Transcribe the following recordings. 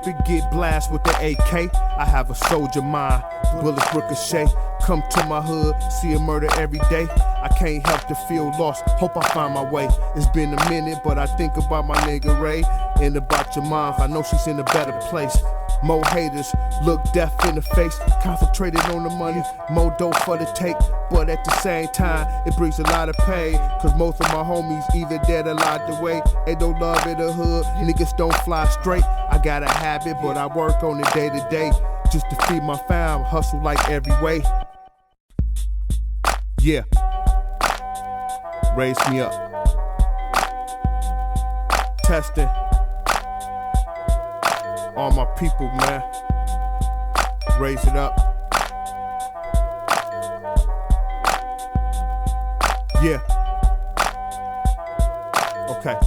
creeping, get blast with the AK. I have a soldier mind, bullets ricochet. Come to my hood, see a murder every day. I can't help to feel lost, hope I find my way. It's been a minute, but I think about my nigga Ray. And about your mom, I know she's in a better place. More haters, look death in the face. Concentrated on the money, more dough for the take. But at the same time, it brings a lot of pain. Cause most of my homies either dead or locked away. Ain't no love in the hood, niggas don't fly straight. I got a habit, but I work on it day to day. Just to feed my fam, hustle like every way. Yeah, raise me up. Testing. All my people, man. Raise it up. Yeah. Okay.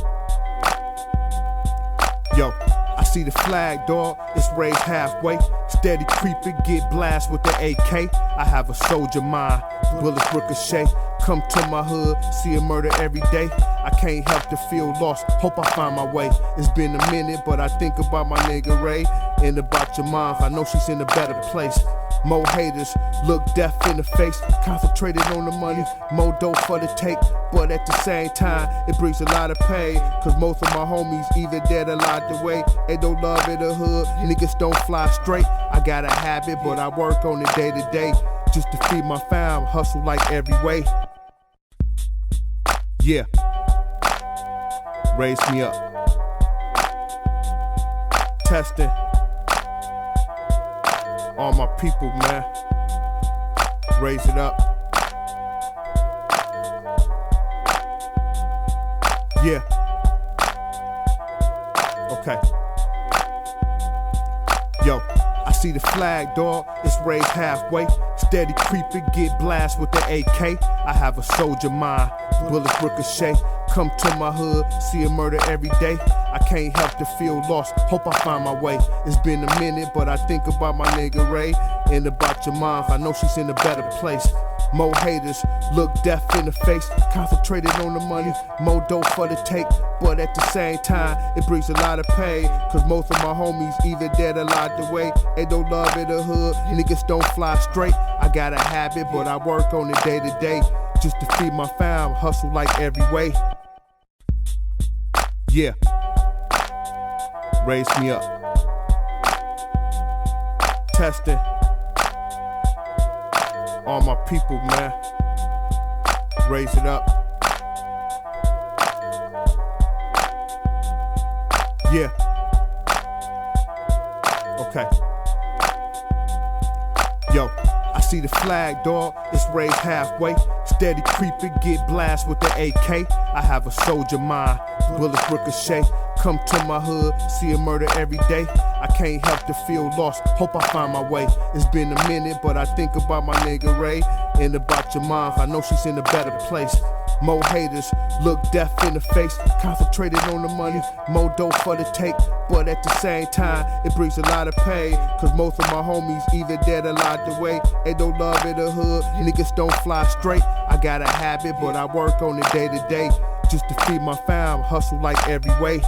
Yo, I see the flag, dog. It's raised halfway. Steady creeping, get blast with the AK. I have a soldier mind. Bullets ricochet. Come to my hood, see a murder every day. I can't help to feel lost, hope I find my way. It's been a minute, but I think about my nigga Ray. And about your mom, I know she's in a better place. More haters, look death in the face. Concentrated on the money, more dough for the take. But at the same time, it brings a lot of pain. Cause most of my homies either dead or locked away. Ain't no love in the hood, niggas don't fly straight. I got a habit, but I work on it day to day. Just to feed my fam, hustle like every way. Yeah, raise me up. Testing. All my people, man. Raise it up. Yeah. Okay. Yo, I see the flag, dog. It's raised halfway. Steady creeping, get blast with the AK. I have a soldier mind. Bullets ricochet. Come to my hood, see a murder every day. I can't help to feel lost, hope I find my way. It's been a minute, but I think about my nigga Ray. And about your mom, I know she's in a better place. More haters, look death in the face. Concentrated on the money, more dough for the take. But at the same time, it brings a lot of pain. Cause most of my homies either dead or locked away. Ain't no love in the hood, niggas don't fly straight. I got a habit, but I work on it day to day. Just to feed my fam, hustle like every way. Yeah, raise me up. Testing. All my people, man. Raise it up. Yeah. Okay. Yo, I see the flag, dog. It's raised halfway. Steady creeping, get blast with the AK. I have a soldier mind. Bullets ricochet. Come to my hood, see a murder every day. I can't help to feel lost, hope I find my way. It's been a minute, but I think about my nigga Ray. And about your mom, I know she's in a better place. More haters, look death in the face. Concentrated on the money, more dough for the take. But at the same time, it brings a lot of pain. Cause most of my homies either dead or locked away. Ain't no love in the hood, niggas don't fly straight. I got a habit, but I work on it day to day. Just to feed my fam, hustle like every way.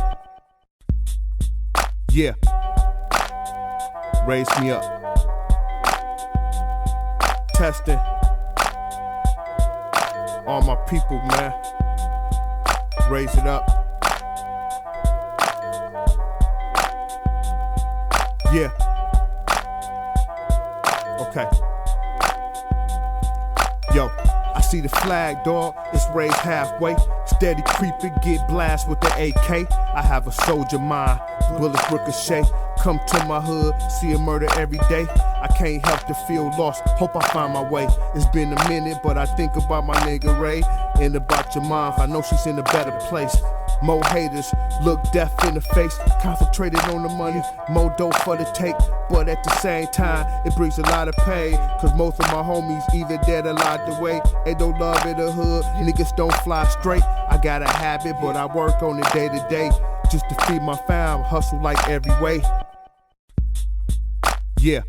Yeah, raise me up. Testing. All my people, man. Raise it up. Yeah. Okay. Yo, I see the flag, dog. It's raised halfway. Steady creeping, get blast with the AK. I have a soldier mind. Bullets ricochet. Come to my hood, see a murder every day. I can't help to feel lost, hope I find my way. It's been a minute, but I think about my nigga Ray. And about your mom, I know she's in a better place. More haters, look death in the face. Concentrated on the money, more dough for the take. But at the same time, it brings a lot of pain. Cause most of my homies either dead or locked away. Ain't no love in the hood, niggas don't fly straight. I got a habit, but I work on it day to day. Just to feed my fam, hustle like every way. Yeah,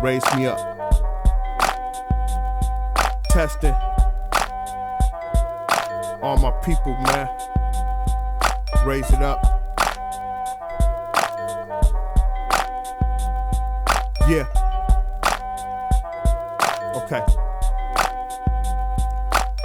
raise me up. Testing. All my people, man. Raise it up. Yeah. Okay.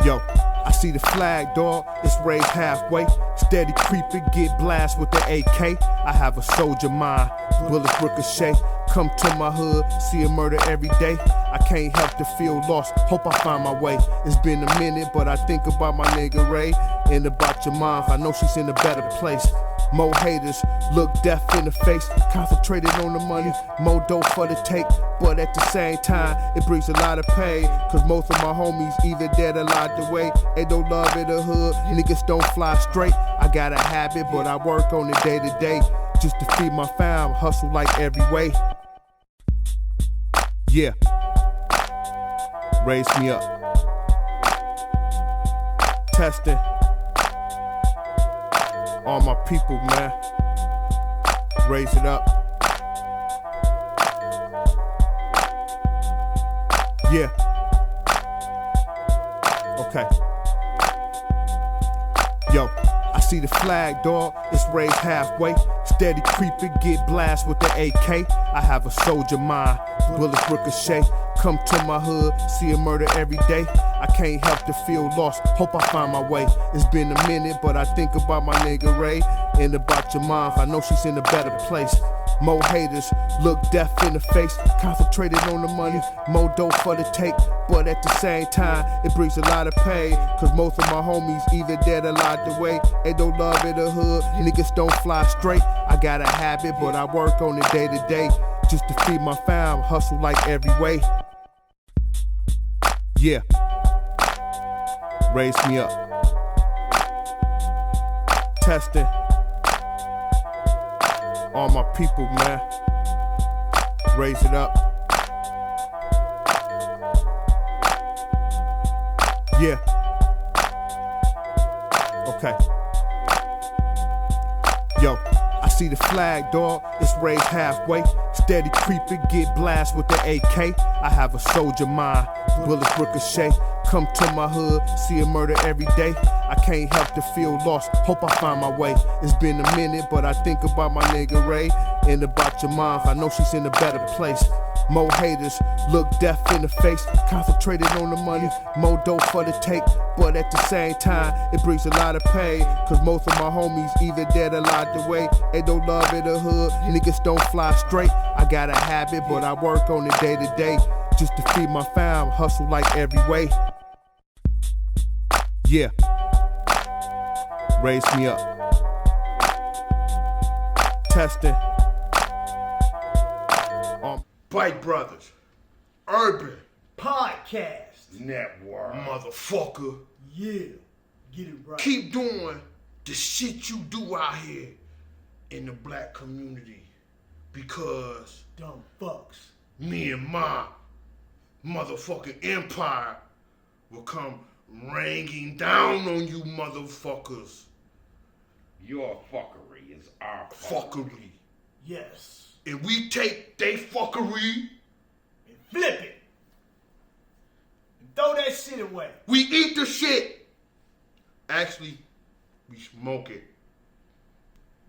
Yo, I see the flag, dog. It's raised halfway. Steady creeping, get blast with the AK. I have a soldier mind. Bullets ricochet. Come to my hood, see a murder every day. I can't help to feel lost. Hope I find my way. It's been a minute, but I think about my nigga Ray and about your mom. I know she's in a better place. More haters look death in the face, concentrated on the money, more dope for the take, but at the same time, it brings a lot of pain, cause most of my homies either dead or lied away. Ain't no love in the hood, niggas don't fly straight. I got a habit, but I work on it day to day, just to feed my fam, hustle like every way. Yeah, raise me up, testing. All my people, man, raise it up. Yeah. Okay. Yo, I see the flag, dog. It's raised halfway. Steady creeping, get blast with the AK. I have a soldier mind. Bullets ricochet. Come to my hood, see a murder every day. I can't help to feel lost. Hope I find my way. It's been a minute, but I think about my nigga Ray and about your mom. I know she's in a better place. More haters look death in the face, concentrated on the money, more dope for the take, but at the same time, it brings a lot of pain, cause most of my homies either dead or lied away. Ain't no love in the hood, niggas don't fly straight. I got a habit, but I work on it day to day, just to feed my fam, hustle like every way. Yeah, raise me up, testing. All my people, man, raise it up. Yeah. Okay. Yo, I see the flag, dog. It's raised halfway. Steady creeping, get blast with the AK. I have a soldier mind. Bullets ricochet. Come to my hood, see a murder every day. I can't help to feel lost. Hope I find my way. It's been a minute, but I think about my nigga Ray and about your mom. I know she's in a better place. More haters look death in the face, concentrated on the money, more dope for the take, but at the same time, it brings a lot of pain, cause most of my homies either dead or lied away. Ain't no love in the hood, niggas don't fly straight. I got a habit, but I work on it day to day, just to feed my fam, hustle like every way. Yeah, raise me up, testing. BUYCK Brothers Urban Podcast Network. Motherfucker. Yeah, get it right. Keep doing the shit you do out here in the black community, because dumb fucks. me and my motherfucking empire will come raining down on you motherfuckers. Your fuckery is our Fuckery. Yes. And we take they fuckery And flip it. And throw that shit away. We eat the shit. Actually, we smoke it.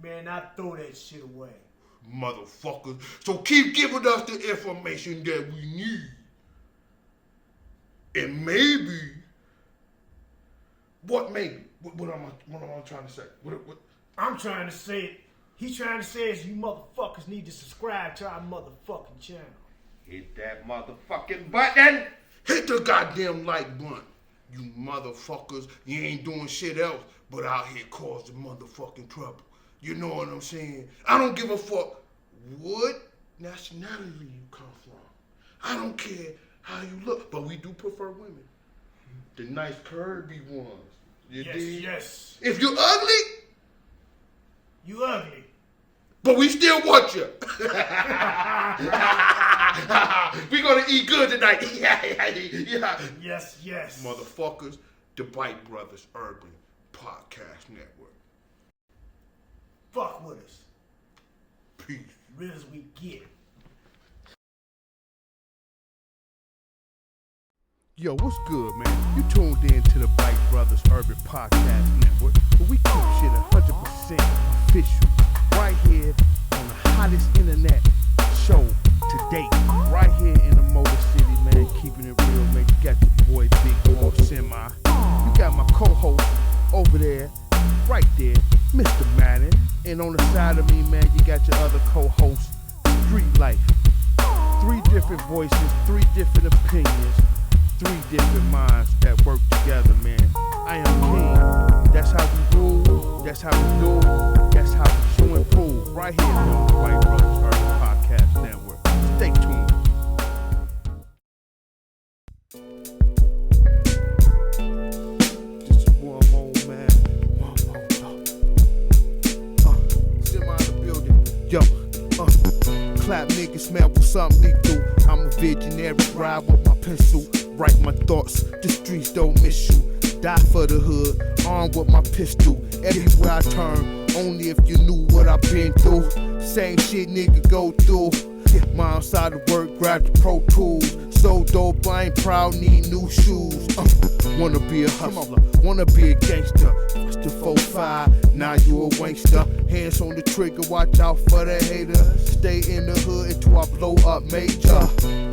Man, I throw that shit away. Motherfuckers. So keep giving us the information that we need. And maybe, what maybe? What am I trying to say? What? I'm trying to say it. He's trying to say is you motherfuckers need to subscribe to our motherfucking channel. Hit that motherfucking button. Hit the goddamn like button. You motherfuckers, you ain't doing shit else but out here causing motherfucking trouble. You know what I'm saying? I don't give a fuck what nationality you come from. I don't care how you look, but we do prefer women. The nice curvy ones. You dig? Yes. If you're ugly, You ugly. but we still want you. We gonna eat good tonight. Yeah. Yes. Motherfuckers, the BUYCK Brothers Urban Podcast Network. Fuck with us. Peace. Real as we get. Yo, what's good, man? You tuned in to the BUYCK Brothers Urban Podcast Network, where we keep shit 100% official, right here on the hottest internet show to date. between, man, you got your other co-hosts. Street Life. 3 different voices, 3 different opinions, 3 different minds that work together, man. I am King. That's how we rule. That's how we do. That's how we show and prove. Right here on the White Brothers Urban Podcast Network. Stay tuned. Just one more, man. One more. Semi the building. Yo. Clap niggas, man, with something lethal. I'm a visionary, ride with my pencil. Write my thoughts, the streets don't miss you. Die for the hood, armed with my pistol. Everywhere I turn, only if you knew what I've been through. Same shit nigga go through. My outside of work, grab the Pro Tools. So dope, I ain't proud, need new shoes. Wanna be a hustler, wanna be a gangster. First to 4-5, now you a wankster. Hands on the trigger, watch out for the hater. Stay in the hood until I blow up major.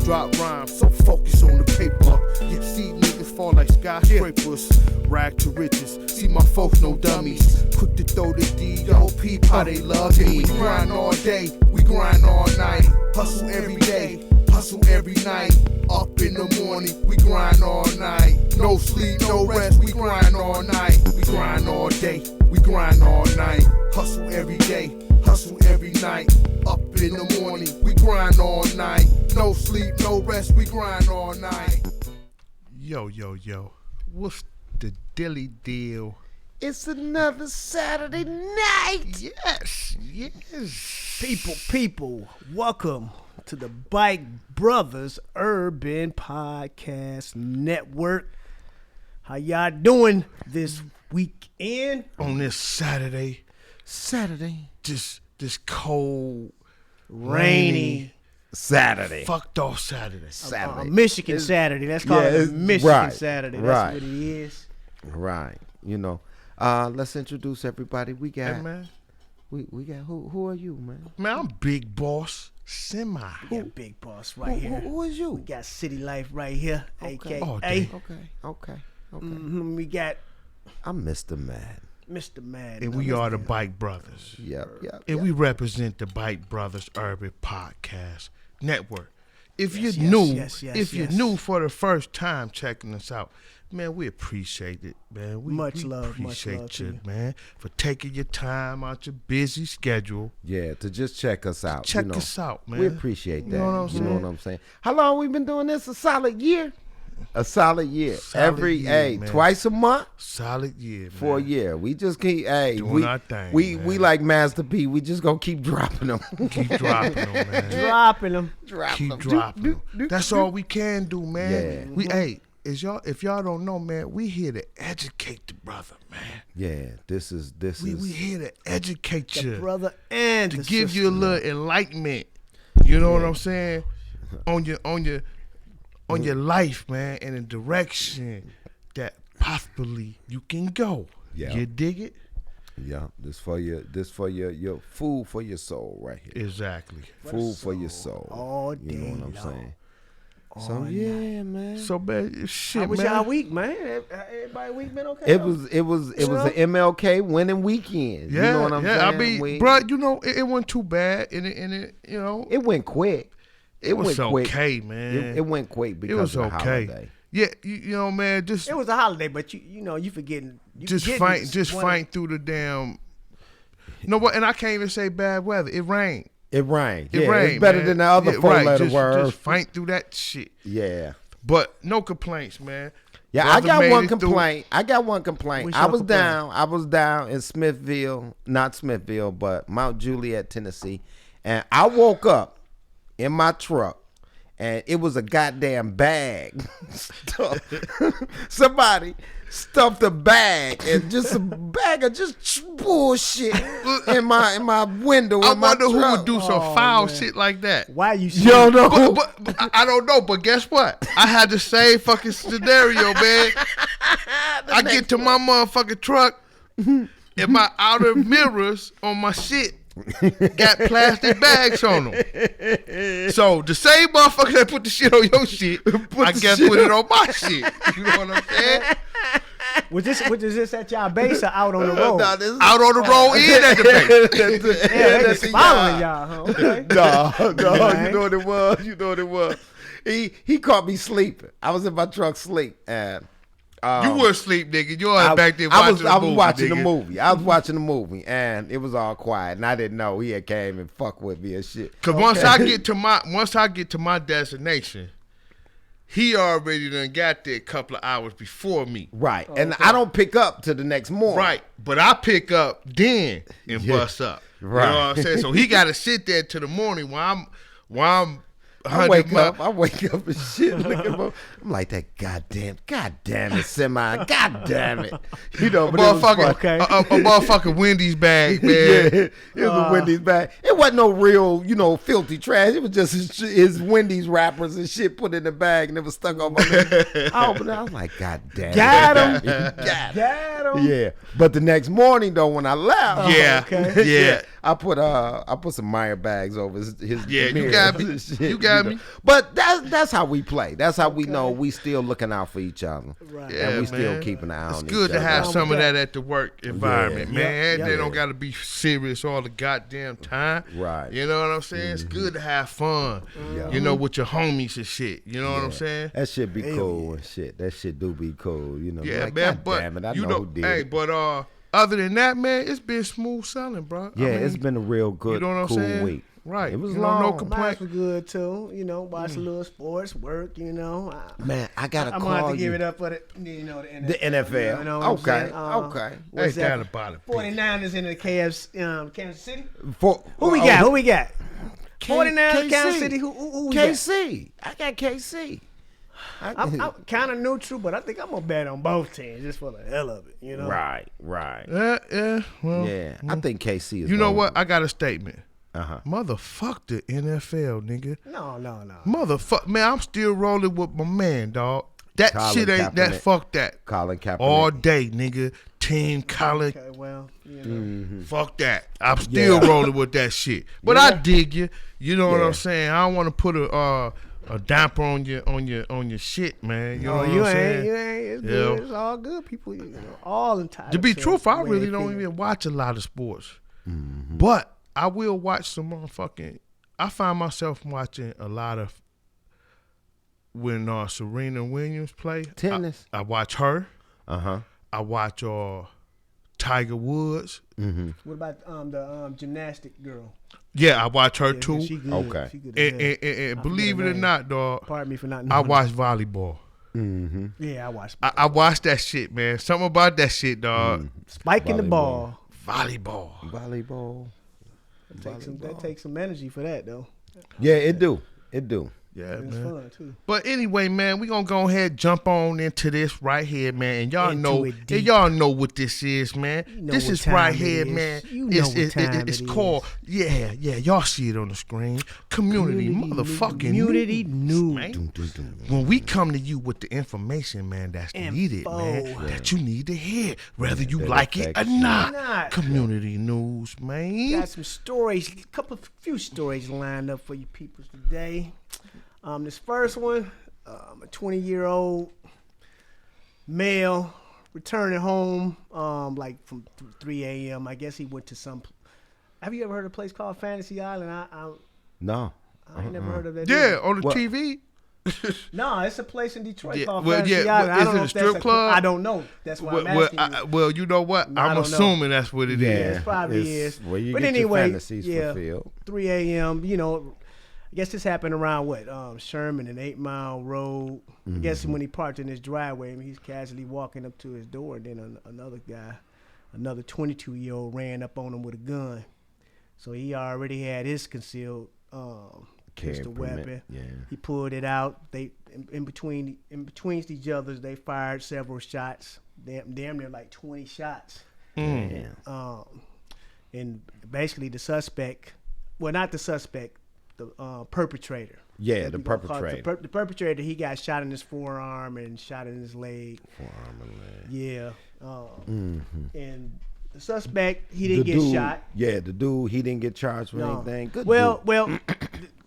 Drop rhymes, so focus on the paper. See niggas fall like skyscrapers. Rag to riches, see my folks no dummies. Quick to throw the D.O.P. how they love me. We grind all day, we grind all night. Hustle every day, hustle every night. Up in the morning, we grind all night. No sleep, no rest, we grind all night. We grind all day, we grind all night. Hustle every day, hustle every night. Up in the morning, we grind all night. No sleep, no rest, we grind all night. Yo, what's the dilly deal? It's another Saturday night. Yes. People, welcome to the BUYCK Brothers Urban Podcast Network. How y'all doing this weekend? On this Saturday, this cold, rainy Saturday. fucked off Saturday. Michigan Saturday. Let's call it a Michigan right, Saturday. That's right. what it is. Right. Let's introduce everybody. We got Hey, man. we got who are you, man? Man, I'm Big Boss Semi. We got Big Boss right here. Who is you? We got City Life right here, Okay. Oh, a.k.a. damn. Okay. We got I'm Mr. Mad. Mr. Mad. And we are the BUYCK Brothers. Yep. And we represent the BUYCK Brothers Urban Podcast Network. If you're new for the first time checking us out, man, we appreciate it, man. We Much love appreciate to you, you. man, for taking your time out your busy schedule. Yeah, to just check us out. Check us out, man. We appreciate that. You know what I'm You know saying? what I'm saying? How long we been doing this? A solid year. Solid year, man. Twice a month. Solid year, man. For a year. We just keep Doing our thing, we man. like Master P. We just gonna keep dropping them. Keep dropping them, man. dropping them. Keep dropping them. That's all we can do, man. Yeah. If y'all don't know, man, we here to educate the brother, man. Yeah, this is We here to educate The you, brother and to the give sister. you a little enlightenment. You know what I'm saying? On your life, man, in a direction that possibly you can go. Yeah. You dig it? Yeah, this for your food for your soul right here. Exactly. Food for your soul. All You know what I'm day saying? long. So yeah, man. So man, shit, How was man. y'all week, man? Everybody week been okay? It was an MLK winning weekend. Yeah, You know what I'm saying? I mean, bro, it wasn't too bad, and it It went quick. it was went quick. okay, man. It went quick because It was of the okay. holiday. Yeah, you know, man, just It was a holiday, but you forgetting. fight through the damn. You know what? And I can't even say bad weather. It rained. It rained. It Yeah, rained. it's better man. than the other Yeah, four-letter just, word. Just fight through that shit. Yeah. But no complaints, man. Yeah, Brother I got made one it through. complaint. What's I your was complaint? down. I was down in Smithville, not Smithville, but Mount Juliet, Tennessee, and I woke up in my truck, and it was a goddamn bag. Somebody stuffed a bag and just a bag of just bullshit in my window. I in my wonder who truck. would do some foul shit like that. Why you? You don't know. But I don't know. But guess what? I had the same fucking scenario, man. I get to my motherfucking truck, and my outer mirrors on my shit got plastic bags on them. So the same motherfucker that put the shit on your shit, I guess put it on my shit. You know what I'm saying? Was this at y'all base or out on the road? Nah, this is- Out on the road and at the base. Yeah, they just following y'all, huh? Okay. No, Right. you know what it was. You know what it was. He caught me sleeping. I was in my truck sleep, and You were asleep, nigga. You all back there watching I was watching nigga. the movie. I was watching the movie, and it was all quiet, and I didn't know he had came and fuck with me and shit. Cause once I get to my destination, he already done got there a couple of hours before me. Right, and I don't pick up till the next morning. Right, but I pick up then and bust up. Right. You know what I'm saying? So he got to sit there till the morning while I'm. I wake up and shit. I'm like that. Goddamn it, semi. Goddamn it. You know, but it was fun. A motherfucking Wendy's bag, man. Yeah, it was a Wendy's bag. It wasn't no real, filthy trash. It was just his Wendy's wrappers and shit put in the bag, and it was stuck on my leg. I opened it. I was like, God damn it. Got him. Got him. Yeah, but the next morning though, when I left, Yeah. I put some Meyer bags over his Yeah, you mirrors got me. and shit, You got me. But that's how we play. That's how we know we still looking out for each other. Right. Yeah, And we still man. keeping an eye on It's each good to other. have some of that at the work environment, Yeah. man. Yeah. They don't got to be serious all the goddamn time. Right. You know what I'm saying? It's good to have fun. Yeah. You know, with your homies and shit. You know what I'm saying? That shit be cool and shit. That shit do be cool. Yeah, like, man. God But damn it, I you know who did hey, it. but other than that, man, it's been smooth selling, bro. Yeah, I mean, it's been a real good, you know what I'm cool saying? week. Right. It was You know, long. no Mine complaint. was good too. Watch a little sports, work. Man, I gotta I'm call gonna have to you. give it up for the NFL. The NFL. You know what I'm Okay, saying? okay. What's Ain't that? that about it? 49ers in the Kansas City. Who Who we got? 49ers, KC. Kansas City. Who we got? KC. I got KC. I'm kind of neutral, but I think I'm gonna bet on both teams just for the hell of it. Right. Yeah. Well, Yeah, I think KC is. you know gonna- what? I got a statement. Uh-huh. Motherfuck the NFL, nigga. No. Motherfuck, man, I'm still rolling with my man, dog. That Colin shit ain't that. Kaepernick. Fuck that. Colin Kaepernick. All day, nigga. Team Colin. Okay, well, Fuck that. I'm still rolling with that shit. But I dig you. You know what I'm saying? I don't want to put a damper on your shit, man. You know what I'm saying? You ain't. It's Yeah. good. It's all good. People, all entitled. To be truthful, I the way really they don't feel. even watch a lot of sports. But I will watch some motherfucking. I find myself watching a lot of when Serena Williams play. Tennis. I watch her. Uh-huh. I watch Tiger Woods. What about the gymnastic girl? Yeah, I watch her Yeah, too. she good. Okay. She good as hell. And I believe forget it her or name. not, dog, Pardon me for not knowing. I watch volleyball. Yeah, I watched. I watch that shit, man. Something about that shit, dog. Spiking the Volleyball. ball. Volleyball. Volleyball. That takes some energy for that though. Yeah, it do. Yeah, It's man. fun too. But anyway, man, we gonna go ahead jump on into this right here, man. And y'all Into know, it and deep. y'all know what this is, man. know This what is right time it here, is. man. You know what time It's it called, is. yeah. Y'all see it on the screen. Community motherfucking Community news, news. man. When we come to you with the information, man, that's needed, man, Info. that you need to hear, whether you that like it or affects you. not. Community news, man. Got some stories, few stories lined up for you people today. This first one, a 20-year-old male returning home, like from 3 a.m. I guess he went to some. Have you ever heard of a place called Fantasy Island? No. I ain't never heard of that. Yeah, either. on the What? TV. No, it's a place in Detroit Yeah, called well, Fantasy yeah, Island. well, I is don't it know a if that's strip club? I don't know. That's why I'm asking you. Well, you know what? I I'm don't know. assuming that's what it is. It probably is. Where you But get anyway, your fantasies yeah. fulfilled. 3 a.m., I guess this happened around Sherman and 8 Mile Road. I guess when he parked in his driveway, he's casually walking up to his door. And then another guy, another 22-year-old, ran up on him with a gun. So he already had his concealed pistol weapon. Yeah. He pulled it out. They in between each other, they fired several shots. Damn near like 20 shots. Yeah. And basically the suspect, well, not the suspect, the perpetrator. Yeah, the We gonna call it perpetrator. The perpetrator, he got shot in his forearm and shot in his leg. Forearm and leg. Yeah. And the suspect, he didn't get shot. Yeah, the dude, he didn't get charged with No. anything. Good Well, dude.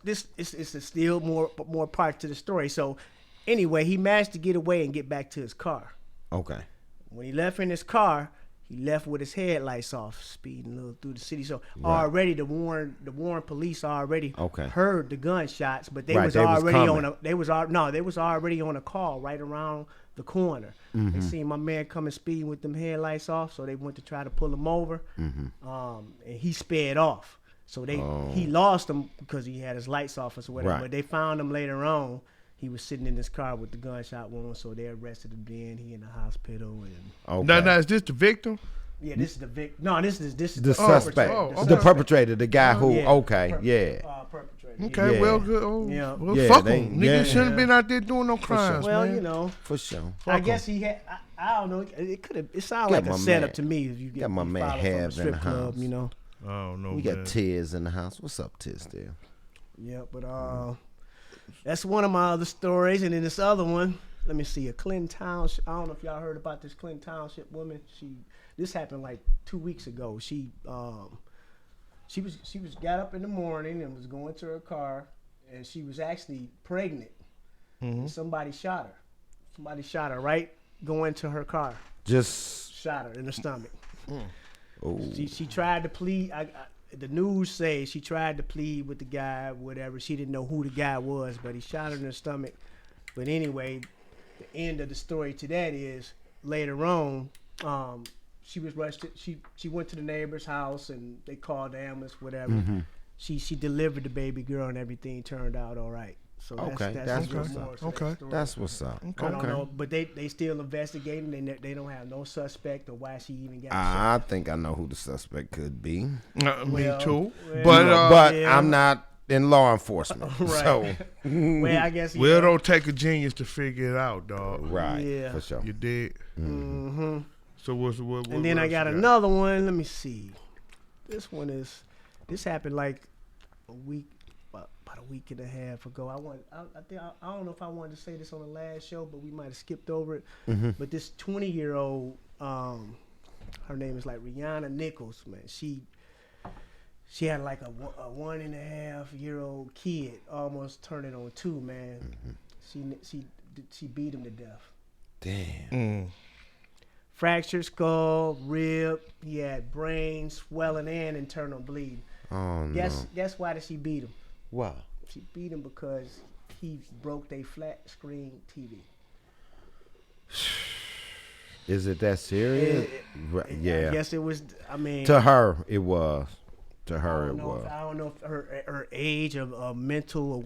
this is still more part to the story. So anyway, he managed to get away and get back to his car. Okay. When he left in his car, he left with his headlights off, speeding a little through the city. So Right. already the Warren police already Okay. heard the gunshots, but they Right, was they was already coming. they was already on a call right around the corner. Mm-hmm. They seen my man coming speeding with them headlights off, so they went to try to pull him over, Mm-hmm. and he sped off. So he lost him because he had his lights off or whatever. Right. But they found him later on. He was sitting in his car with the gunshot wound, so they arrested him. Then he in the hospital, and Okay. Now, is this the victim? yeah, this is the No, this is the perpetrator. suspect, Oh, the okay. perpetrator, the guy who. Yeah, Okay, yeah. Perpetrator. Okay, Yeah. well, good. Oh, Yeah. well, Yeah, fuck they- him. yeah. Niggas shouldn't have been out there doing no crimes, Well, man. you know, For sure. I Fuck guess he had. I don't know. It could have. It sounded Got like a my setup man- to me. If you get got my you man follow from a Have in strip the club, house. you know. I don't know, We man. got Tiz in the house. What's up, Tiz? There. Yeah, but that's one of my other stories, and then this other one. Let me see. A Clinton Township. I don't know if y'all heard about this Clinton Township woman. This happened like 2 weeks ago. She got up in the morning and was going to her car, and she was actually pregnant. Mm-hmm. And somebody shot her. Somebody shot her right going to her car. Just. Shot her in the stomach. Oh. She tried to plead. The news says she tried to plead with the guy, whatever. She didn't know who the guy was, but he shot her in the stomach. But anyway, the end of the story to that is later on, she was rushed. She went to the neighbor's house and they called the ambulance, whatever. Mm-hmm. She delivered the baby girl and everything turned out all right. So Okay, that's that's what's what's more up. to that Okay. story. That's what's up. I don't Okay. know, but they still investigating. They don't have no suspect or why she even got shot. I think I know who the suspect could be. Me Well, too. well, But yeah. I'm not in law enforcement. Right. So, Well, I guess well, it don't take a genius to figure it out, dog. right. Yeah. For sure. You did. Mm-hmm. So what? And then I got another one. Let me see. This happened like about a week and a half ago. I don't know if I wanted to say this on the last show, but we might have skipped over it. Mm-hmm. But this 20-year-old, her name is like Rihanna Nichols, man. She had like a 1.5-year-old kid, almost turning on 2, man. Mm-hmm. She beat him to death. Damn. Fractured skull, rib. He had brain swelling and internal bleeding. Oh no. Guess why did she beat him? Wow. She beat him because he broke their flat screen TV. Is it that serious? Right, yeah. I guess it was. I mean, To her, it was. To I her, don't it know was. if, I don't know if her age or mental.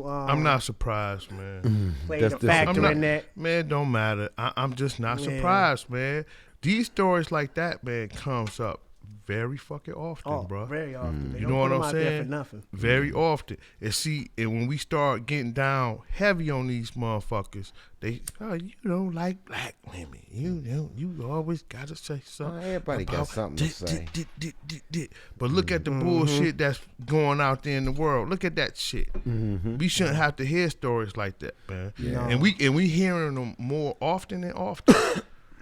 I'm not surprised, man. played That's a the- factor I'm not, in that. man, don't matter. I'm just not Yeah. surprised, man. These stories like that, man, comes up very fucking often, Oh, bro. very often. They You don't know put what them I'm out there saying? for nothing. Very often. And when we start getting down heavy on these motherfuckers, they, you don't like black women. You always gotta say something. Everybody got about something to say. But look at the bullshit that's going out there in the world. Look at that shit. We shouldn't have to hear stories like that, man. Yeah. And we hearing them more often and often.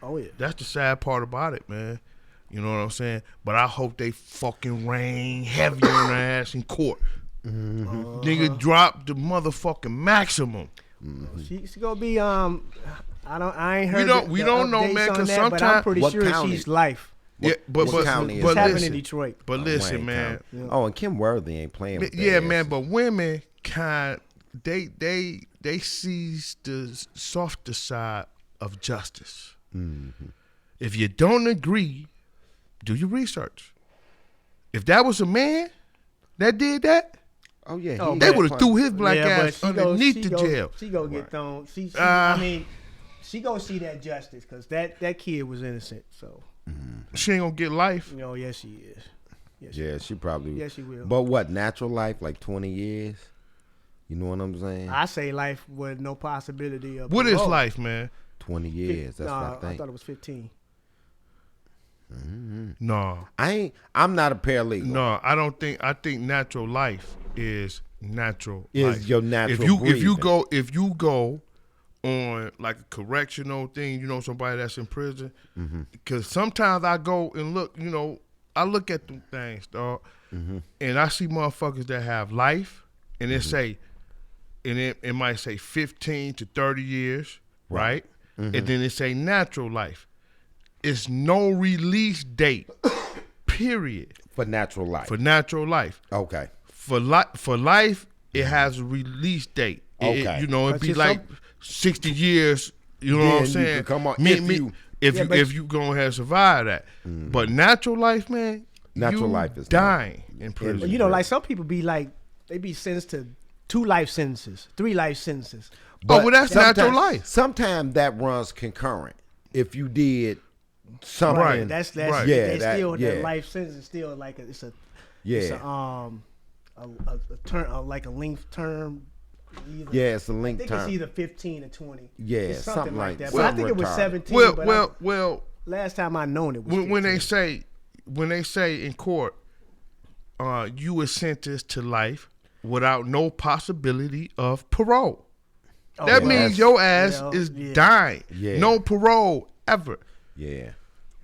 Oh yeah. That's the sad part about it, man. You know what I'm saying? But I hope they fucking rain heavy on their ass in court. Nigga drop the motherfucking maximum. She's gonna be I ain't heard. We don't know, updates man, on 'cause that, but I'm sometime- pretty What sure county? she's life. Yeah, but what county is but It's happening in listen, Detroit. but listen, Wayne man. County. Oh, and Kim Worthy ain't playing with Yeah, their man. asses. But women they sees the softer side of justice. If you don't agree, do your research. If that was a man that did that, Oh yeah, Oh, he they got would have plenty. threw his black Yeah, but ass she underneath the go, jail. She gonna get thrown. She Ah. I mean, she gonna see that justice because that kid was innocent. So She ain't gonna get life. you know, yes she is. Yes, Yeah, she probably. Yes, she will. But what? Natural life, like 20 years. You know what I'm saying? I say life with no possibility of. What is parole. life, man? 20 years. That's Nah, what I think. thought it was 15. No, I'm not a paralegal. no, I don't think. I think natural life is natural. Is life. your natural If you breathing. go on like a correctional thing, you know, somebody that's in prison. Because sometimes I go and look, you know, I look at them things, dog, and I see motherfuckers that have life, and it say, and it might say 15 to 30 years, right? And then it say natural life. it's no release date. Period. For natural life. For natural life. Okay. For life, it has a release date. Okay. It'd be like 60 years. You know what I'm saying? You come on, if you gonna have survived that. But natural life, man. Natural life is dying in prison. You know, like some people be like, they be sentenced to 2 life sentences, 3 life sentences. Well, that's natural life. Sometimes that runs concurrent. If you did something, Right. That's right. Yeah, that life sentence is still like it's a term, like a length term. Either. Yeah, it's a length I think term. it's either 15 or 20. Yeah, it's something like that. something But I think it was 17. Well. Last time I known it was when they say in court, you were sentenced to life without no possibility of parole. That means your ass is dying. Yeah. No parole ever. Yeah.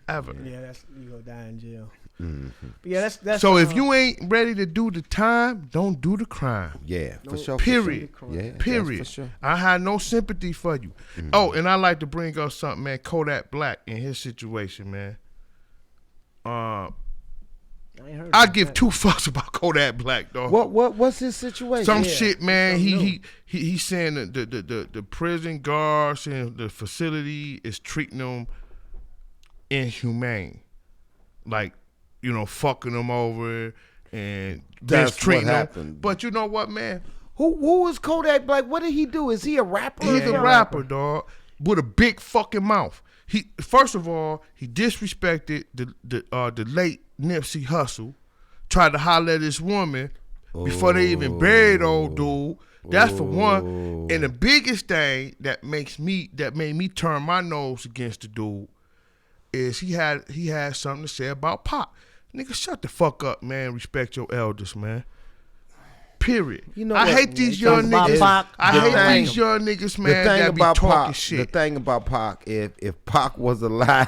Ever. Yeah, that's you go die in jail. Mm-hmm. But yeah, that's so if you ain't ready to do the time, don't do the crime. Yeah, for sure. Period. For sure. Yeah, period. For sure. I had no sympathy for you. Mm-hmm. Oh, and I like to bring up something, man. Kodak Black in his situation, man. I give 2 fucks about Kodak Black, dog. What's his situation? Some shit, man. He's saying that the prison guards and the facility is treating them inhumane, like fucking them over and mistreating them. But you know what, man? Who is Kodak Black? What did he do? Is he a rapper? He's a rapper, dog, with a big fucking mouth. He first of all, he disrespected the late Nipsey Hussle, tried to holler at this woman before they even buried old dude. That's for one. And the biggest thing that made me turn my nose against the dude is he had something to say about Pac. Nigga, shut the fuck up, man. Respect your elders, man. Period. I hate these young niggas. I hate these young niggas, man, that be talking shit. The thing about Pac, if Pac was alive,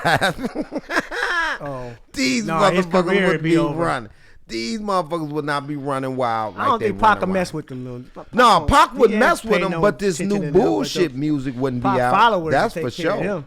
these motherfuckers would be running. These motherfuckers would not be running wild. I don't think Pac would mess with them. No, Pac would mess with them, but this new bullshit music wouldn't be out. That's for sure.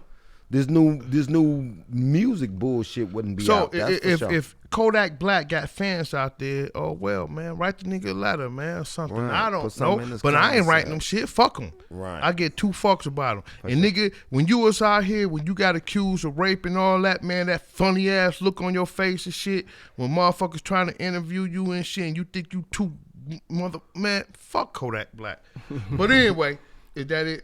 This new music bullshit wouldn't be out. If Kodak Black got fans out there, oh well, man, write the nigga a letter, man, or something. Right. I don't know, but I ain't writing them shit. Fuck them. Right. I get 2 fucks about them. And nigga, when you was out here, when you got accused of rape and all that, man, that funny ass look on your face and shit, when motherfuckers trying to interview you and shit, and you think you man, fuck Kodak Black. But anyway. Is that it?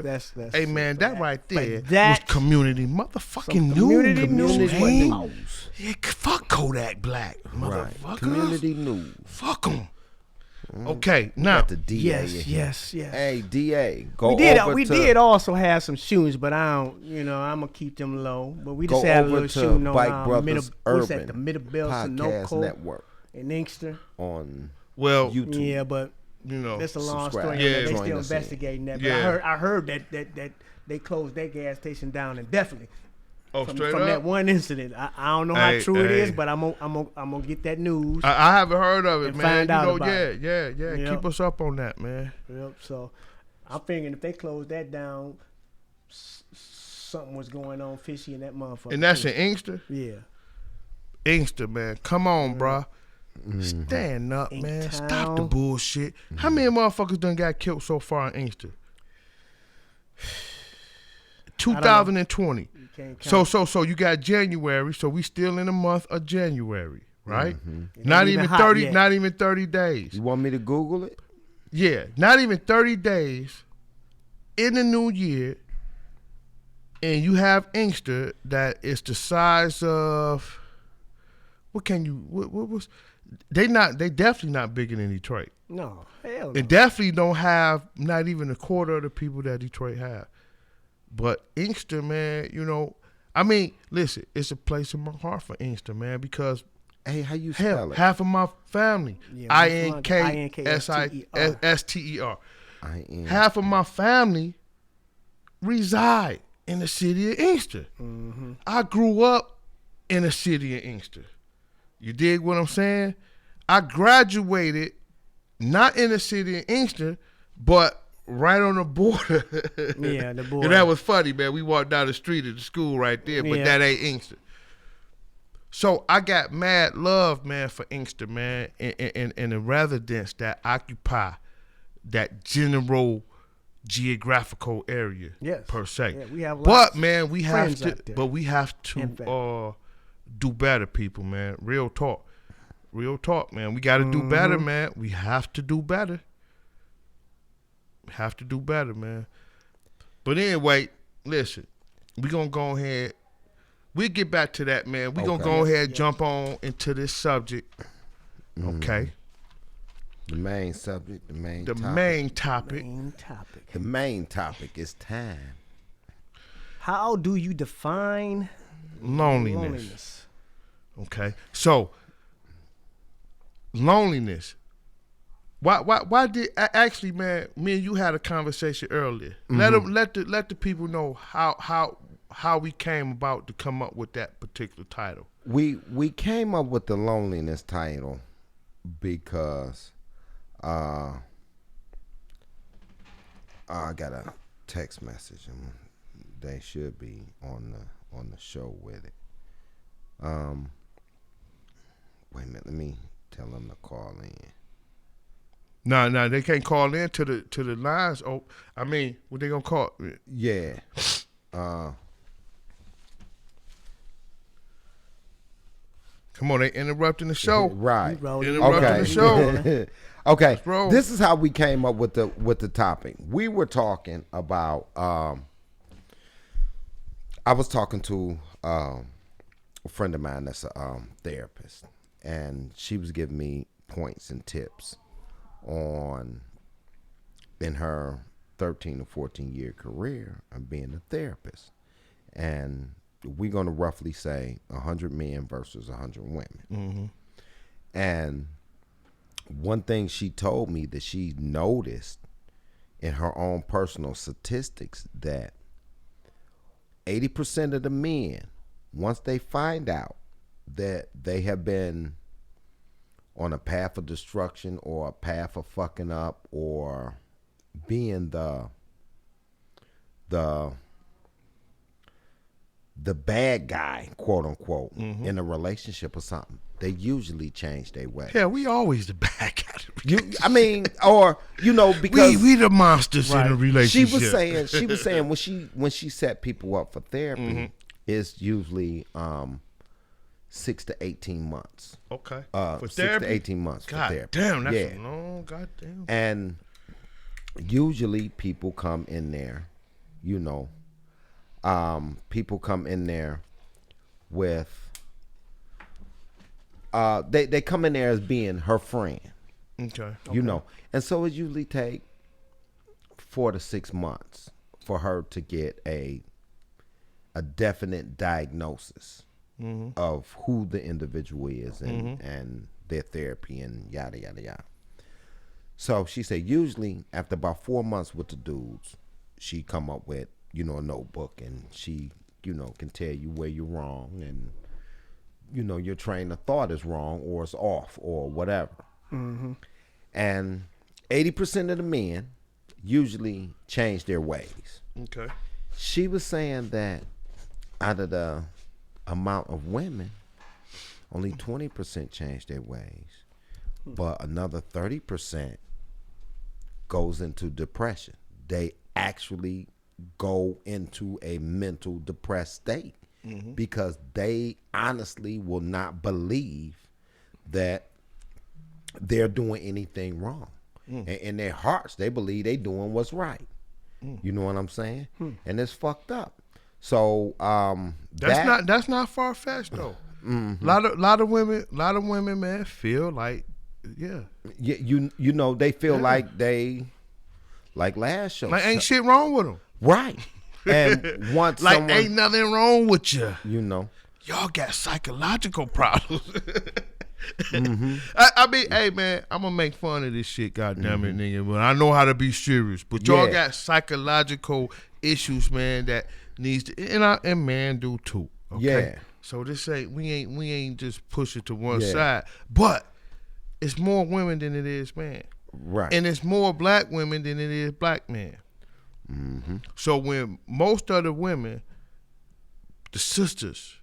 That's hey man, that right there was community motherfucking news. Yeah, fuck Kodak Black, motherfucker. Right. Community news. Fuck them. Okay, now the DA. Yes. Hey, DA, we did also have some shootings, but I don't. I'm gonna keep them low. But we just had a little shooting on the Middle Podcast Network in Inkster on YouTube. Yeah, but. That's a long story. Yeah, they still investigating that. But yeah. I heard that they closed that gas station down indefinitely. From that one incident. I don't know how true it is, but I'm gonna get that news. I haven't heard of it, man. Find out about it. Yep. Keep us up on that, man. Yep. So I'm figuring if they close that down, something was going on fishy in that motherfucker. And that's in Inkster? Yeah. Inkster, man. Come on, bruh. Mm-hmm. Stand up, man. Stop the bullshit. Mm-hmm. How many motherfuckers done got killed so far in Inkster? 2020. So you got January. So we still in the month of January, right? Mm-hmm. Not even 30 days. You want me to Google it? Yeah, not even 30 days in the new year, and you have Inkster that is the size of what was. They definitely not bigger than Detroit. No, hell no. They definitely don't have not even a quarter of the people that Detroit have. But Inkster, man, I mean, listen, it's a place in my heart for Inkster, man, because hey, how you spell it? Half of my family, INKSISTER. Half of my family reside in the city of Inkster. Mm-hmm. I grew up in the city of Inkster. You dig what I'm saying? I graduated not in the city of Inkster, but right on the border. Yeah, the border. And that was funny, man. We walked down the street of the school right there, but that ain't Inkster. So I got mad love, man, for Inkster, man, and the residents that occupy that general geographical area, per se. Yeah, we have but man, we have to. But we have to do better, people, man. Real talk, man. We got to do better, man. We have to do better. Have to do better, man. But anyway, listen, we gonna go ahead. We'll get back to that, man. We gonna go ahead and jump on into this subject. Okay. The main subject, the main topic. The main topic is time. How do you define loneliness? Okay. So, loneliness. Why did actually, man? Me and you had a conversation earlier. Let the people know how we came about to come up with that particular title. We came up with the loneliness title because I got a text message and they should be on the show with it. Wait a minute, let me tell them to call in. No, they can't call in to the lines. Oh, I mean, what they gonna call? Yeah. Come on, they interrupting the show. Right. Interrupting the show. Okay. This is how we came up with the topic. We were talking about. I was talking to a friend of mine that's a therapist, and she was giving me points and tips in her 13 or 14 year career of being a therapist. And we're going to roughly say 100 men versus 100 women. And one thing she told me that she noticed in her own personal statistics, that 80% of the men, once they find out that they have been on a path of destruction or a path of fucking up or being the bad guy, quote unquote, in a relationship or something, they usually change their way. Yeah, we always the bad guy. Because we the monsters in a relationship. She was saying when she set people up for therapy, it's usually 6 to 18 months. Okay. For 6 to 18 months for therapy. Damn, that's long. God damn. And usually people come in there, people come in there with they come in there as being her friend. Okay. And so it usually take 4 to 6 months for her to get a definite diagnosis of who the individual is and their therapy and yada yada yada. So she said usually after about 4 months with the dudes, she come up with a notebook, and she can tell you where you're wrong, and your train of thought is wrong or it's off or whatever. And 80% of the men usually change their ways. Okay. She was saying that out of the amount of women, only 20% change their ways, but another 30% goes into depression. They actually go into a mental depressed state because they honestly will not believe that they're doing anything wrong. And in their hearts, they believe they doing what's right. You know what I'm saying? And it's fucked up. So that's not far fetched though. Lot of women, man, feel like they feel like they like last show. Like ain't shit wrong with them. Right. And once like ain't nothing wrong with you. Y'all got psychological problems. I mean, hey man, I'm gonna make fun of this shit, goddamn it, nigga. But I know how to be serious. But y'all got psychological issues, man, that needs to, and man do too. Okay? Yeah. So this ain't we ain't just push it to one side, but it's more women than it is man. Right. And it's more black women than it is black men. Mm-hmm. So when most of the women, the sisters,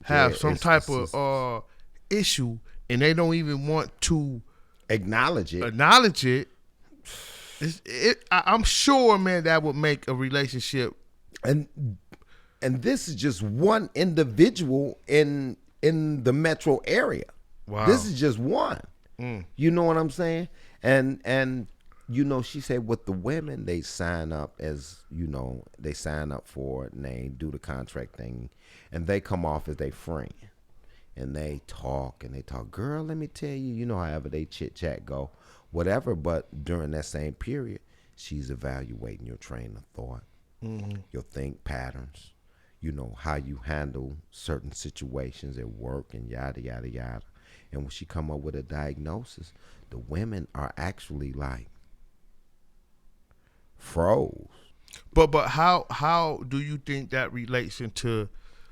have some type of issue and they don't even want to acknowledge it, I'm sure, man, that would make a relationship. And this is just one individual in the metro area. Wow. This is just one. You know what I'm saying? And you know, she said with the women, they sign up as, you know, they sign up for it and they do the contract thing and they come off as their friend and they talk. Girl, let me tell you, you know, however they chit chat go, whatever. But during that same period, she's evaluating your train of thought, your think patterns, you know, how you handle certain situations at work and yada, yada, yada. And when she come up with a diagnosis, the women are actually like froze. But how do you think that relates into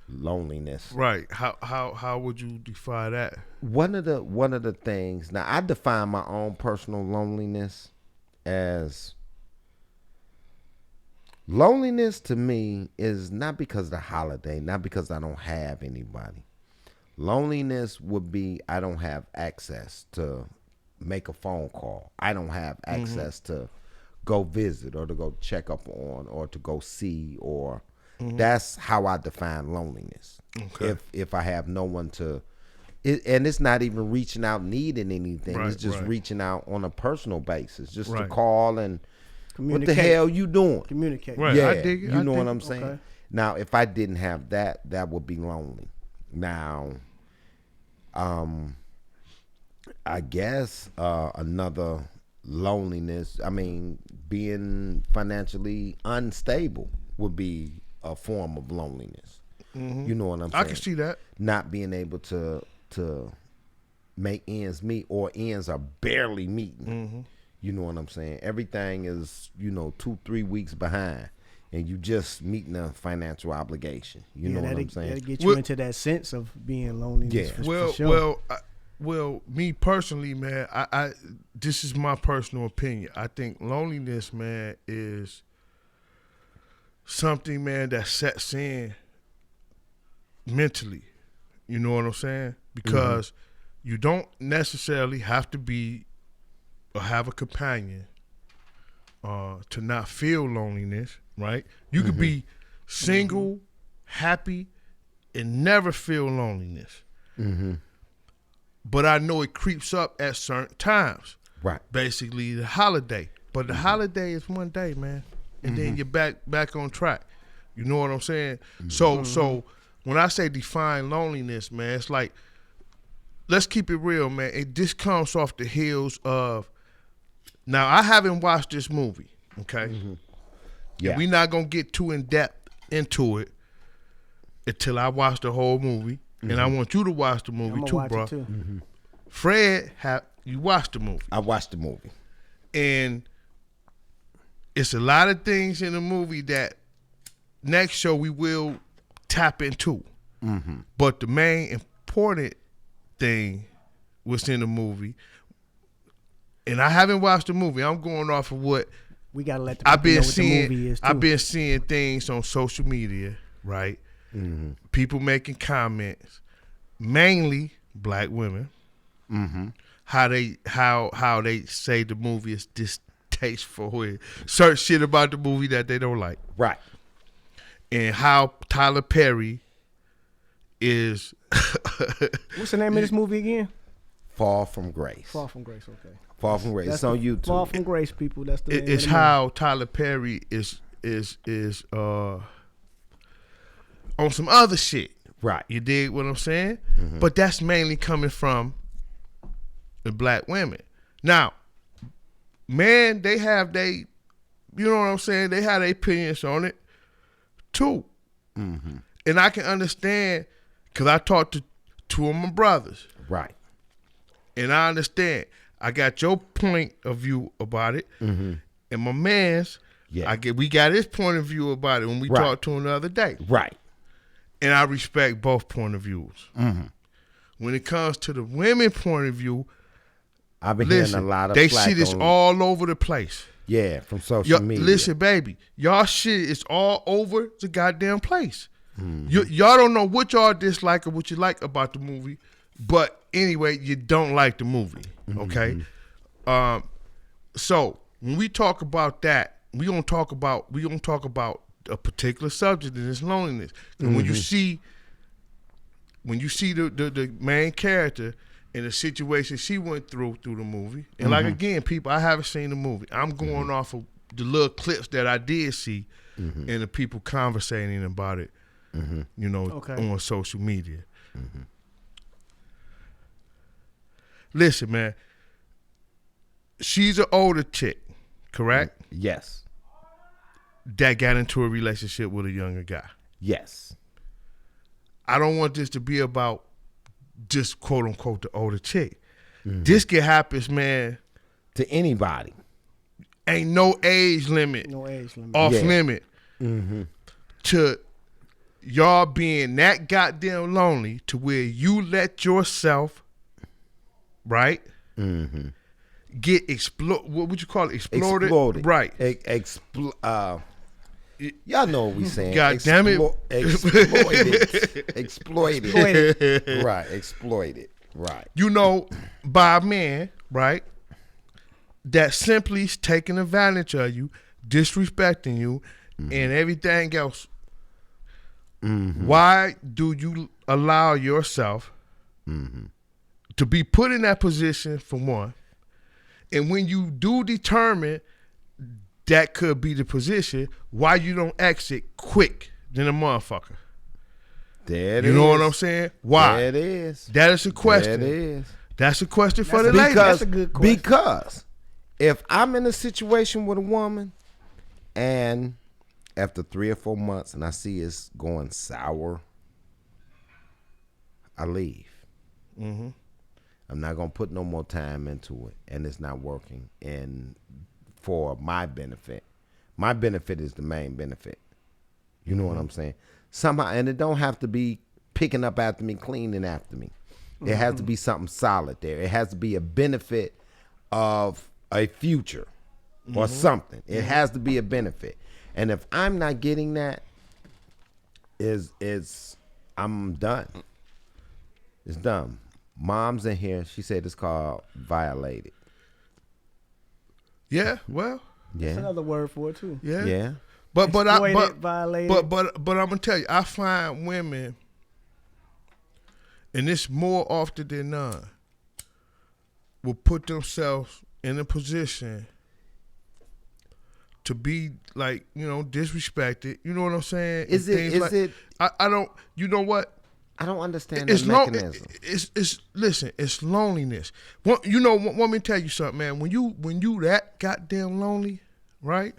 loneliness? Right. How would you define that? One of the things, now I define my own personal loneliness as loneliness to me is not because of the holiday, not because I don't have anybody. Loneliness would be I don't have access to make a phone call. I don't have access to go visit or to go check up on or to go see or that's how I define loneliness. Okay. If I have no one to, and it's not even reaching out needing anything. Right, it's just reaching out on a personal basis, just to call and what the hell you doing? Communicate. Right. Yeah, I dig it. you know what I'm saying? Okay. Now, if I didn't have that, that would be lonely. Now, I guess another loneliness, I mean, being financially unstable would be a form of loneliness. You know what I'm saying? I can see that. Not being able to make ends meet or ends are barely meeting. You know what I'm saying? Everything is, 2-3 weeks behind. And you just meeting a financial obligation. You know what I'm saying? That'll get you into that sense of being lonely. Yeah. For sure. Well, me personally, man, I this is my personal opinion. I think loneliness, man, is something, man, that sets in mentally. You know what I'm saying? Because you don't necessarily have to be or have a companion to not feel loneliness, right? You could be single, happy, and never feel loneliness. But I know it creeps up at certain times. Right. Basically, the holiday. But the holiday is one day, man, and then you're back on track. You know what I'm saying? So when I say define loneliness, man, it's like, let's keep it real, man. It just comes off the heels of. Now, I haven't watched this movie, okay? Yeah. We're not going to get too in-depth into it until I watch the whole movie. And I want you to watch the movie too, bro. Fred, you watched the movie. I watched the movie. And it's a lot of things in the movie that next show we will tap into. But the main important thing was in the movie. And I haven't watched the movie. I'm going off of what we gotta let the people know what the movie is too. I've been seeing things on social media, right? People making comments, mainly black women. How they say the movie is distasteful and certain shit about the movie that they don't like. Right. And how Tyler Perry is What's the name of this movie again? Fall from Grace. Fall from Grace, okay. Fall from Grace. It's on YouTube. Fall from Grace, people. That's the name it's of the how Tyler Perry is on some other shit. Right. You dig what I'm saying? But that's mainly coming from the black women. Now, man, they have you know what I'm saying? They have their opinions on it too. And I can understand because I talked to two of my brothers. Right. And I understand. I got your point of view about it. And my man's, we got his point of view about it when we talked to him the other day. Right. And I respect both point of views. When it comes to the women point of view, I've been Listen, hearing a lot of they flack see this on, all over the place. yeah, from social media. Listen, baby, y'all shit is all over the goddamn place. Y'all don't know what y'all dislike or what you like about the movie, but anyway, you don't like the movie. Okay, so when we talk about that, we gonna talk about a particular subject, and it's loneliness. And when you see the main character in the situation she went through the movie, and like again, people, I haven't seen the movie. I'm going off of the little clips that I did see, and the people conversating about it, you know, on social media. Listen, man, she's an older chick, correct? Yes. That got into a relationship with a younger guy. Yes. I don't want this to be about just quote unquote the older chick. This can happen, man. To anybody. Ain't no age limit. No age limit. Off Yeah. limit. To y'all being that goddamn lonely to where you let yourself, right? Get what would you call it? Exploded. Right. Y'all know what we saying. God damn it. Exploited. Right. Exploited. Right. You know, by a man, right? That simply is taking advantage of you, disrespecting you, and everything else. Why do you allow yourself to be put in that position, for one? And when you do determine that could be the position, why you don't exit quick than a motherfucker? There it is. You know what I'm saying? Why? There it is. That is a question. There it is. That's a question for the lady. That's a good question. Because if I'm in a situation with a woman and after 3 or 4 months and I see it's going sour, I leave. I'm not going to put no more time into it, and it's not working. And for my benefit is the main benefit. You know what I'm saying? Somehow, and it don't have to be picking up after me, cleaning after me. It has to be something solid there. It has to be a benefit of a future or something. It has to be a benefit. And if I'm not getting that, I'm done. It's done. Mom's in here. She said it's called violated. Yeah, well, That's Yeah. another word for it too. yeah. Yeah. But Exploited, violated. but I'm gonna tell you, I find women, and this more often than not, will put themselves in a position to be like, you know, disrespected. You know what I'm saying? Is And it- things is like, it- I don't. You know what? I don't understand It's the mechanism. listen. It's loneliness. You know, want me to tell you something, man? When you that goddamn lonely, right?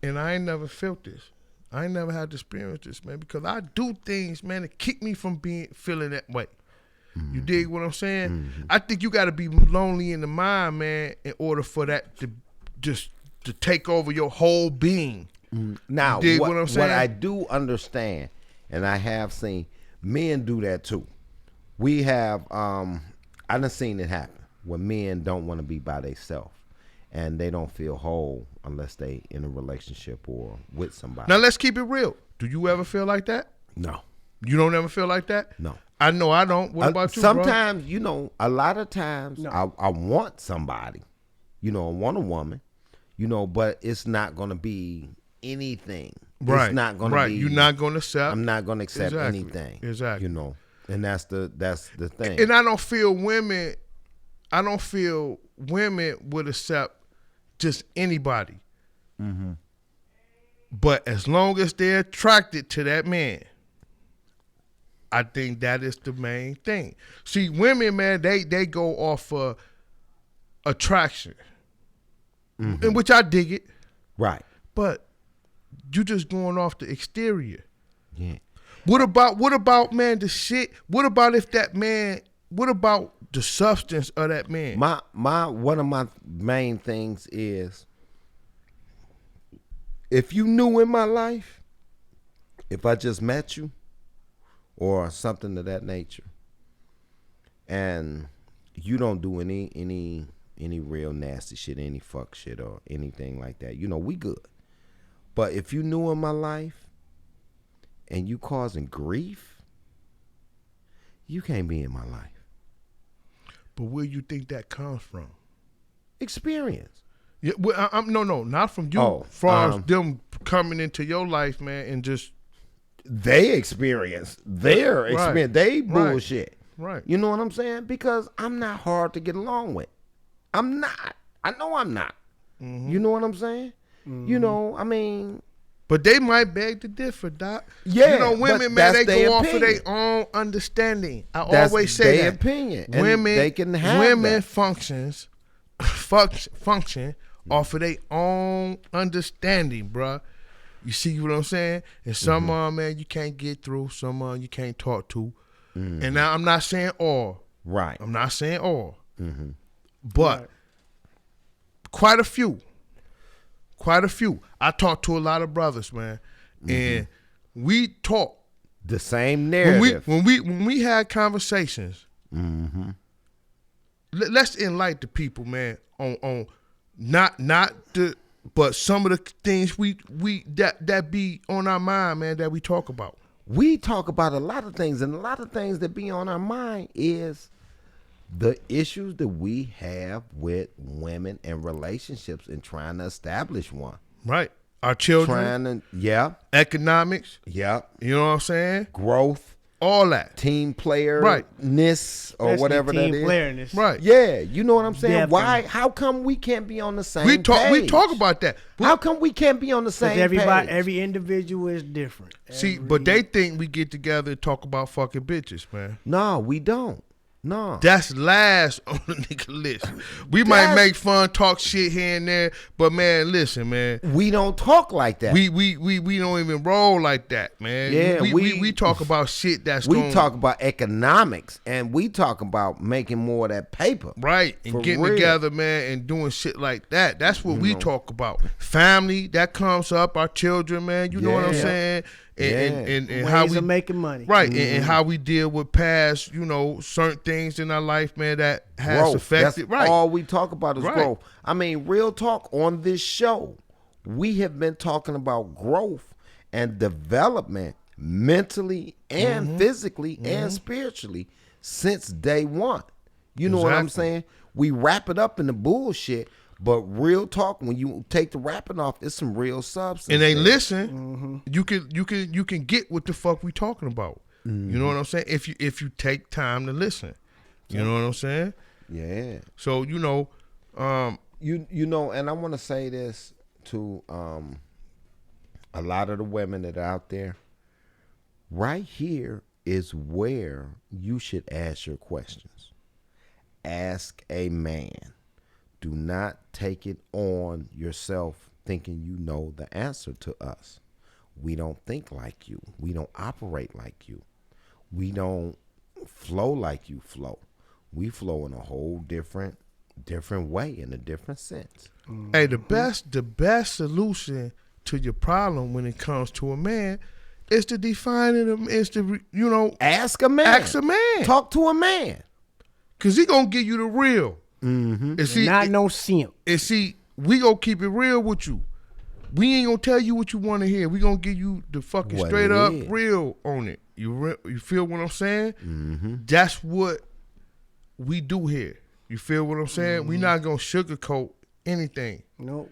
And I ain't never felt this. I ain't never had to experience this, man, because I do things, man, that keep me from feeling that way. You dig what I'm saying? I think you got to be lonely in the mind, man, in order for that to take over your whole being. Now, dig what, what I'm what saying? I do understand, and I have seen men do that too. We have, I done seen it happen where men don't want to be by themselves and they don't feel whole unless they in a relationship or with somebody. Now let's keep it real. Do you ever feel like that? No. You don't ever feel like that? No. I know I don't. What about you, bro? Sometimes, you know, a lot of times No. I want somebody, you know, I want a woman, you know, but it's not going to be anything. Right. It's not going to be. You're not going to accept. I'm not going to accept Exactly. anything. Exactly. You know, and that's the thing. And I don't feel women would accept just anybody. But as long as they're attracted to that man, I think that is the main thing. See, women, man, they go off attraction, in which I dig it. Right. But you just going off the exterior. Yeah. What about man, the shit? What about if that man? What about the substance of that man? My one of my main things is, if you knew in my life, if I just met you or something of that nature, and you don't do any real nasty shit, any fuck shit or anything like that, we good. But if you new in my life and you causing grief, you can't be in my life. But where you think that comes from? Experience. Yeah, well, no, not from you. Oh, far as them coming into your life, man, and just they experience their experience. They bullshit. Right. You know what I'm saying? Because I'm not hard to get along with. I'm not. I know I'm not. Mm-hmm. You know what I'm saying? Mm-hmm. I mean. But they might beg to differ, Doc. Yeah. Women, man, they go off of their own understanding. That's always say their that. Opinion. Women, they can have women that. function off of their own understanding, bruh. You see what I'm saying? And some man, you can't get through. Some you can't talk to. Mm-hmm. And now I'm not saying all. Right. I'm not saying all. Mm-hmm. But quite a few. I talk to a lot of brothers, man, and we talk the same narrative. When we had conversations, let's enlighten the people, man, on not the, but some of the things we that be on our mind, man, that we talk about. We talk about a lot of things, and a lot of things that be on our mind is the issues that we have with women and relationships and trying to establish one. Right. Our children. Economics. Yeah. You know what I'm saying? Growth. All that. Team player-ness or whatever that is. Team playerness. Right. Yeah. You know what I'm saying? Definitely. Why? How come we can't be on the same page? We talk about that. How come we can't be on the same page? Every individual is different. See, but they think we get together and talk about fucking bitches, man. No, we don't. No. That's last on the nigga list. We might make fun, talk shit here and there, but man, listen, man. We don't talk like that. We don't even roll like that, man. Yeah, we talk about shit that's talk about economics, and we talk about making more of that paper. Right. And getting real. together, man, and doing shit like that. That's what we talk about. Family, that comes up, our children, man. You know what I'm saying? And ways how we of making money. Right. And how we deal with past, certain things in our life, man, that has growth. affected. That's all we talk about is growth. I mean, real talk on this show. We have been talking about growth and development mentally and physically and spiritually since day one. You know what I'm saying? We wrap it up in the bullshit, but real talk, when you take the wrapping off, it's some real substance. And they listen, you can get what the fuck we talking about. You know what I'm saying? If you take time to listen. You know what I'm saying? Yeah. So, you know, and I want to say this to a lot of the women that are out there. Right here is where you should ask your questions. Ask a man. Do not take it on yourself thinking you know the answer to us. We don't think like you. We don't operate like you. We don't flow like you flow. We flow in a whole different way, in a different sense. Hey, the best solution to your problem when it comes to a man is to define it. Is to ask a man. Ask a man. Talk to a man. Cause he gonna give you the real. Mm-hmm. And see, not no simp. And see, we gonna keep it real with you. We ain't gonna tell you what you want to hear. We gonna give you the fucking what straight up is. real on it. You feel what I'm saying? Mm-hmm. That's what we do here. You feel what I'm saying? We not gonna sugarcoat anything. Nope.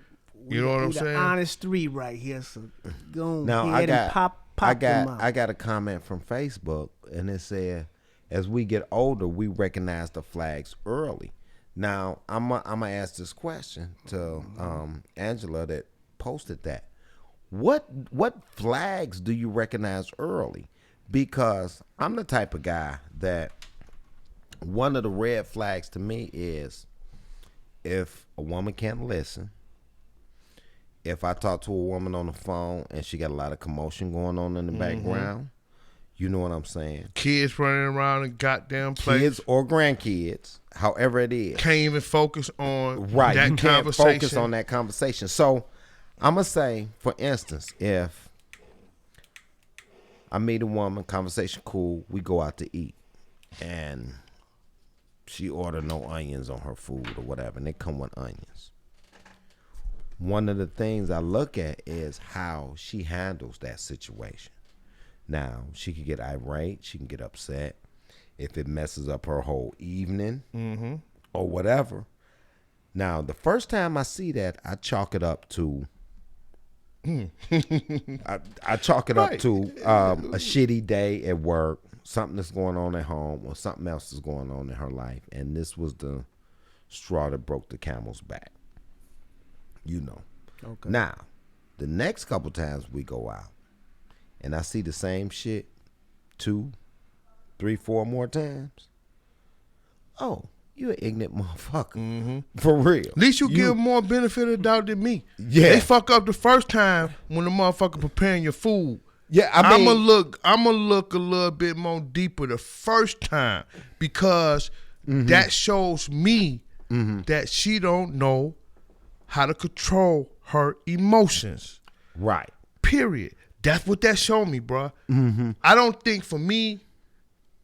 You know what I'm saying? Honest three right here. So go now ahead and pop I them out. got a comment from Facebook, and it said, as we get older, we recognize the flags early. Now, I'm gonna ask this question to Angela that posted that. What flags do you recognize early? Because I'm the type of guy that one of the red flags to me is if a woman can't listen, if I talk to a woman on the phone and she got a lot of commotion going on in the background, you know what I'm saying? Kids running around in goddamn place. Kids or grandkids, however it is. Can't even focus on right. that You conversation. Can't focus on that conversation. So I'm going to say, for instance, if I meet a woman, conversation cool, we go out to eat, and she ordered no onions on her food or whatever, and they come with onions. One of the things I look at is how she handles that situation. Now, she could get irate, she can get upset if it messes up her whole evening or whatever. Now, the first time I see that, I chalk it up to I chalk it up to a shitty day at work, something that's going on at home, or something else is going on in her life, and this was the straw that broke the camel's back. You know. Okay. Now, the next couple times we go out, and I see the same shit 2, 3, 4 more times. Oh, you an ignorant motherfucker. For real. At least you give more benefit of the doubt than me. Yeah. They fuck up the first time when the motherfucker preparing your food. Yeah, I mean, I'ma look a little bit more deeper the first time, because that shows me that she don't know how to control her emotions. Right. Period. That's what that showed me, bro. I don't think for me,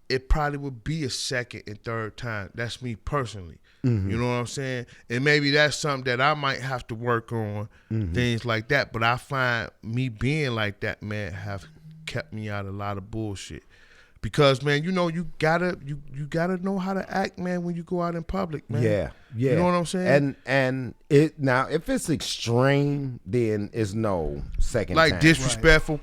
it probably would be a second and third time. That's me personally. You know what I'm saying? And maybe that's something that I might have to work on, things like that. But I find me being like that, man, have kept me out of a lot of bullshit. Because, man, you know, you gotta know how to act, man, when you go out in public, man. Yeah. You know what I'm saying? And it now, if it's extreme, then it's no second like time. disrespectful,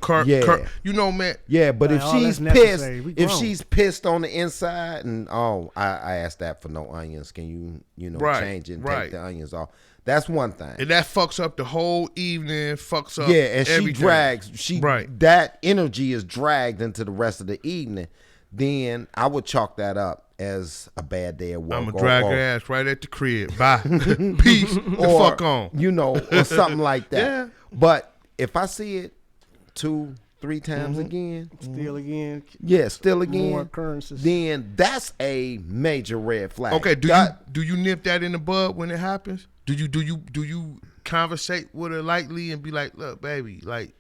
you know, man. Yeah, but Like, if all she's that's pissed, necessary. We if grown. she's pissed on the inside, and I asked that for no onions. Can you know, change it and take the onions off? That's one thing. And that fucks up the whole evening, fucks up and everything. she drags, that energy is dragged into the rest of the evening, then I would chalk that up as a bad day at work. I'm going to drag her ass right at the crib. Bye. Peace. The fuck on. You know, or something like that. Yeah. But if I see it 2, 3 times again. Still again. Yeah, still again. More occurrences. Then that's a major red flag. Okay, do you nip that in the bud when it happens? Do you conversate with her lightly and be like, look, baby, like,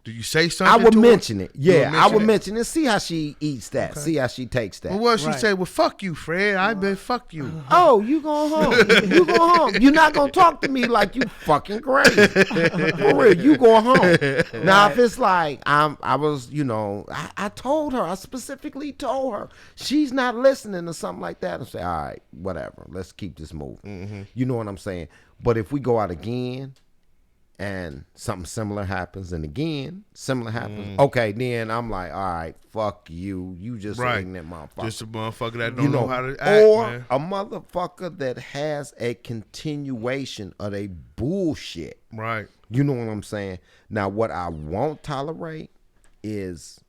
do you say something? I would to mention her? it. Yeah, I would it? mention it. See how she eats that. See how she takes that. Well, what she say? Well, fuck you, Fred. I bet fuck you. Oh, you going home. You going home. You're not going to talk to me like you fucking crazy. For real, you going home. Now, if it's like, I was, you know, I told her, I specifically told her, she's not listening or something like that. I say, all right, whatever. Let's keep this moving. You know what I'm saying? But if we go out again, and something similar happens, and again, similar happens, okay, then I'm like, all right, fuck you. You just ignorant motherfucker. Just a motherfucker that don't know how to act, or man. a motherfucker that has a continuation of a bullshit. Right. You know what I'm saying? Now, what I won't tolerate is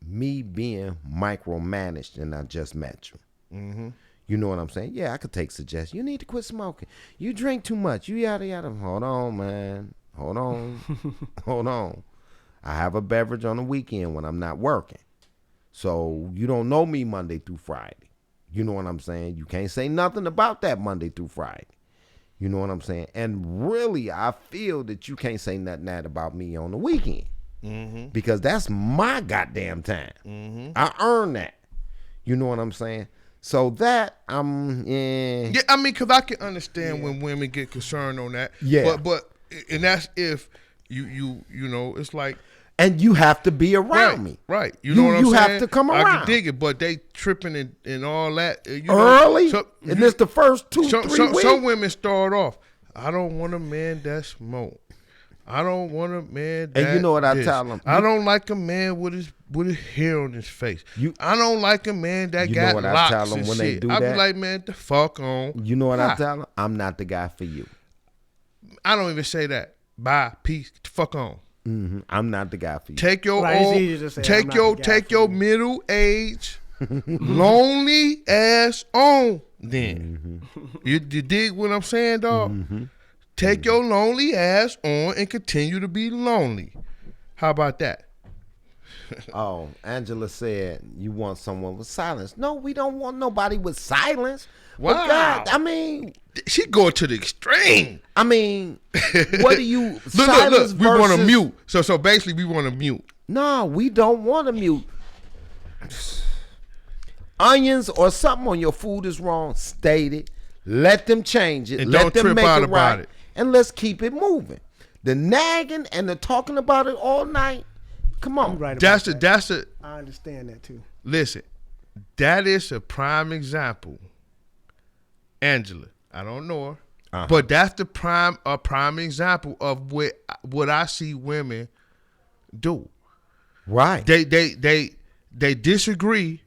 me being micromanaged and I just met you. You know what I'm saying? Yeah, I could take suggestions. You need to quit smoking. You drink too much. You yada yada. Hold on, man. Hold on. I have a beverage on the weekend when I'm not working. So you don't know me Monday through Friday. You know what I'm saying? You can't say nothing about that Monday through Friday. You know what I'm saying? And really, I feel that you can't say nothing about me on the weekend. Because that's my goddamn time. I earn that. You know what I'm saying? So that, Yeah, I mean, because I can understand when women get concerned on that. Yeah. But and that's if you know, it's like. And you have to be around me. Right. You know what I'm saying? You have to come around. I can dig it, but they tripping and all that. You know, early? And it's the first 2, 3 weeks? Some women start off, I don't want a man that smoke. I don't want a man that And you know what I tell them? I don't like a man with his hair on his face. I don't like a man that got what I locks tell them and when shit. they do I that? be like, man, the fuck on. You know what I tell them? I'm not the guy for you. I don't even say that. Bye, peace, the fuck on. I'm not the guy for you. Take your Right, it's easy to say, I'm not the guy take for your you. middle age, lonely ass on. Then you dig what I'm saying, dog? Take your lonely ass on and continue to be lonely. How about that? Oh, Angela said you want someone with silence. No, we don't want nobody with silence. Wow. But God, I mean, She going to the extreme. what do you Look, silence we want to versus- mute. So basically we want to mute. No, we don't want to mute. onions or something on your food is wrong, state it. Let them change it. And Let don't them trip make out it about right. it. And let's keep it moving. The nagging and the talking about it all night. Come on. You're right That's about that's a. I understand that too. Listen, that is a prime example. Angela, I don't know her, but that's the prime example of what I see women do. Right. They disagree,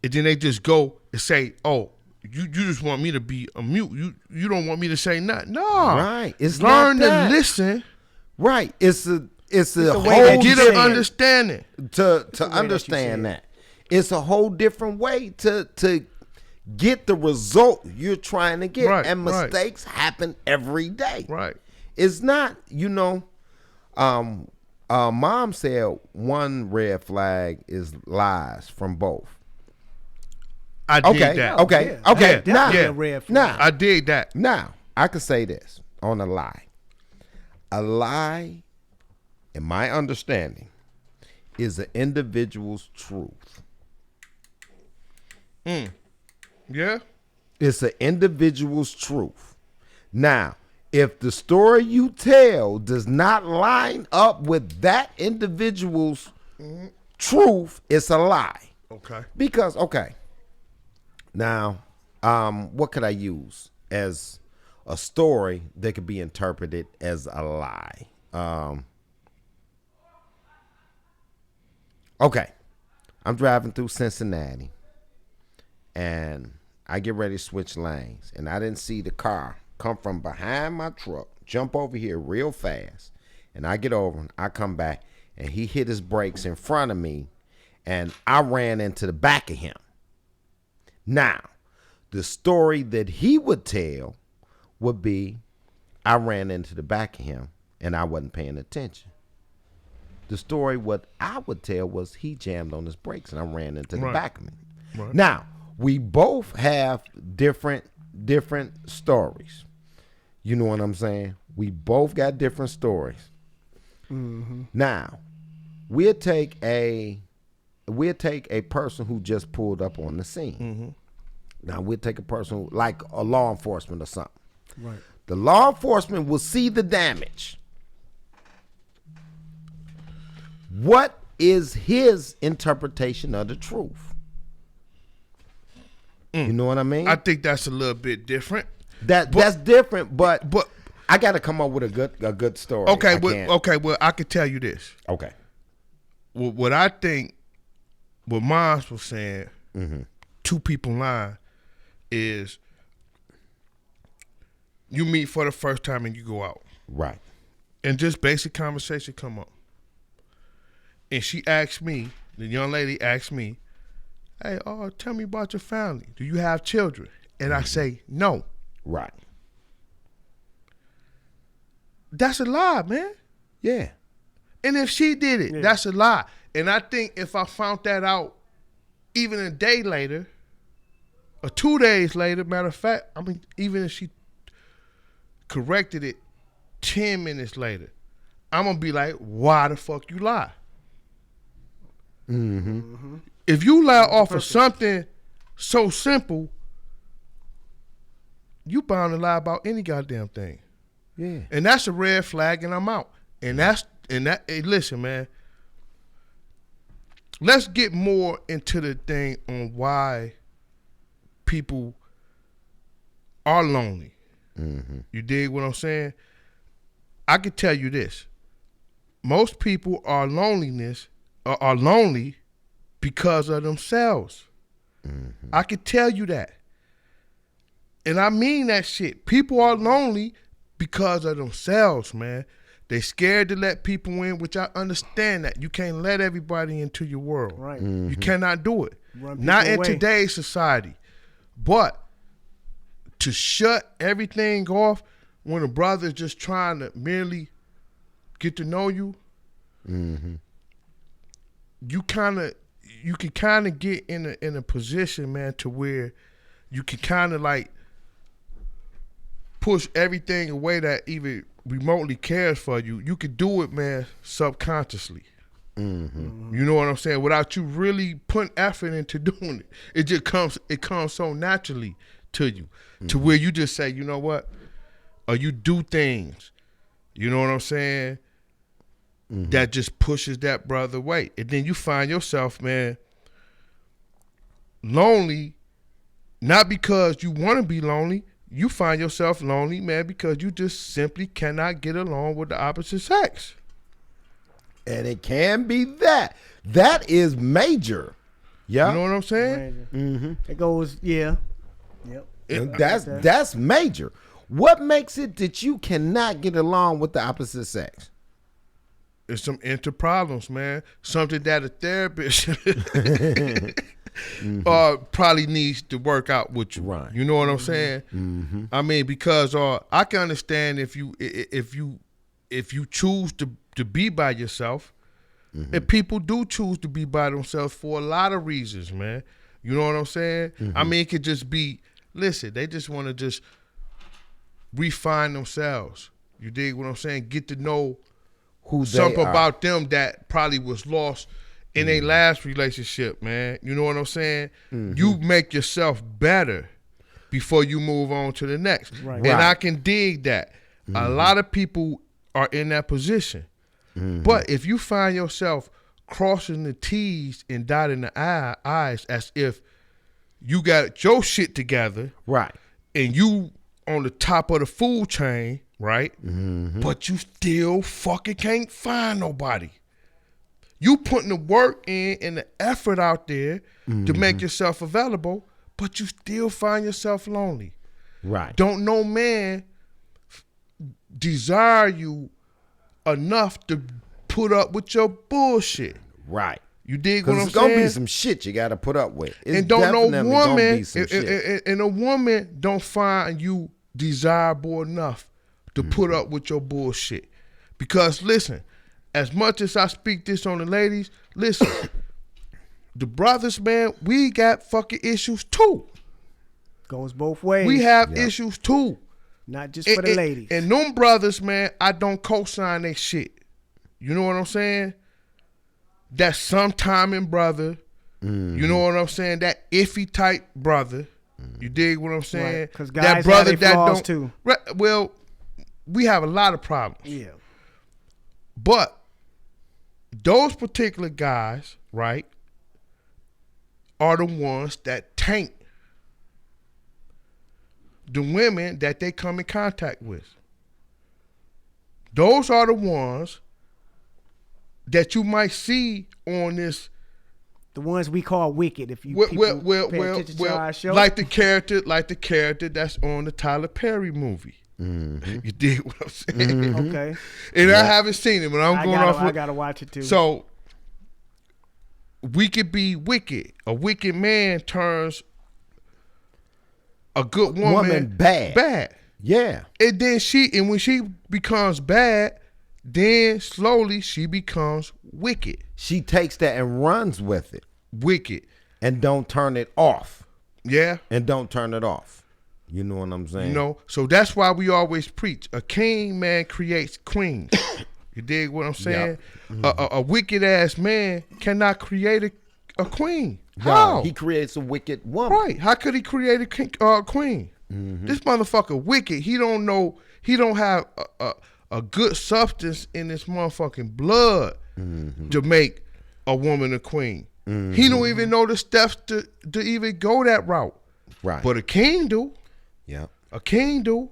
and then they just go and say, "Oh, you just want me to be a mute. You don't want me to say nothing." No, Right. It's learn not to that. listen. Right. It's a the way whole that you Get say an it. understanding. to way that you understand say that. It's a whole different way to get the result you're trying to get. Right, And right. mistakes happen every day. Right. It's not, mom said one red flag is lies from both. I dig Okay, that. okay, Yeah. okay. Yeah, Now, definitely a red flag. now, I dig that. now, I could say this on a lie. A lie, in my understanding, is an individual's truth. Yeah. It's an individual's truth. Now, if the story you tell does not line up with that individual's truth, it's a lie. Okay. Because, okay. Now, what could I use as a story that could be interpreted as a lie? Okay. I'm driving through Cincinnati and I get ready to switch lanes, and I didn't see the car come from behind my truck, jump over here real fast, and I get over and I come back and he hit his brakes in front of me and I ran into the back of him. Now, the story that he would tell would be I ran into the back of him and I wasn't paying attention. The story what I would tell was he jammed on his brakes and I ran into the Right. back of him. Right. Now, we both have different stories. You know what I'm saying? We both got different stories. Now, we'll take a person who just pulled up on the scene. Now, we'll take a person like a law enforcement or something. Right. The law enforcement will see the damage. What is his interpretation of the truth? You know what I mean? I think that's a little bit different. That's different, but But I got to come up with a good story. okay, I can't- well, I can tell you this. Okay. What I think, what Mons was saying, two people lying, is you meet for the first time and you go out, Right. and just basic conversation come up, and she asked me, the young lady asked me, "Hey, tell me about your family. Do you have children?" And I say, "No." Right. That's a lie, man. Yeah. And if she did it, that's a lie. And I think if I found that out even a day later or 2 days later, matter of fact, I mean, even if she corrected it 10 minutes later, I'm going to be like, why the fuck you lie? If you lie off of something so simple, you bound to lie about any goddamn thing. Yeah. And that's a red flag, and I'm out. Hey, listen, man. Let's get more into the thing on why people are lonely. You dig what I'm saying? I can tell you this. Most people are lonely because of themselves. I can tell you that. And I mean that shit. People are lonely because of themselves, man. They scared to let people in, which I understand that. You can't let everybody into your world. Right. You cannot do it. Run Not people in away. today's society. But to shut everything off when a brother's just trying to merely get to know you, you can kind of get in a position, man, to where you can kind of like push everything away that even remotely cares for you. You can do it, man, subconsciously. You know what I'm saying? Without you really putting effort into doing it, it comes so naturally to you, to where you just say, you know what, or you do things. You know what I'm saying? That just pushes that brother away, and then you find yourself, man, lonely. Not because you want to be lonely. You find yourself lonely, man, because you just simply cannot get along with the opposite sex. And it can be that. That is major. Yeah. You know what I'm saying? It goes, yeah. Yep. That's major. What makes it that you cannot get along with the opposite sex? It's some inter problems, man. Something that a therapist probably needs to work out with you. Right. You know what I'm saying? I mean, because I can understand if you choose to be by yourself, and people do choose to be by themselves for a lot of reasons, man. You know what I'm saying? I mean, it could just be, listen, they just want to just refine themselves. You dig what I'm saying? Get to know Who something they are. about them that probably was lost in their last relationship, man. You know what I'm saying? You make yourself better before you move on to the next. Right. And I can dig that. A lot of people are in that position. But if you find yourself crossing the T's and dotting the I's as if you got your shit together, Right. and you on the top of the food chain, right? But you still fucking can't find nobody. You putting the work in and the effort out there to make yourself available, but you still find yourself lonely. Right. Don't no man desire you enough to put up with your bullshit. Right. You dig what I'm Because it's going to saying? be some shit you got to put up with. It's And don't no definitely gonna woman, be some shit. and a woman don't find you desirable enough to put up with your bullshit. Because listen, as much as I speak this on the ladies, listen, the brothers, man, we got fucking issues too. Goes both ways. We have issues too. Not just for the ladies. And them brothers, man, I don't co-sign they shit. You know what I'm saying? That sometiming brother. You know what I'm saying? That iffy type brother. You dig what I'm saying? Right, 'cause guys have their flaws too. Right, well, we have a lot of problems. Yeah. But those particular guys, right, are the ones that tank the women that they come in contact with. Those are the ones that you might see on this. The ones we call wicked. If you pay attention to our show, like the character that's on the Tyler Perry movie. You dig what I'm saying? okay. And I haven't seen it, but I gotta watch it too. So we could be wicked. A wicked man turns a good woman bad. Bad. Yeah. And then when she becomes bad, then slowly she becomes wicked. She takes that and runs with it. Wicked. And don't turn it off. Yeah. And don't turn it off. You know what I'm saying? You know, so that's why we always preach. A king, man, creates queens. You dig what I'm saying? Yep. A wicked ass man cannot create a queen. How? He creates a wicked woman. Right. How could he create a queen? This motherfucker wicked. He don't know. He don't have a good substance in this motherfucking blood to make a woman a queen. He don't even know the steps to even go that route. Right. But a king do. Yeah. A king do.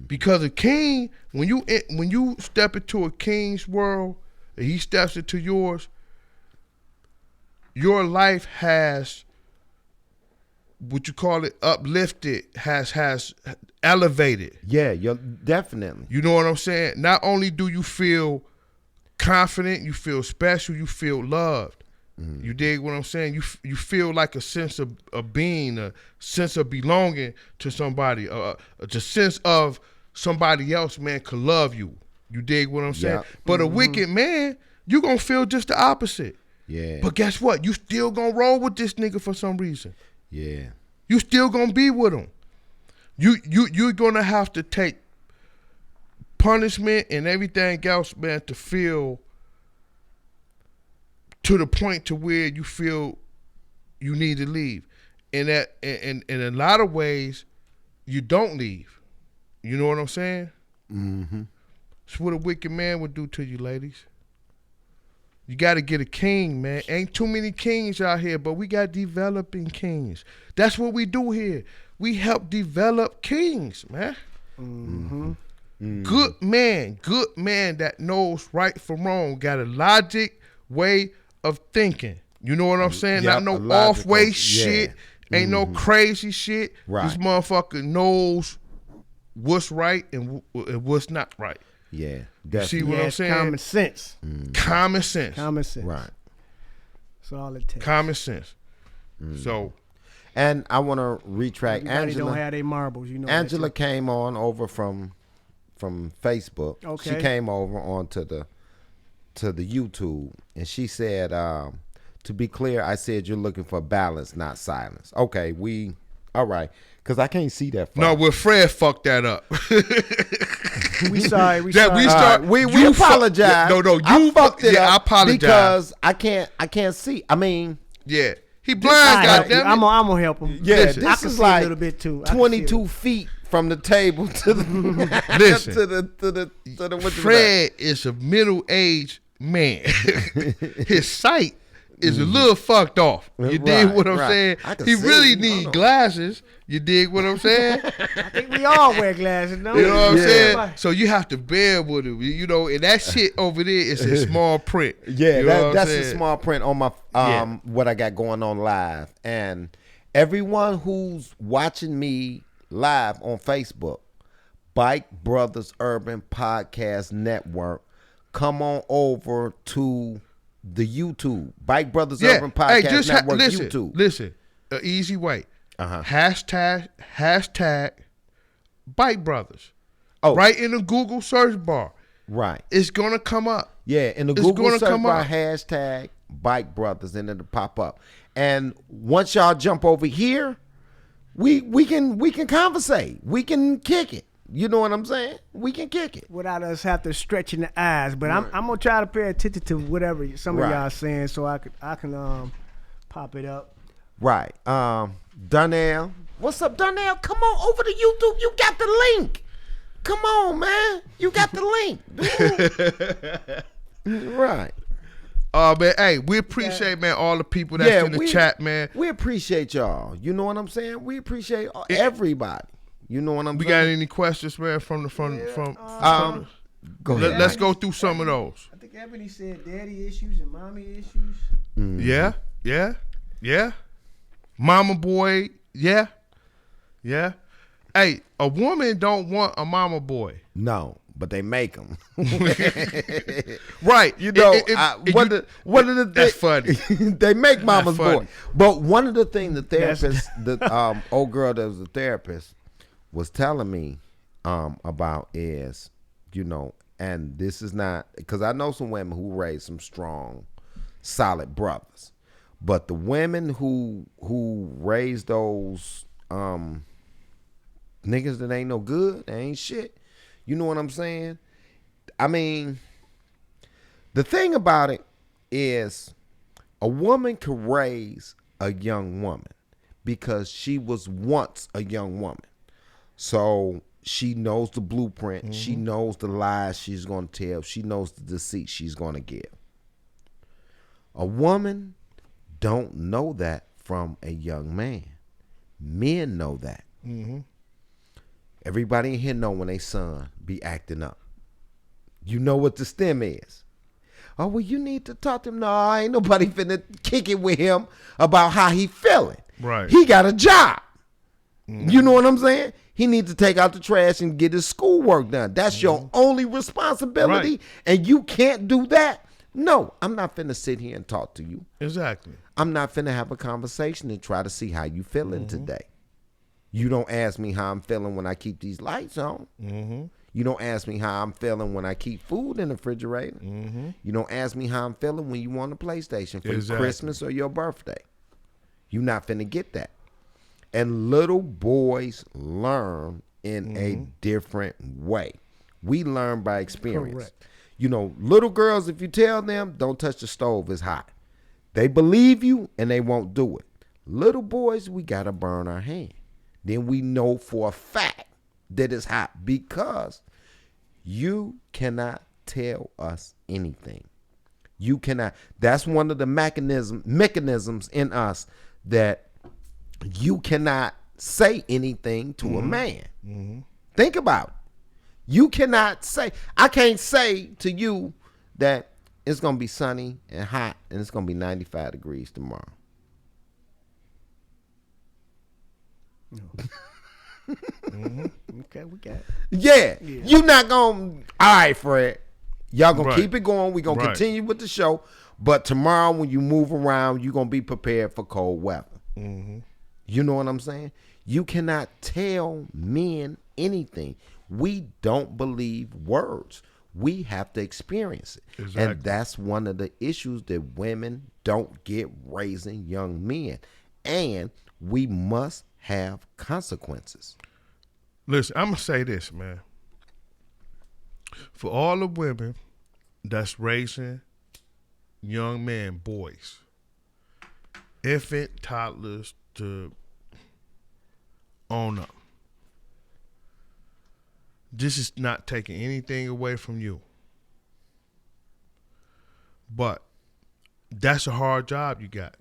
Because a king, when you step into a king's world, and he steps into yours, your life has, what you call it, uplifted, has elevated. Yeah, definitely. You know what I'm saying? Not only do you feel confident, you feel special, you feel loved. You dig what I'm saying? You feel like a sense of being, a sense of belonging to somebody, a sense of somebody else, man, could love you. You dig what I'm saying? Yep. But a wicked man, you gonna feel just the opposite. Yeah. But guess what? You still gonna roll with this nigga for some reason. Yeah. You still gonna be with him. You're gonna have to take punishment and everything else, man, to feel to the point to where you feel you need to leave. And that in a lot of ways, you don't leave. You know what I'm saying? Mm-hmm. It's what a wicked man would do to you, ladies. You got to get a king, man. Ain't too many kings out here, but we got developing kings. That's what we do here. We help develop kings, man. Mm-hmm. Mm-hmm. Good man that knows right from wrong. Got a logic way of thinking. You know what I'm saying? Yep, Not a no logical- off-way shit. Ain't no crazy shit. Right. This motherfucker knows what's right and what's not right. Yeah, You see definitely. what Yeah, I'm it's saying? common sense. Common sense. Common sense. Right. That's all it takes. Common sense. So And I want to retract Everybody don't Angela. have their marbles, you know. Angela came on over from Facebook. Okay. She came over onto the YouTube, and she said, to be clear, I said you're looking for balance, not silence. Okay, all right, because I can't see that far. no, well, Fred fucked that up. We sorry. We That sorry. we All start. right, we you apologize. No, you I fucked it yeah, up I apologize because I can't see. I mean, Yeah, he blind. Goddamn I'm it. gonna help him. yeah, Listen. I this can is see like a little bit too. I can see 22 it. feet from the table to the Listen. to the what you Fred is a middle-aged man. His sight is a little fucked off. You dig Right, what I'm right. saying? I can He see. really Hold need on. glasses. You dig what I'm saying? I think we all wear glasses, don't You know what I'm Yeah. saying? So you have to bear with him. You know, and that shit over there is in small print. Yeah, You know what I'm that's a saying? small print on my Yeah. what I got going on live. And everyone who's watching me live on Facebook, Bike Brothers Urban Podcast Network, come on over to the YouTube, Bike Brothers Urban Podcast Network YouTube. Listen, an easy way. Uh-huh. Hashtag Bike Brothers. Oh, Right in the Google search bar. right. It's gonna come up. Yeah, in the It's Google gonna search come bar, up. hashtag Bike Brothers, and it'll pop up. And once y'all jump over here, we can conversate. We can kick it. You know what I'm saying? We can kick it. Without us have to stretch in the eyes, but I'm gonna try to pay attention to whatever some of Right. y'all saying, so I can pop it up. Right. Donnell. What's up, Donnell? Come on over to YouTube. You got the link. Come on, man. You got the link. Dude. Right. Man, hey, we appreciate, man, all the people that's in the chat, man. We appreciate y'all. You know what I'm saying? We appreciate everybody. You know what I'm We saying? got any questions, man, from Go ahead. let's go through some of those. I think Ebony said daddy issues and mommy issues. Yeah. Mama boy, yeah. Hey, a woman don't want a mama boy. No, but they make them. Right. You know, one of the that's funny. they make mama's funny. boy. But one of the things the That's- therapist, the old girl that was a therapist, was telling me about is, you know, and this is not because I know some women who raised some strong, solid brothers, but the women who raised those niggas that ain't no good, they ain't shit. You know what I'm saying? I mean, the thing about it is a woman can raise a young woman because she was once a young woman. So she knows the blueprint. Mm-hmm. She knows the lies she's going to tell. She knows the deceit she's going to give. A woman don't know that from a young man. Men know that. Mm-hmm. Everybody in here know when they son be acting up. You know what the stem is. Oh, well, you need to talk to him. No, ain't nobody finna kick it with him about how he feeling. Right. He got a job. Mm-hmm. You know what I'm saying? He needs to take out the trash and get his schoolwork done. That's your only responsibility, Right. and you can't do that. No, I'm not finna sit here and talk to you. Exactly. I'm not finna have a conversation and try to see how you feeling today. You don't ask me how I'm feeling when I keep these lights on. Mm-hmm. You don't ask me how I'm feeling when I keep food in the refrigerator. Mm-hmm. You don't ask me how I'm feeling when you want a PlayStation for Exactly. Christmas or your birthday. You're not finna get that. And little boys learn in a different way. We learn by experience. Correct. You know, little girls, if you tell them, don't touch the stove, it's hot. They believe you and they won't do it. Little boys, we got to burn our hand. Then we know for a fact that it's hot because you cannot tell us anything. You cannot. That's one of the mechanisms in us that you cannot say anything to a man. Mm-hmm. Think about it. You cannot say, I can't say to you that it's going to be sunny and hot and it's going to be 95 degrees tomorrow. Mm-hmm. Okay, we got it. Yeah. You're not going to, all right, Fred. Y'all going to keep it going. We're going to continue with the show. But tomorrow when you move around, you're going to be prepared for cold weather. Mm-hmm. You know what I'm saying? You cannot tell men anything. We don't believe words. We have to experience it. Exactly. And that's one of the issues that women don't get raising young men. And we must have consequences. Listen, I'm going to say this, man. For all the women that's raising young men, boys, infant, toddlers to on up, this is not taking anything away from you. But that's a hard job you got.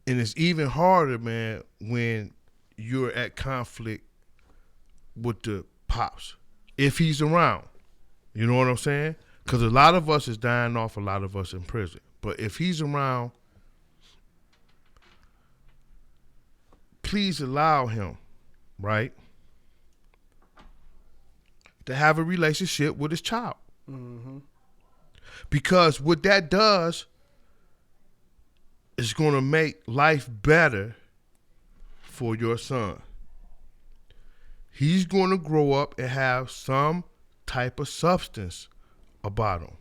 And it's even harder, man, when you're at conflict with the pops. If he's around. You know what I'm saying? Because a lot of us is dying off, a lot of us in prison. But if he's around, please allow him, right, to have a relationship with his child. Mm-hmm. Because what that does is going to make life better for your son. He's going to grow up and have some type of substance about him.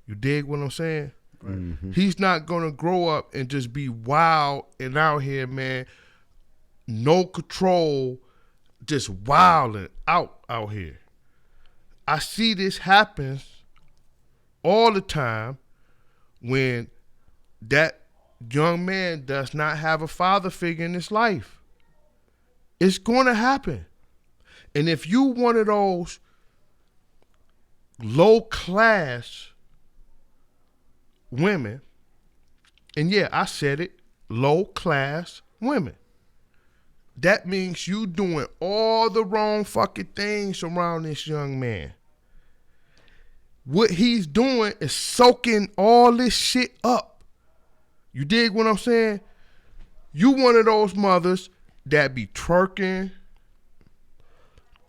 You dig what I'm saying? Right. Mm-hmm. He's not going to grow up and just be wild and out here, man, no control, just wilding out here. I see this happens all the time when that young man does not have a father figure in his life. It's going to happen. And if you one of those low class women, and yeah, I said it, low class women, that means you doing all the wrong fucking things around this young man. What he's doing is soaking all this shit up. You dig what I'm saying? You one of those mothers that be twerking,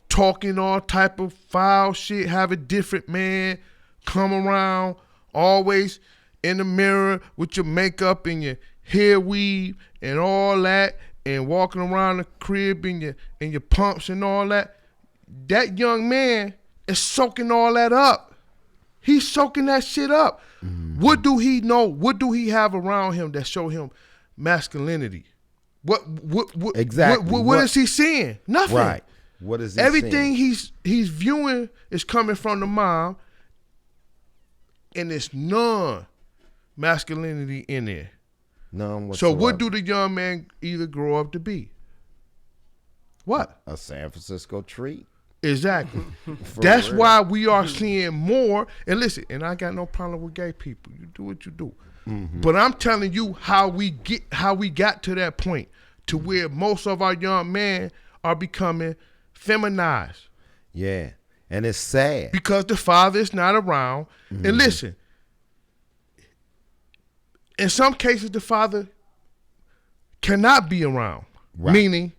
talking all type of foul shit, have a different man come around, always in the mirror with your makeup and your hair weave and all that, and walking around the crib in your pumps and all that. That young man is soaking all that up. He's soaking that shit up. Mm-hmm. What do he know? What do he have around him that show him masculinity? What exactly? What is he seeing? Nothing. Right. What is he Everything seeing? he's viewing is coming from the mom, and it's none masculinity in there. None whatsoever. So what do the young man either grow up to be? What? A San Francisco treat. Exactly. That's real. Why we are seeing more. And listen, and I got no problem with gay people. You do what you do. Mm-hmm. But I'm telling you how we got to that point to where most of our young men are becoming feminized. Yeah. And it's sad. Because the father is not around. Mm-hmm. And listen, in some cases the father cannot be around. Right. Meaning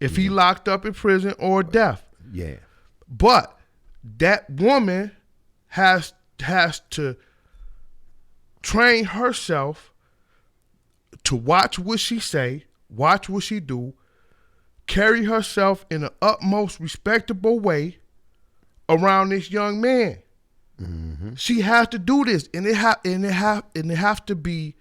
if he locked up in prison or death. Yeah. But that woman has to train herself to watch what she say, watch what she do, carry herself in the utmost respectable way around this young man. Mm-hmm. She has to do this, and it have to be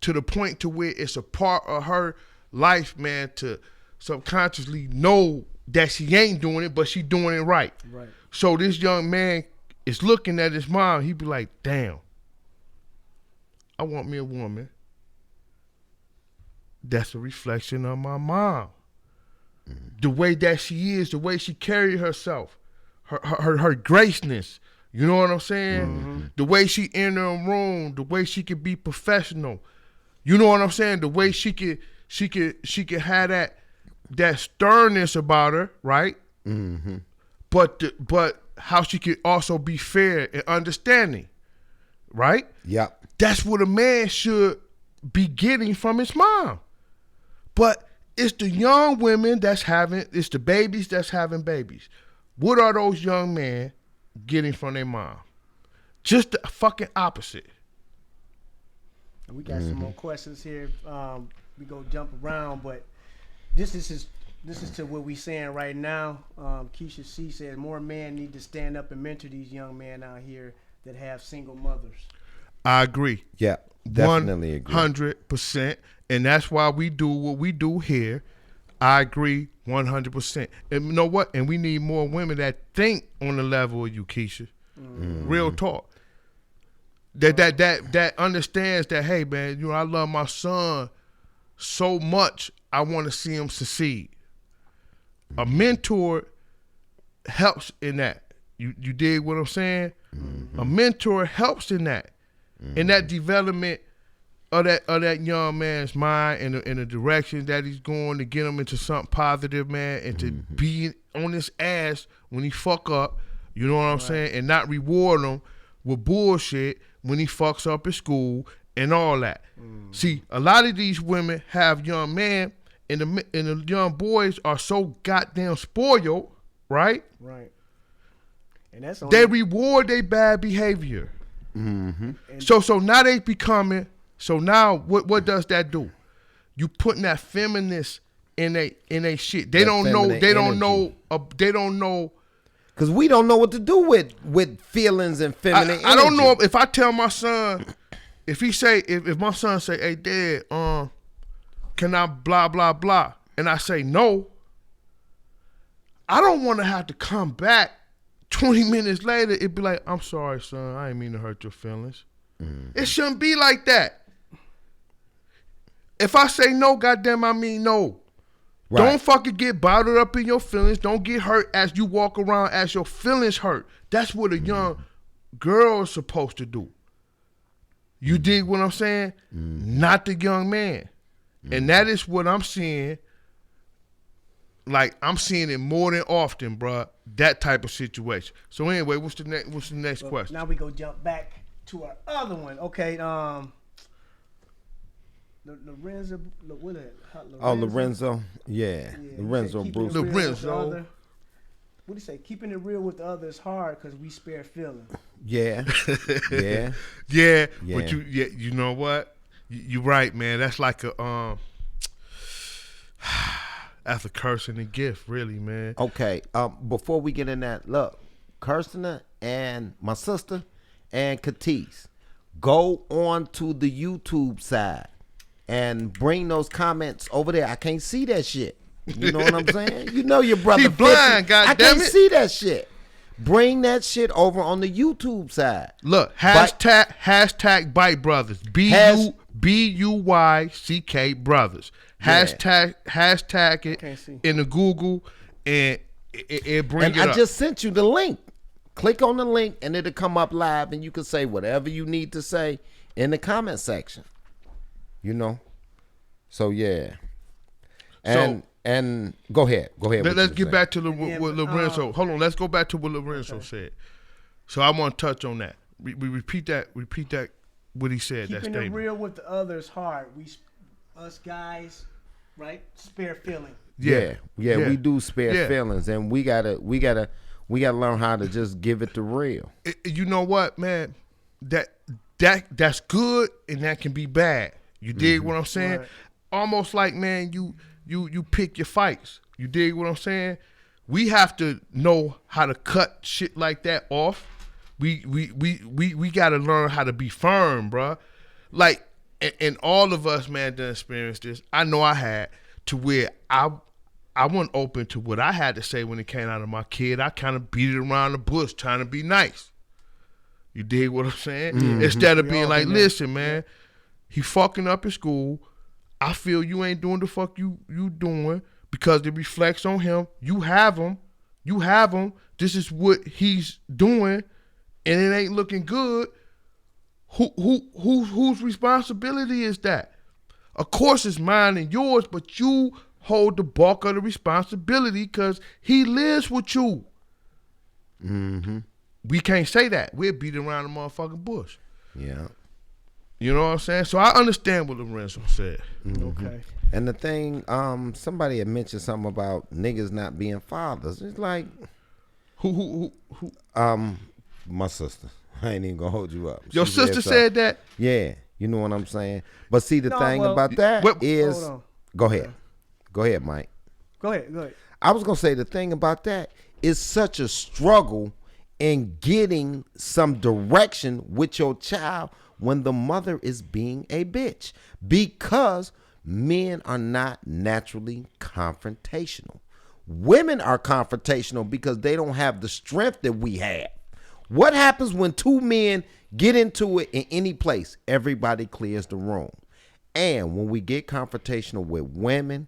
to the point to where it's a part of her life, man, to subconsciously know that she ain't doing it, but she doing it right. Right. So this young man is looking at his mom. He be like, damn, I want me a woman that's a reflection of my mom. The way that she is, the way she carry herself, her graceness. You know what I'm saying? The way she enter a room, the way she could be professional. You know what I'm saying? The way she could have that sternness about her, right? But how she could also be fair and understanding, right? Yep. That's what a man should be getting from his mom. But it's the young women it's the babies that's having babies. What are those young men getting from their mom? Just the fucking opposite. We got some more questions here. We go jump around, but this is to what we saying right now. Keisha C said more men need to stand up and mentor these young men out here that have single mothers. I agree. Yeah, definitely agree. 100%. And that's why we do what we do here. I agree 100%. And you know what? And we need more women that think on the level of you, Keisha. Real talk. That understands that, hey, man, you know, I love my son so much, I want to see him succeed. A mentor helps in that. You dig what I'm saying? A mentor helps in that. In that development of that young man's mind and in the direction that he's going to get him into something positive, man, and to be on his ass when he fuck up, you know what I'm saying, and not reward him with bullshit when he fucks up at school and all that. See, a lot of these women have young men, and the young boys are so goddamn spoiled, right? Right. And that's they reward their bad behavior. So now they becoming. So now what does that do? You putting that feminist in a shit. They don't know. They don't know. They don't know. Because we don't know what to do with feelings and feminine energy. I don't know if I tell my son, if my son say, hey, Dad, can I blah, blah, blah? And I say no. I don't want to have to come back 20 minutes later. It'd be like, I'm sorry, son. I didn't mean to hurt your feelings. It shouldn't be like that. If I say no, goddamn, I mean no. Right. Don't fucking get bottled up in your feelings. Don't get hurt as you walk around as your feelings hurt. That's what a young girl is supposed to do. You dig what I'm saying? Not the young man. And that is what I'm seeing. Like, I'm seeing it more than often, bruh. That type of situation. So anyway, what's the next question? Now we go jump back to our other one. Okay, Lorenzo, what is it? Lorenzo. Yeah. Lorenzo Bruce. Lorenzo. What do you say? Keeping it real with the other is hard because we spare feelings. Yeah. Yeah. Yeah. But you know what? You're right, man. That's like a that's a curse and a gift, really, man. Okay. Before we get in that, look, Kirsten and my sister and Katisse, go on to the YouTube side and bring those comments over there. I can't see that shit. You know what I'm saying? You know your brother. He blind, goddammit. I can't see that shit. Bring that shit over on the YouTube side. Look, hashtag BUYCK Brothers. BUYCK Brothers. Hashtag it in the Google and it bring it up. I just sent you the link. Click on the link and it'll come up live and you can say whatever you need to say in the comment section. You know? So yeah. And go ahead. Let's get back to what Lorenzo. Hold on. Let's go back to what Lorenzo said. So I want to touch on that. We repeat that. What he said. Keeping that it real with the others hard. Us guys, right? Spare feeling. Yeah. We do spare feelings, and we gotta learn how to just give it the real. You know what, man? That's good, and that can be bad. You dig what I'm saying? Right. Almost like, man, you pick your fights. You dig what I'm saying? We have to know how to cut shit like that off. We got to learn how to be firm, bro. Like, and all of us, man, done experienced this. I know I had, to where I wasn't open to what I had to say when it came out of my kid. I kind of beat it around the bush trying to be nice. You dig what I'm saying? Instead of being like, listen, man, He fucking up in school. I feel you ain't doing the fuck you doing because it reflects on him. You have him. This is what he's doing, and it ain't looking good. Whose responsibility is that? Of course, it's mine and yours, but you hold the bulk of the responsibility because he lives with you. Mm-hmm. We can't say that. We'll beat around the motherfucking bush. Yeah. You know what I'm saying? So I understand what Lorenzo said. Mm-hmm. Okay. And the thing, somebody had mentioned something about niggas not being fathers. It's like, Who? my sister. I ain't even gonna hold you up. Your sister said that? Yeah. You know what I'm saying? But see, the No, thing well, about that is, hold on. go ahead. Go ahead, Mike. Go ahead. I was gonna say the thing about that is such a struggle in getting some direction with your child when the mother is being a bitch, because men are not naturally confrontational. Women are confrontational because they don't have the strength that we have. What happens when two men get into it in any place? Everybody clears the room. And when we get confrontational with women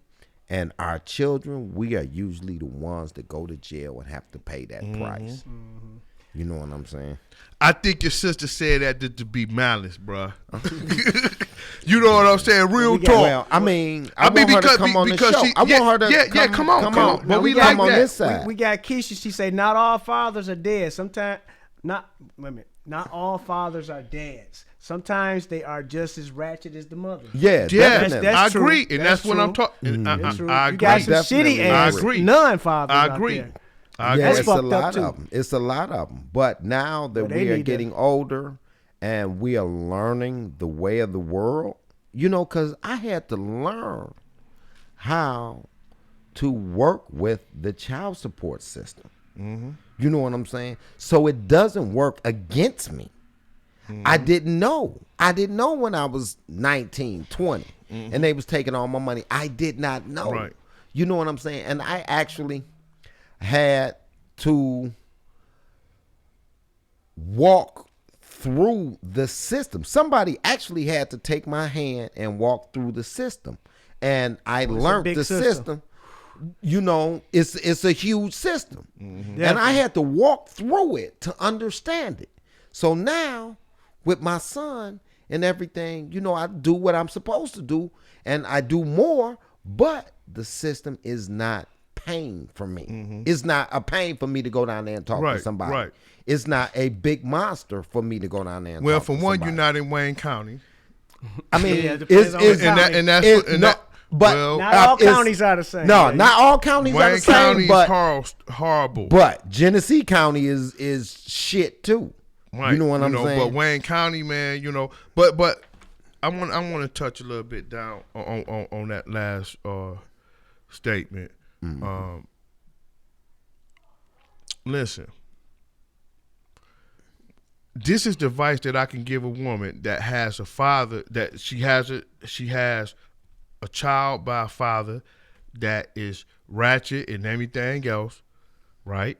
and our children, we are usually the ones that go to jail and have to pay that price. Mm-hmm. You know what I'm saying? I think your sister said that to be malice, bruh. You know what I'm saying? Real talk. Well, I want her to come on the show. I want her to come on. But we like like on that. this side. We got Keisha. She say not all fathers are dead. Sometimes not all fathers are dads. Sometimes they are just as ratchet as the mother. Yeah, That's I true. agree, and that's what true. I'm talking. That's true. I You got agree. some shitty ass agree. non-fathers I out agree. there. Yeah, That's it's a fucked up, lot too. of them. It's a lot of them. But now that Well, they we are need getting older and we are learning the way of the world, you know, because I had to learn how to work with the child support system. Mm-hmm. You know what I'm saying? So it doesn't work against me. Mm-hmm. I didn't know. When I was 19, 20, and they was taking all my money. I did not know. Right. You know what I'm saying? And I actually had to walk through the system. Somebody actually had to take my hand and walk through the system. And I learned the system. You know, it's a huge system. Mm-hmm. And I had to walk through it to understand it. So now with my son and everything, you know, I do what I'm supposed to do and I do more, but the system is not pain for me. Mm-hmm. It's not a pain for me to go down there and talk to somebody. Right. It's not a big monster for me to go down there and talk to somebody. Well, for one, you're not in Wayne County. I mean, not all counties are the same. No, not all counties are the same. Wayne County is horrible. But Genesee County is shit too. Right. You know what I'm saying? But Wayne County, man, you know, but I want to touch a little bit down on that last statement. Mm-hmm. Listen, this is the advice that I can give a woman that has a father, that she has a child by a father that is ratchet and everything else, right?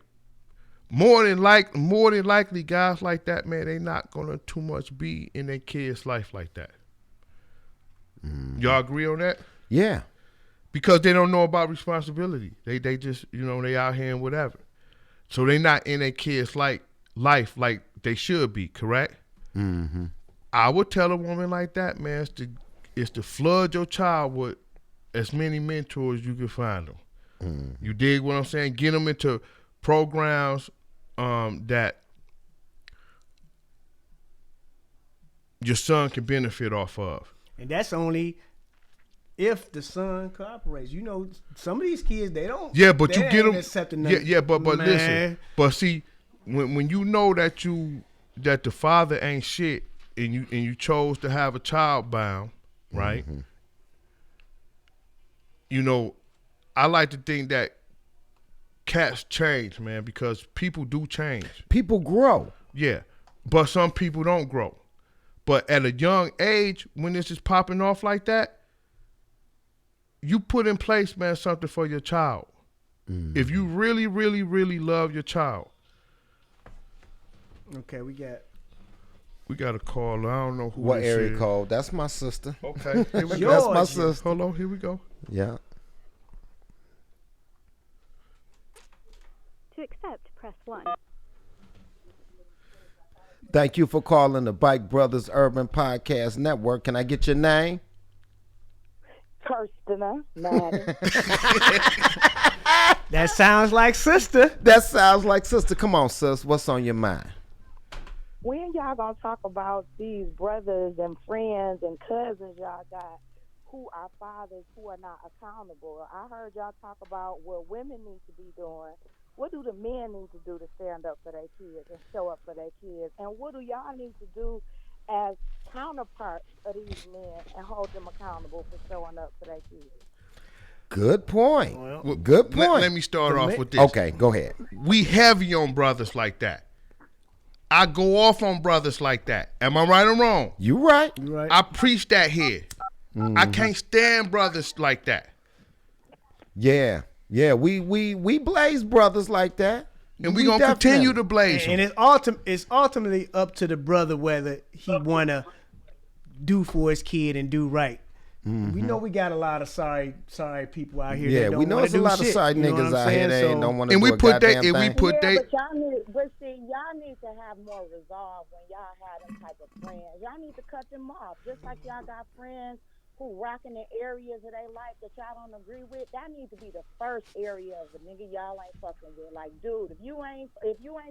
More than likely, guys like that, man, they not gonna too much be in their kid's life like that. Mm-hmm. Y'all agree on that? Yeah. Because they don't know about responsibility. They just, you know, they out here and whatever. So they not in their kids' life like they should be, correct? Mm-hmm. I would tell a woman like that, man, is to flood your child with as many mentors you can find them. Mm-hmm. You dig what I'm saying? Get them into programs that your son can benefit off of. And that's only if the son cooperates. You know, some of these kids, they don't. Yeah, but you get them. But listen. But see, when you know that the father ain't shit, and you chose to have a child bound, right? Mm-hmm. You know, I like to think that cats change, man, because people do change. People grow. Yeah, but some people don't grow. But at a young age, when this is popping off like that, you put in place, man, something for your child. Mm. If you really, really, really love your child. Okay, we got We got a caller. I don't know who What this area is. code? That's my sister. Okay, here we go. That's my Georgia. sister. Hold on, here we go. Yeah. To accept, press 1. Thank you for calling the Bike Brothers Urban Podcast Network. Can I get your name? Kirstina Madden. That sounds like sister. That sounds like sister. Come on, sis. What's on your mind? When y'all gonna talk about these brothers and friends and cousins y'all got who are fathers who are not accountable? I heard y'all talk about what women need to be doing. What do the men need to do to stand up for their kids and show up for their kids? And what do y'all need to do as counterparts of these men and hold them accountable for showing up for their kids? Good point. Well, Good point. Let me start off with this. Okay, go ahead. We heavy on brothers like that. I go off on brothers like that. Am I right or wrong? You right. Right. I preach that here. I can't stand brothers like that. Yeah. Yeah, we blaze brothers like that. And we gonna continue to blaze And them. it's ultimately up to the brother whether he wanna do for his kid and do right. We know we got a lot of sorry people out here. Yeah, that don't we know wanna there's a do lot of shit. side You know niggas what I'm out here saying? that don't want to And do we a put that. goddamn And we thing. put Yeah, that. but see, y'all need to have more resolve when y'all have them type of friends. Y'all need to cut them off. Just like y'all got friends who rocking in areas of their life that y'all don't agree with. That needs to be the first area of the nigga y'all ain't fucking with. Like, dude, if you ain't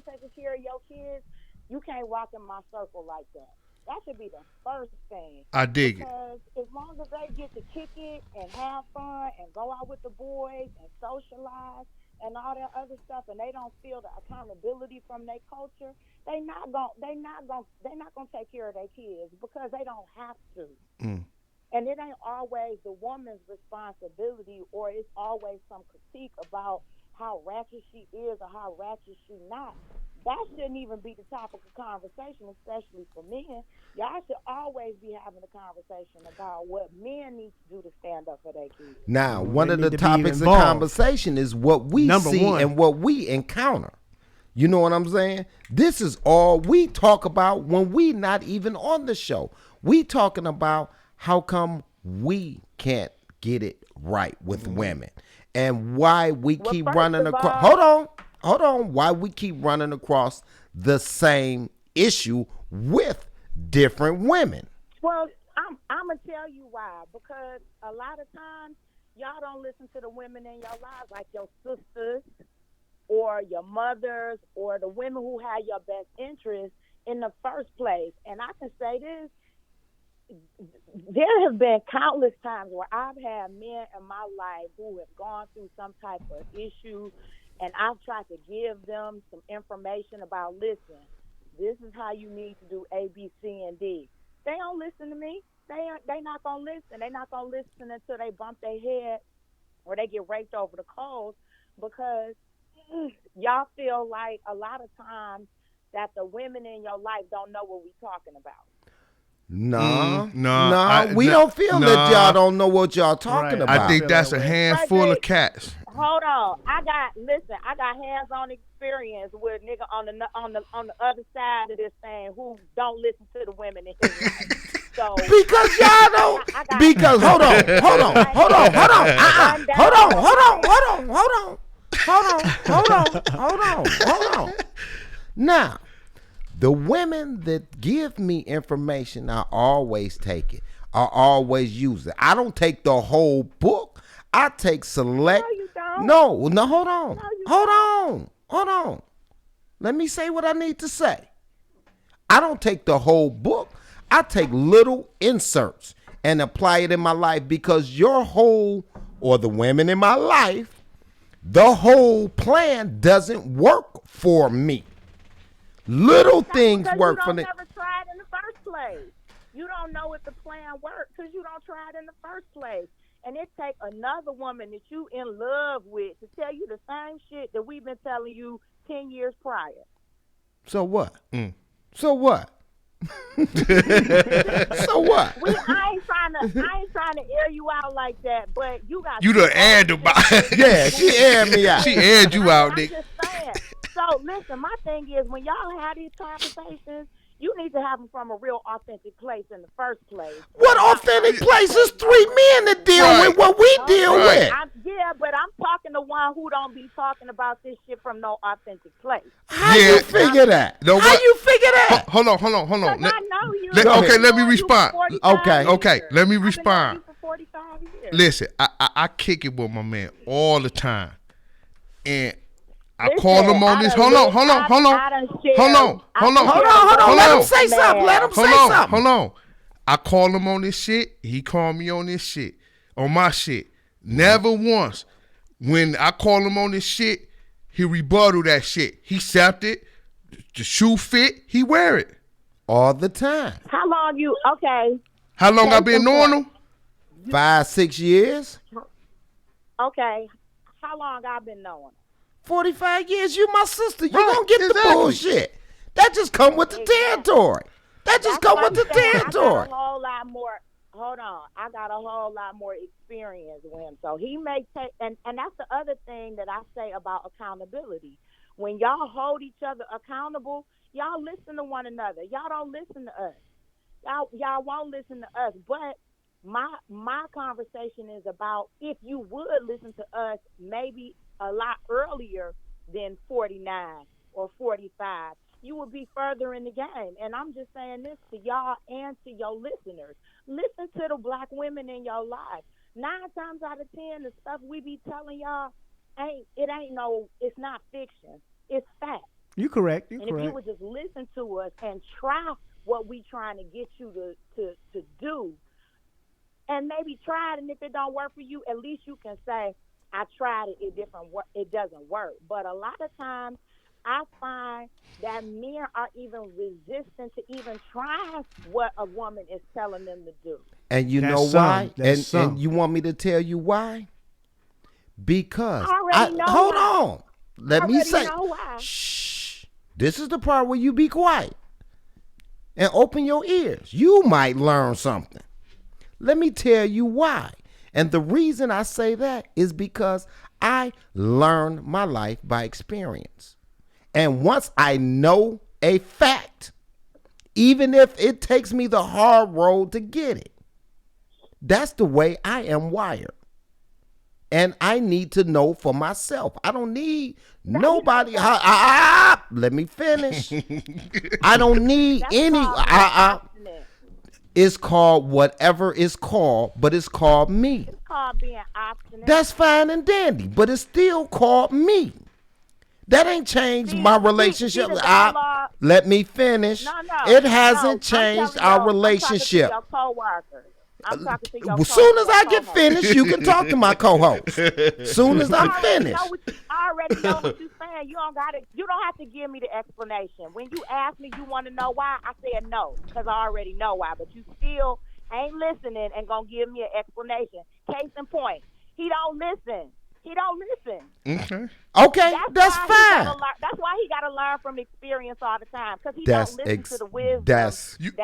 taking care of your kids, you can't rock in my circle like that. That should be the first thing. I dig it. Because as long as they get to kick it and have fun and go out with the boys and socialize and all that other stuff, and they don't feel the accountability from their culture, they not gonna take care of their kids because they don't have to. And it ain't always the woman's responsibility, or it's always some critique about how ratchet she is or how ratchet she not. That shouldn't even be the topic of conversation, especially for men. Y'all should always be having a conversation about what men need to do to stand up for their kids. Now, one They of the need to be topics of involved. conversation is what we Number see one. and what we encounter. You know what I'm saying? This is all we talk about when we not even on the show. We talking about how come we can't get it right with women and why we keep first running of across. all- Hold on. Why we keep running across the same issue with different women. Well, I'm gonna tell you why. Because a lot of times y'all don't listen to the women in your lives, like your sisters or your mothers or the women who had your best interest in the first place. And I can say this: there have been countless times where I've had men in my life who have gone through some type of issue, and I've tried to give them some information about, listen, this is how you need to do A, B, C, and D. They don't listen to me. They not going to listen. They're not going to listen until they bump their head or they get raked over the coals, because y'all feel like a lot of times that the women in your life don't know what we're talking about. We don't feel that y'all don't know what y'all talking Right. about. I think that's a handful of cats. Hold on, I got hands-on experience with nigga on the other side of this thing who don't listen to the women in his life. So because y'all don't. Because hold on. Now, the women that give me information, I always take it. I always use it. I don't take the whole book. I take select. No, you don't. No, hold on. Hold on. Let me say what I need to say. I don't take the whole book. I take little inserts and apply it in my life, because your whole, or the women in my life, the whole plan doesn't work for me. Little things work for me. You never tried in the first place. You don't know if the plan works because you don't try it in the first place. And it takes another woman that you in love with to tell you the same shit that we've been telling you 10 years prior. So what? So what? So what? I ain't trying to air you out like that, but you got You done aired about. Yeah, she aired me out. She aired you out, I'm nigga. just saying. So listen, my thing is, when y'all have these conversations, You need to have them from a real authentic place in the first place. What authentic place is 3 men to deal with what we deal with? But I'm talking to one who don't be talking about this shit from no authentic place. How you figure that? No, How you figure that? Hold on. Because I know you. Okay, let me respond. Okay, let me I've respond. been knowing you for 45 years. Listen, I kick it with my man all the time, and I Listen, call him on this. Hold on. Let him say something. Hold on. I call him on this shit. He called me on this shit, on my shit. Never once, when I call him on this shit, he rebuttal that shit. He accepted. The shoe fit. He wear it all the time. How long you? Okay. How long I been knowing him? 5-6 years. Okay. How long I been knowing him? 45 years. You my sister. You gonna get the bullshit. That just come with the territory. That just come with the territory. I got a whole lot more. Hold on. I got a whole lot more experience with him. So he may take, and that's the other thing that I say about accountability. When y'all hold each other accountable, y'all listen to one another. Y'all don't listen to us. Y'all won't listen to us. But my conversation is about if you would listen to us maybe a lot earlier than 49 or 45, you would be further in the game. And I'm just saying this to y'all and to your listeners. Listen to the black women in your life. 9 times out of 10, the stuff we be telling y'all it's not fiction. It's fact. You correct. If you would just listen to us and try what we trying to get you to do, and maybe try it, and if it don't work for you, at least you can say, I tried it, it doesn't work. But a lot of times, I find that men are even resistant to even trying what a woman is telling them to do. And you know why? And you want me to tell you why? Because hold on. Let me say. Shh. This is the part where you be quiet and open your ears. You might learn something. Let me tell you why. And the reason I say that is because I learned my life by experience. And once I know a fact, even if it takes me the hard road to get it, that's the way I am wired. And I need to know for myself. I don't need nobody. Let me finish. I don't need any. It's called whatever it's called, but it's called me. It's called being obstinate. That's fine and dandy, but it's still called me. That ain't changed my relationship. Let me finish. It hasn't changed our relationship. I'm talking to your soon as I get finished, you can talk to my co-host. Soon as I'm finished. I already know what you're saying. You don't have to give me the explanation. When you ask me, you want to know why? I said no, because I already know why. But you still ain't listening and gonna give me an explanation. Case in point, he don't listen. Okay, that's fine. That's why he got to learn from experience all the time, because he don't listen to the wisdom that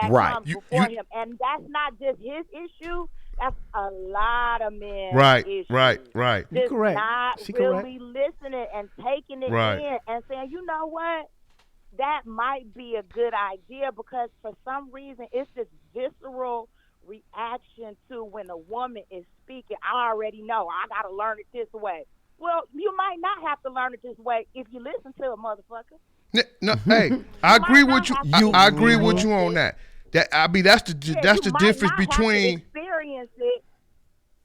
comes before him. And that's not just his issue. That's a lot of men's issue. Right. Just correct. not She really listening and taking it in and saying, you know what? That might be a good idea, because for some reason it's this visceral reaction to when a woman is speaking. I already know. I got to learn it this way. Well, you might not have to learn it this way if you listen to a motherfucker. No, hey, I agree with you. I agree with you on that. That's the difference between experience it.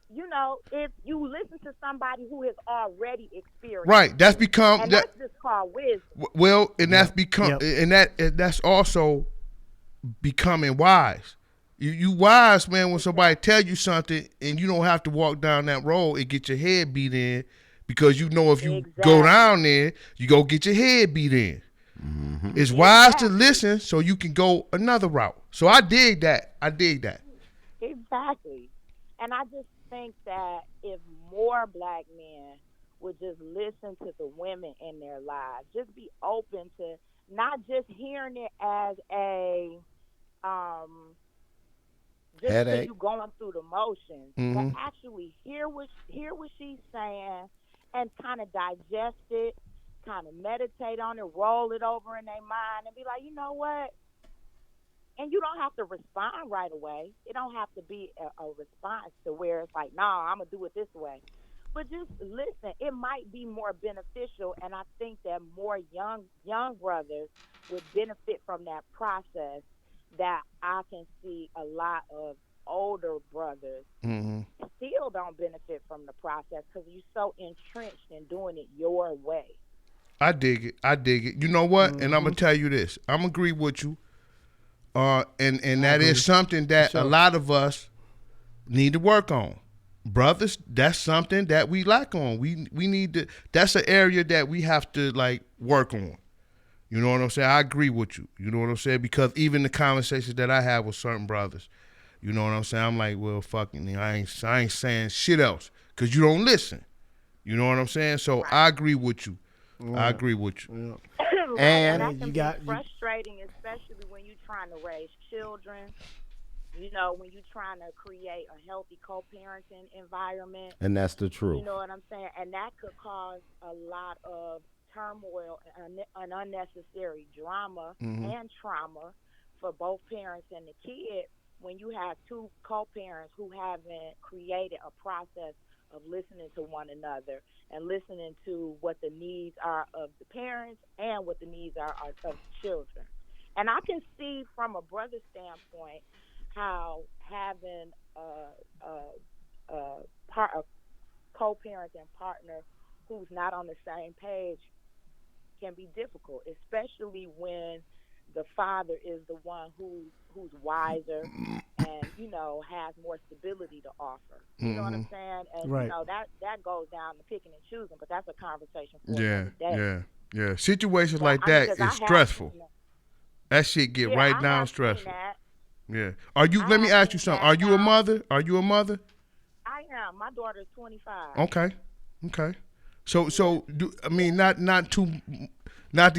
You know, if you listen to somebody who has already experienced, right? That's become and that's just called wisdom. Well, and that's become, and that's also becoming wise. You wise, man, when somebody tell you something and you don't have to walk down that road and get your head beat in, because you know if you go down there, you go get your head beat in. Mm-hmm. It's wise to listen so you can go another route. So I dig that. Exactly. And I just think that if more black men would just listen to the women in their lives, just be open to not just hearing it as a just so you going through the motions, but actually hear what she's saying and kind of digest it, kind of meditate on it, roll it over in their mind, and be like, you know what? And you don't have to respond right away. It don't have to be a response to where it's like, nah, I'm gonna do it this way. But just listen. It might be more beneficial, and I think that more young brothers would benefit from that process. That I can see a lot of older brothers still don't benefit from the process because you're so entrenched in doing it your way. I dig it. I dig it. You know what? And I'm gonna tell you this. I'm agree with you. And that is something that a lot of us need to work on. Brothers, that's something that we lack on. We need to. That's an area that we have to like work on. You know what I'm saying? I agree with you. You know what I'm saying? Because even the conversations that I have with certain brothers, you know what I'm saying? I'm like, well, fucking, I ain't saying shit else because you don't listen. You know what I'm saying? So I agree with you. I agree with you. And that can you be got frustrating, especially when you're trying to raise children. You know, when you're trying to create a healthy co-parenting environment. And that's the truth. You know what I'm saying? And that could cause a lot of turmoil and unnecessary drama and trauma for both parents and the kid when you have two co-parents who haven't created a process of listening to one another and listening to what the needs are of the parents and what the needs are of the children. And I can see from a brother standpoint how having a co-parenting partner who's not on the same page can be difficult, especially when the father is the one who's wiser and, you know, has more stability to offer. You know what I'm saying? And, you know, that goes down to picking and choosing, but that's a conversation for another day. Yeah. Situations like I mean, that 'cause is stressful. That shit get right down stressful. Yeah. Are you? Let me ask you something. Are you a mother? Are you a mother? I am. My daughter's 25. Okay. So I mean, not to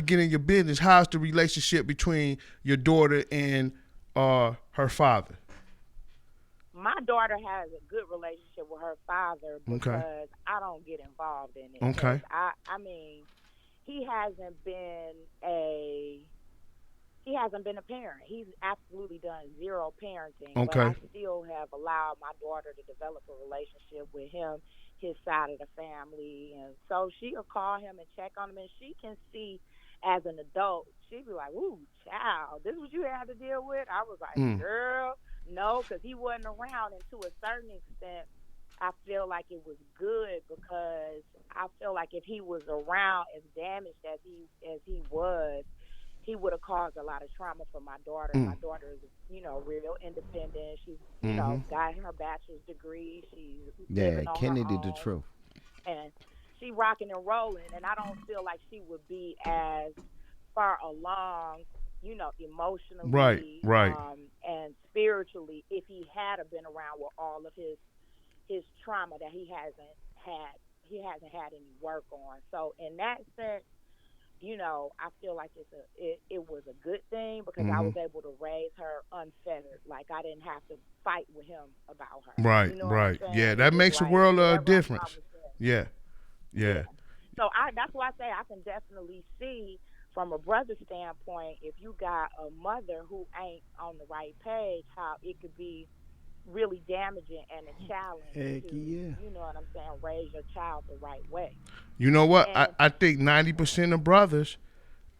get in your business. How's the relationship between your daughter and her father? My daughter has a good relationship with her father because I don't get involved in it. Okay. I mean, he hasn't been a parent. He's absolutely done zero parenting. Okay. But I still have allowed my daughter to develop a relationship with him, his side of the family. And so she'll call him and check on him. And she can see as an adult, she'd be like, ooh, child, this is what you had to deal with? I was like, girl, no, because he wasn't around. And to a certain extent, I feel like it was good because I feel like if he was around as damaged as he was, he would have caused a lot of trauma for my daughter. My daughter is, you know, real independent. She's, you know, got her bachelor's degree. She's living on Kenny her did the own. truth. And she rocking and rolling. And I don't feel like she would be as far along, you know, emotionally, right, and spiritually if he had been around with all of his trauma that he hasn't had. He hasn't had any work on. So in that sense, you know, I feel like it was a good thing because I was able to raise her unfettered. Like I didn't have to fight with him about her. Right, you know right. What I'm Yeah, saying? that makes a world of difference. Yeah. So that's why I say I can definitely see from a brother standpoint, if you got a mother who ain't on the right page, how it could be really damaging and a challenge to, you know what I'm saying, raise your child the right way. You know what? I think 90% of brothers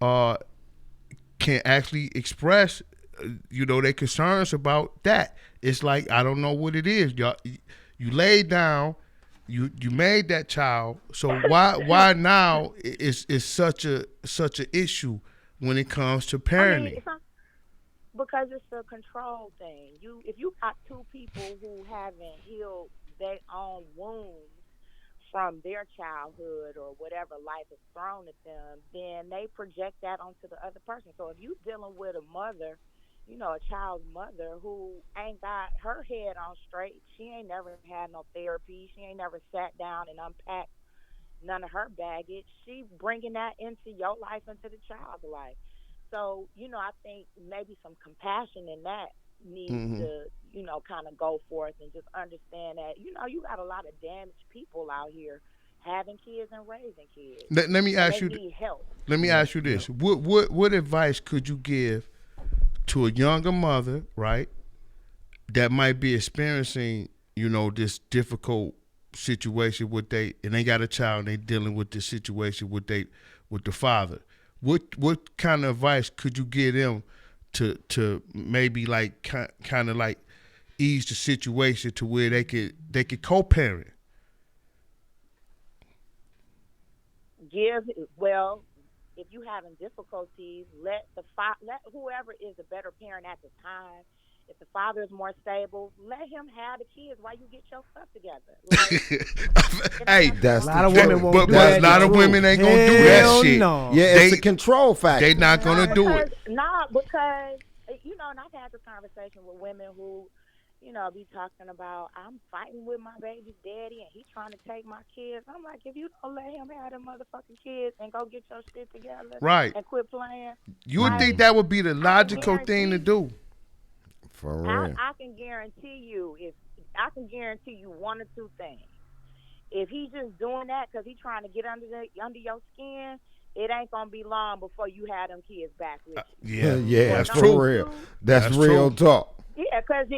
can actually express, you know, their concerns about that. It's like, I don't know what it is. Y'all, you laid down, you made that child. So why now is such a issue when it comes to parenting? Because it's a control thing. If you got two people who haven't healed their own wounds from their childhood or whatever life has thrown at them, then they project that onto the other person. So if you're dealing with a mother, you know, a child's mother who ain't got her head on straight, she ain't never had no therapy, she ain't never sat down and unpacked none of her baggage, she bringing that into your life, into the child's life. So, you know, I think maybe some compassion in that needs to, you know, kind of go forth and just understand that, you know, you got a lot of damaged people out here having kids and raising kids. Let me ask you. Need help. Let me ask you this: what advice could you give to a younger mother, right, that might be experiencing, this difficult situation with and they got a child and they dealing with this situation with the father. What kind of advice could you give them to maybe like kind of like ease the situation to where they could co-parent? If you having difficulties, let whoever is a better parent at the time. If the father is more stable, let him have the kids while you get your stuff together. Like, Hey, that's a lot of women won't but do that. a lot of women ain't gonna do Hell that shit. no. Yeah, it's a control factor. They not gonna do it. Because and I've had this conversation with women who, be talking about, I'm fighting with my baby's daddy and he trying to take my kids. I'm like, if you don't let him have them motherfucking kids and go get your shit together, right, and quit playing, you would think that would be the logical thing to do. For real. I can guarantee you one or two things. If he's just doing that because he's trying to get under your skin, it ain't gonna be long before you have them kids back with you. Yeah, that's for true. real. That's real true. talk. Yeah, because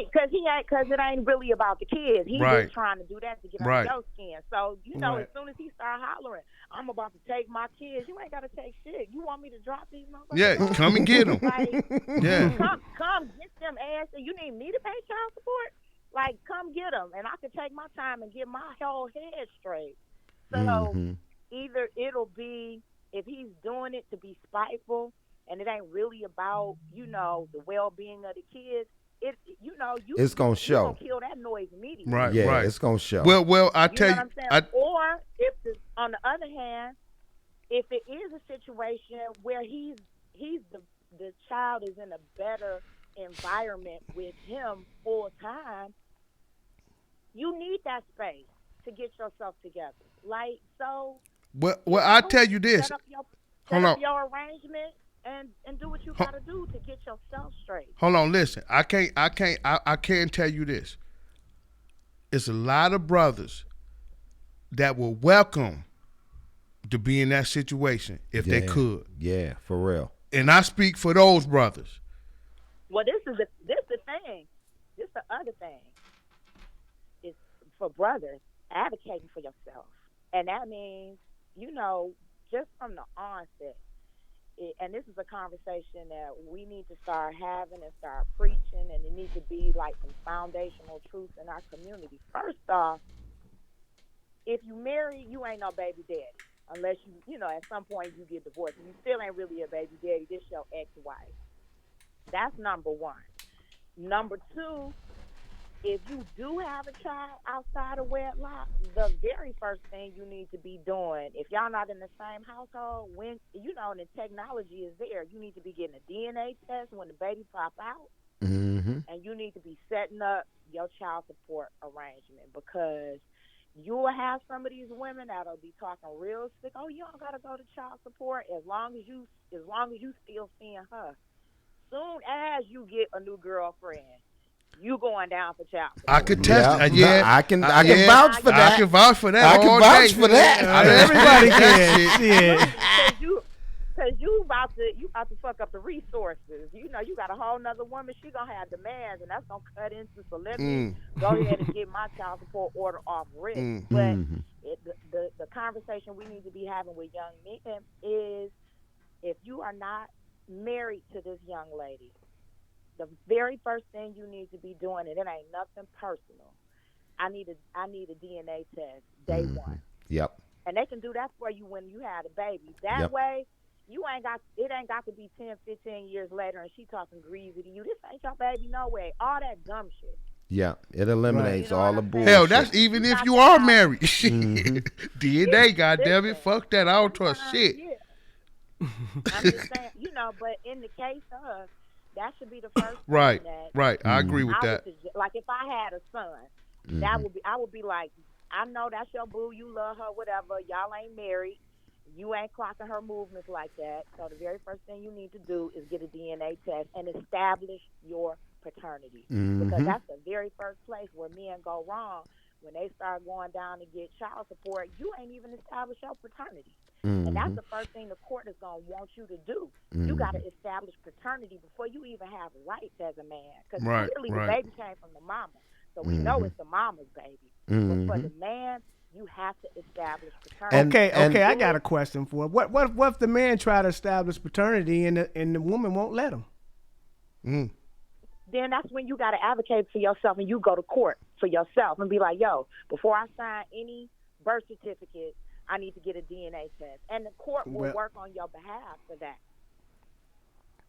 it ain't really about the kids. He's just trying to do that to get under your skin. So, as soon as he start hollering, I'm about to take my kids, you ain't got to take shit. You want me to drop these motherfuckers? Yeah, come and get them. Like, yeah. Come get them ass. You need me to pay child support? Like, come get them. And I can take my time and get my whole head straight. So, either it'll be, if he's doing it to be spiteful, and it ain't really about, the well-being of the kids, it's gonna show. You gonna kill that noise immediately. Right, yeah, right. It's gonna show. Well, I tell you. Know what I'm saying? Or if on the other hand, if it is a situation where the child is in a better environment with him full time, you need that space to get yourself together. Like, so. Well, I tell you this. Set up your arrangement. And do what you gotta do to get yourself straight. Hold on, listen. I can't tell you this. It's a lot of brothers that will welcome to be in that situation if they could. Yeah, for real. And I speak for those brothers. Well, this is the thing. This the other thing. It's for brothers advocating for yourself, and that means just from the onset. And this is a conversation that we need to start having and start preaching, and it needs to be like some foundational truths in our community. First off, if you marry, you ain't no baby daddy unless you at some point you get divorced. You still ain't really a baby daddy. This your ex-wife. That's number one. Number two, if you do have a child outside of wedlock, the very first thing you need to be doing, if y'all not in the same household, when and the technology is there, you need to be getting a DNA test when the baby pop out, and you need to be setting up your child support arrangement, because you will have some of these women that'll be talking real sick. Oh, you don't gotta go to child support as long as you still seeing her. Soon as you get a new girlfriend, you going down for child support. I could test. I can vouch for that. I can vouch for that. I can vouch for that. Everybody can. Because you about to fuck up the resources. You got a whole nother woman. She gonna have demands, and that's gonna cut into. So let me go ahead and get my child support order off rip. But the conversation we need to be having with young men is, if you are not married to this young lady, the very first thing you need to be doing, and it ain't nothing personal, I need a DNA test day one. Yep. And they can do that for you when you had a baby. That way, it ain't got to be 10, 15 years later and she talking greasy to you. This ain't your baby, no way. All that dumb shit. Yeah, it eliminates all the bullshit. Hell, that's even if you are married. DNA, goddammit, fuck that. I don't trust shit. I'm just saying, but in the case of, that should be the first right, thing that right. I agree with that. Like, if I had a son, I would be like, I know that's your boo, you love her, whatever. Y'all ain't married. You ain't clocking her movements like that. So the very first thing you need to do is get a DNA test and establish your paternity. Because that's the very first place where men go wrong. When they start going down to get child support, you ain't even established your paternity. And that's the first thing the court is going to want you to do. You got to establish paternity before you even have rights as a man. Because clearly the baby came from the mama. So we know it's the mama's baby. But for the man, you have to establish paternity. Okay, I got a question for him. What if the man try to establish paternity and the woman won't let him? Then that's when you got to advocate for yourself and you go to court for yourself and be like, yo, before I sign any birth certificate, I need to get a DNA test. And the court will work on your behalf for that.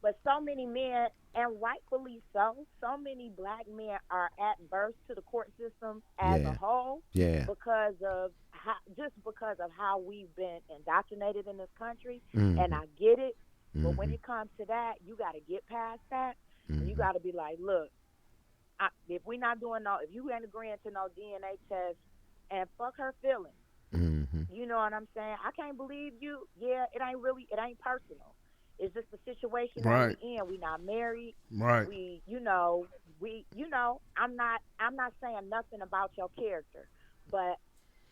But so many men, and rightfully so many black men are adverse to the court system as a whole because of how we've been indoctrinated in this country. And I get it. But when it comes to that, you got to get past that. And you got to be like, look, if we not doing if you ain't agreeing to no DNA test, and fuck her feelings. You know what I'm saying? I can't believe you. Yeah, it ain't personal. It's just the situation that we in. We not married. Right. I'm not saying nothing about your character, but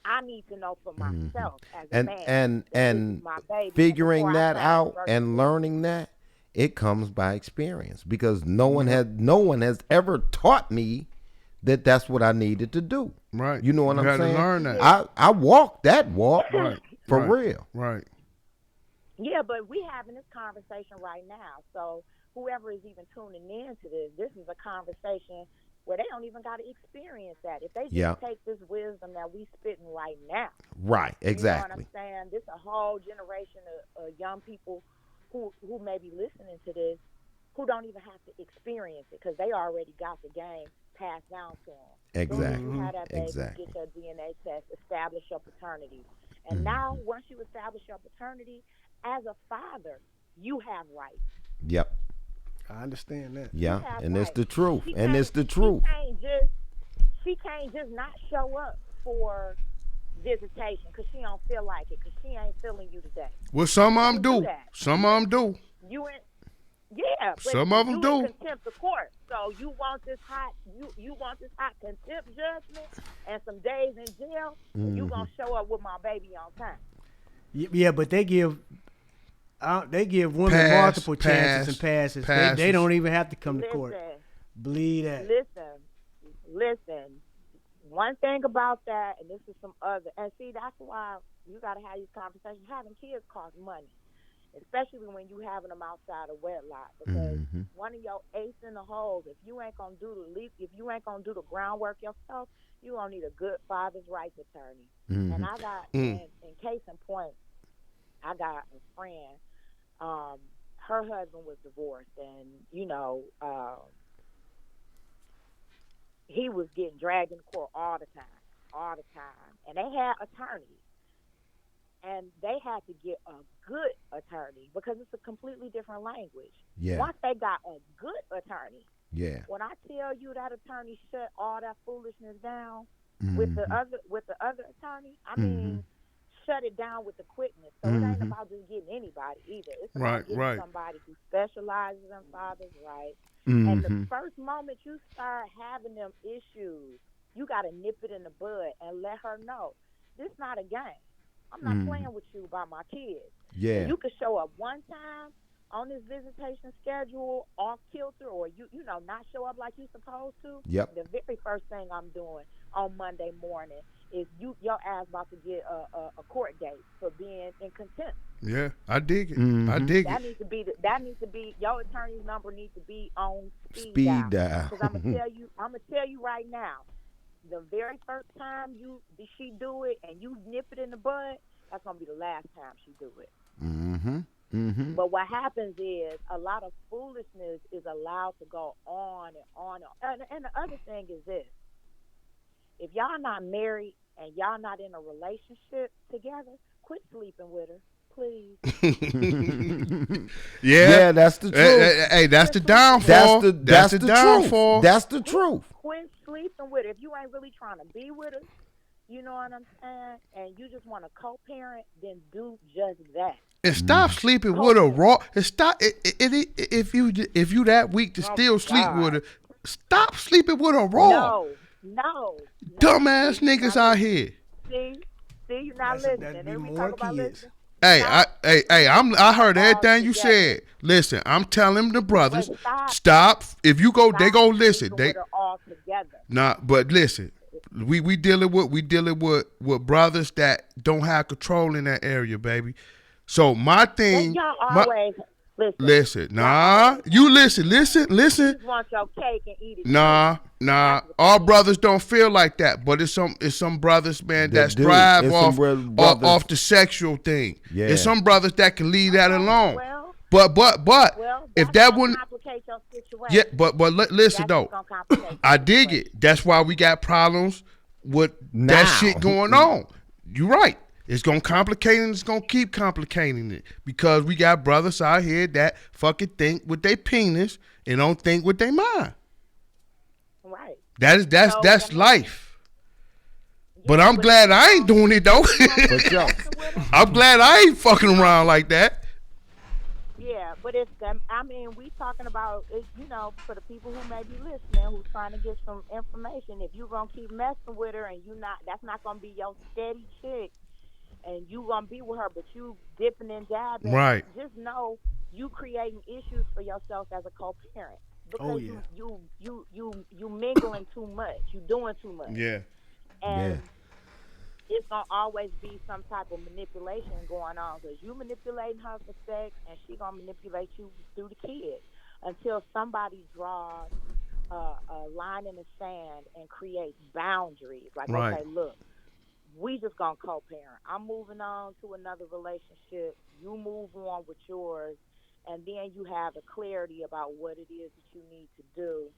I need to know for myself as a man. And my baby, figuring that out and learning that, it comes by experience, because no one has ever taught me that that's what I needed to do. Right. You know what I'm saying? You had to learn that. I walked that walk for Right. real. Right. Yeah, but we having this conversation right now. So whoever is even tuning in to this is a conversation where they don't even got to experience that. If they just take this wisdom that we spitting right now. Right, exactly. You know what I'm saying? This a whole generation of young people who may be listening to this who don't even have to experience it because they already got the game passed down to them. Exactly. So you have that baby, Exactly. get your DNA test, establish your paternity. And now, once you establish your paternity, as a father, you have rights. Yep. I understand that. Yeah, and rights. it's the truth. She And it's the can't- truth. She can't just not show up for visitation because she don't feel like it, because she ain't feeling you today. Well, some of them Don't do do. that. Some of them do. You in, yeah, but Some of 'em you do. in contempt of court. So you want this hot contempt judgment and some days in jail. You gonna show up with my baby on time. Yeah, but they give women multiple chances and passes. They don't even have to come to court. Believe that. Listen. One thing about that, and this is some other, and see, that's why you got to have these conversations. Having kids costs money, especially when you having them outside of wedlock. Because one of your ace in the holes, if you ain't gonna do the groundwork yourself, you gonna need a good father's rights attorney. And I got, in case in point, I got a friend. Her husband was divorced, and he was getting dragged in court all the time. And they had attorneys. And they had to get a good attorney because it's a completely different language. Yeah. Once they got a good attorney, Yeah. when I tell you that attorney shut all that foolishness down with the other attorney, I mean, shut it down with the quickness. So it ain't about just getting anybody either. It's about getting somebody who specializes in fathers' rights. And the first moment you start having them issues, you got to nip it in the bud and let her know this not a game. I'm not playing with you about my kids. Yeah. And you could show up one time on this visitation schedule off kilter, or you not show up like you supposed to. Yep. The very first thing I'm doing on Monday morning is your ass about to get a court date for being in contempt. Yeah, I dig it. I dig That it. needs to be your attorney's number needs to be on Speed dial. Because I'm gonna tell you right now, the very first time she do it and you nip it in the bud, that's gonna be the last time she do it. But what happens is a lot of foolishness is allowed to go on and on. And the other thing is this: if y'all not married and y'all not in a relationship together, quit sleeping with her, please. Yeah, that's the truth. Hey, that's the downfall. That's the downfall. truth. That's the truth. Quit sleeping with her. If you ain't really trying to be with her, you know what I'm saying, and you just want to co-parent, then do just that. And stop sleeping with her raw. And stop if you that weak to still sleep with her. Stop sleeping with her raw. No. Dumbass niggas out here. See, you're not listening. That'd be And we more talk about kids. listening. Hey, I heard All everything you together. said. Listen, I'm telling the brothers, But stop. If you go, they stop go listen. sleeping They with her all together. nah, but listen, we dealing with brothers that don't have control in that area, baby. So my Then thing, y'all my always listen, Y'all nah, always you listen. you just want your cake and eat it. Nah. That's what All it is. brothers don't feel like that, but it's some brothers, man, That that do. strive It's some off brothers- off the sexual thing. Yeah. It's some brothers that can leave that alone. Well, But if that's that gonna wouldn't, complicate your situation. yeah, but listen That's though, gonna complicate your I dig situation. it. That's why we got problems with Now. that shit going on. You're right. It's gonna complicate and it's gonna keep complicating it because we got brothers out here that fucking think with their penis and don't think with their mind. Right. That's So, that's I mean, life. But Yeah, I'm glad I ain't doing it though. For sure. I'm glad I ain't fucking around like that. Yeah, but it's them. I mean, we talking about it, for the people who may be listening, who's trying to get some information. If you gonna keep messing with her and that's not gonna be your steady chick, and you gonna be with her, but you dipping and dabbing. Right. Just know you creating issues for yourself as a co-parent because Oh, yeah. you mingling too much. You doing too much. Yeah. And it's gonna always be some type of manipulation going on because you manipulating her for sex, and she gonna manipulate you through the kids until somebody draws a line in the sand and creates boundaries. Like, Right. okay, look, we just gonna co-parent. I'm moving on to another relationship. You move on with yours, and then you have a clarity about what it is that you need to do.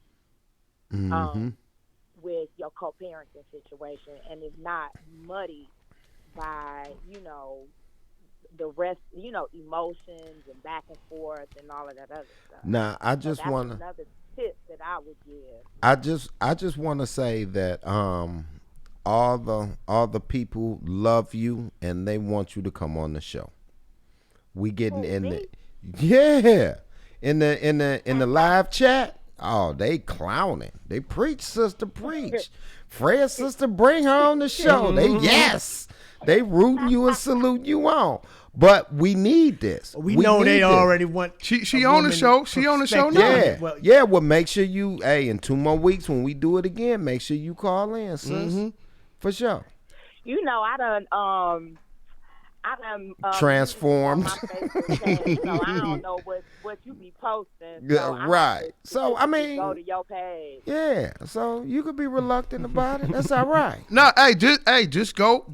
With your co-parenting situation, and it's not muddy by the rest, emotions and back and forth and all of that other stuff. Now, I So just that's want to. another tip that I would give. I just want to say that all the people love you and they want you to come on the show. We getting in me? in the live chat. Oh, they clowning. They preach, sister, preach. Fred's sister, bring her on the show. They rooting you and saluting you on. But we need this. We know need they this. already want. She a on the woman show. She on the show perspective. now. Yeah, well, make sure you, in 2 more weeks when we do it again, make sure you call in, sis. For sure. I done Transformed. on my Facebook page, so I don't know what you be posting. So Yeah, right. So, I mean, go to your page. Yeah, so you could be reluctant about it. That's all right. No, just go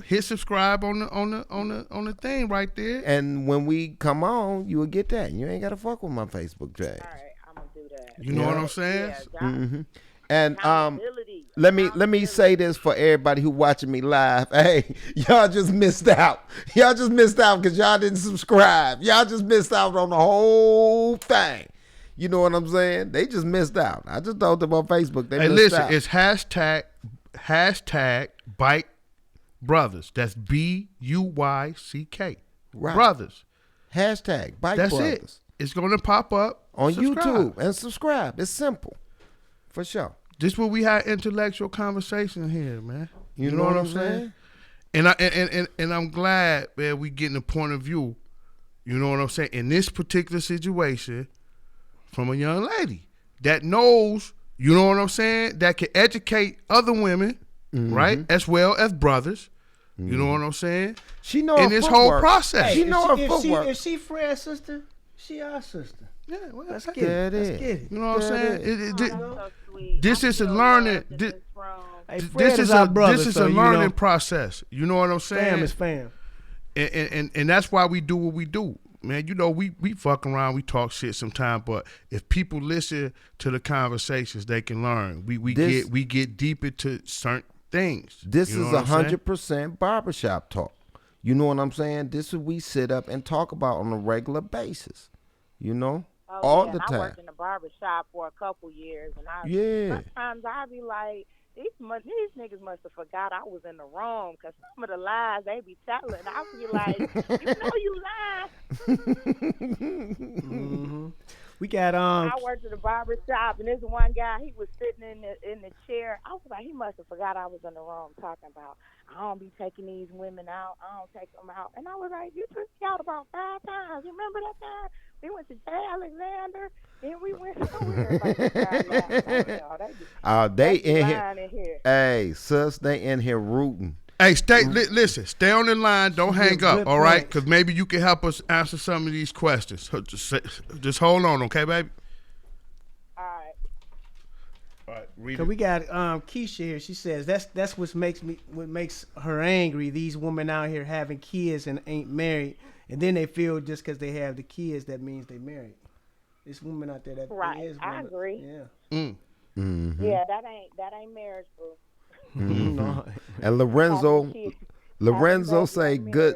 hit subscribe on the thing right there. And when we come on, you will get that. You ain't got to fuck with my Facebook page. All right, I'm gonna do that. You know what I'm saying? Yeah, And accountability. let me say this for everybody who watching me live. Hey, y'all just missed out. Y'all just missed out because y'all didn't subscribe. Y'all just missed out on the whole thing. You know what I'm saying? They just missed out. I just told them on Facebook. They missed out. It's hashtag BUYCK Brothers. That's BUYCK. Right. Brothers. Hashtag BUYCK That's Brothers. it. It's gonna pop up On Subscribe. YouTube and subscribe. It's simple. For sure. This where we had intellectual conversation here, man. You know what I'm saying? And I'm glad, man, we getting a point of view. You know what I'm saying? In this particular situation, from a young lady that knows, you know what I'm saying, that can educate other women, right, as well as brothers. You know what I'm saying? She know in her this footwork. whole process. She know her if footwork. If she Fred's sister, she our sister. Yeah, well, Let's that's get That it. Let's is. get it. You know what I'm saying? That's so sweet. This I is a feel learning. loved in This, this room. Hey, Fred this is our a brother, this is so, a you learning know, process. You know what I'm saying? Fam is fam. And that's why we do what we do, man. You know, we fuck around, we talk shit sometimes, but if people listen to the conversations, they can learn. We get deep into certain things. This You know is what I'm saying? 100% barbershop talk. You know what I'm saying? This is what we sit up and talk about on a regular basis. You know? Oh, All yeah, the and time. I worked in the barber shop for a couple years, and Yeah. sometimes I be like, these niggas must have forgot I was in the room because some of the lies they be telling, I be like, you lying. We got I worked at the barber shop, and this one guy, he was sitting in the chair. I was like, he must have forgot I was in the room talking about. I don't be taking these women out. I don't take them out. And I was like, you took me out about 5 times. You remember that time? We went to J. Alexander, then we went somewhere. Like, they in here. lying in here. Hey, sis, they in here rooting. Hey, listen, stay on the line. Don't hang up, good all right? points. Because maybe you can help us answer some of these questions. So just hold on, okay, baby? All right. All right, read Cause it. we got Keisha here. She says that's what makes her angry. These women out here having kids and ain't married, and then they feel just because they have the kids that means they married. This woman out there that Right. is I agree. Yeah. Yeah, that ain't marriage, boo. No. And Lorenzo Having say babies good.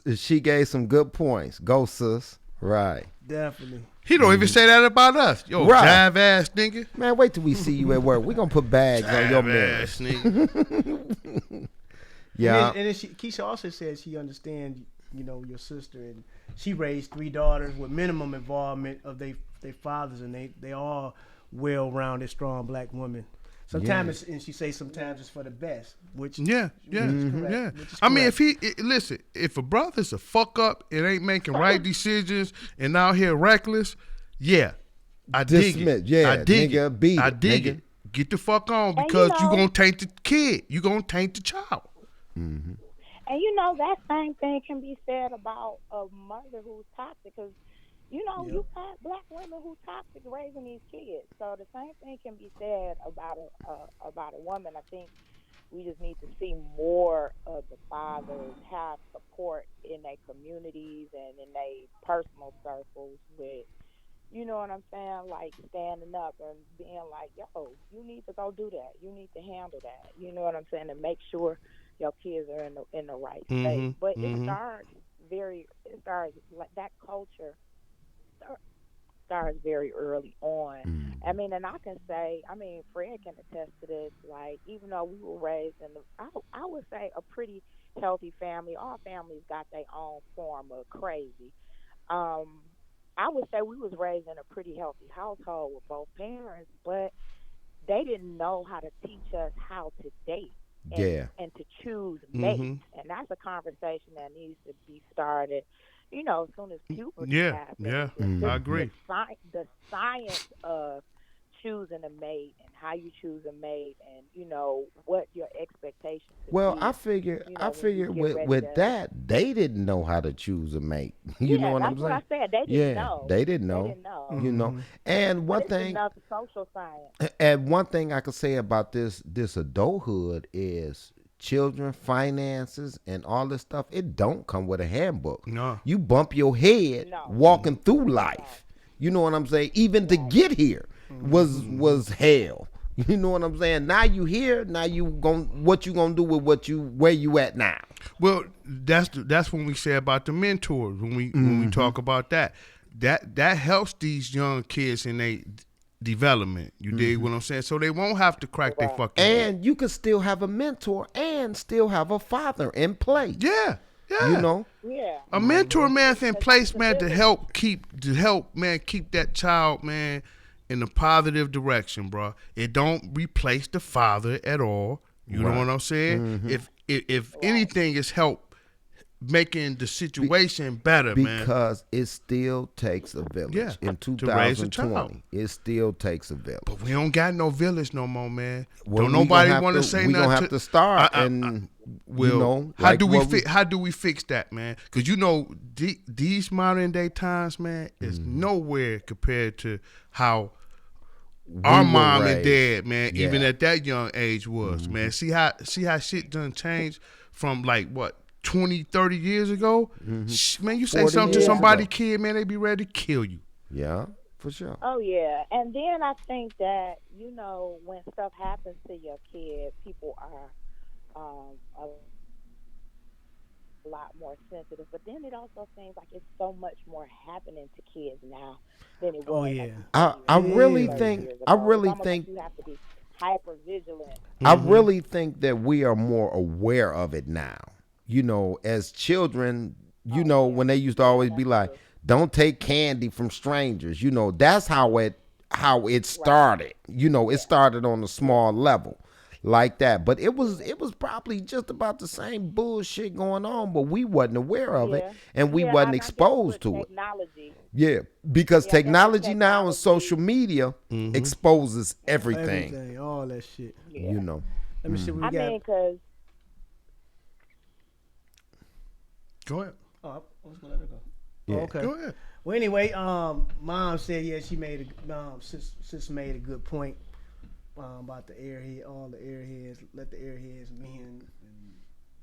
ain't She gave some good points. Go, sis. Right. Definitely. He don't even say that about us. Yo, Right. jive ass nigga. Man, wait till we see you at work. We gonna put bags on your Jive mirrors. ass nigga. Yeah. And then Keisha also says she understands, your sister, and she raised 3 daughters with minimum involvement of their fathers, and they all well-rounded, strong black women. Sometimes, and she says sometimes it's for the best, which Yeah. which is correct, Yeah. which is I mean, correct. listen, if a brother's a fuck up and ain't making right decisions and out here reckless, yeah, I dig Dismiss. it. Yeah, I dig nigga, it. beat I it, dig nigga. it. Get the fuck on And because you you know- gonna taint the kid. You gonna taint the child. And that same thing can be said about a mother who's toxic, because you got black women who toxic raising these kids. So the same thing can be said about a woman. I think we just need to see more of the fathers have support in their communities and in their personal circles with, you know what I'm saying, like standing up and being like, yo, you need to go do that. You need to handle that. You know what I'm saying, and make sure your kids are in the right space. But it starts like that culture starts very early on. I mean, and I can say, Fred can attest to this. Like, even though we were raised in I would say a pretty healthy family. All families got their own form of crazy. I would say we was raised in a pretty healthy household with both parents, but they didn't know how to teach us how to date. And to choose mates. And that's a conversation that needs to be started, as soon as puberty happens. Yeah, I agree. The science of choosing a mate and how you choose a mate and, what your expectations Well, be, I figured with with that, they didn't know how to choose a mate. You know what I'm saying? That's what I said. They didn't know. They didn't know. And one thing, enough social science. and one thing I could say about this adulthood is children, finances, and all this stuff. It don't come with a handbook. No. You bump your head walking through life. You know what I'm saying? Even to get here was hell. You know what I'm saying? Now you here. Now what you gonna do with where you at now? Well, that's when we say about the mentors. When we talk about that helps these young kids in their development. You dig what I'm saying? So they won't have to crack their fucking head. And you can still have a mentor and still have a father in place. Yeah. You know? Yeah. A mentor, man's in place, man, to help keep that child, man, in a positive direction, bro. It don't replace the father at all. You know what I'm saying? If anything, is help making the situation better, man. Because it still takes a village. Yeah, In to raise a child. 2020, it still takes a village. But we don't got no village no more, man. Well, don't nobody want to say we nothing. gonna have to start and how do we fix that, man? Because these modern day times, man, is nowhere compared to how our mom and dad, man, even at that young age was, man. See how shit done changed from like what 20, 30 years ago? Man, you say something to somebody, kid, man, they be ready to kill you. Yeah, for sure. Oh, yeah. And then I think that, when stuff happens to your kid, people are a lot more sensitive. But then it also seems like it's so much more happening to kids now than it was. Oh, yeah. I really think you have to be hyper vigilant. I really think that we are more aware of it now. As children, when they used to always be like, don't take candy from strangers. That's how it started. It started on a small level. like that. But it was probably just about the same bullshit going on, but we wasn't aware of it, Yeah. and we Yeah, wasn't I guess exposed with to it. technology. Yeah, because Yeah, I guess with technology now and social media exposes everything. Everything, all that shit. Yeah. You know. Let me see what we I got. mean, because Go ahead. Oh, I was gonna let her go. Yeah. Oh, okay. Go ahead. Well, anyway, Mom said, yeah, she made sis made a good point about the airhead, all the airheads. Let the airheads win.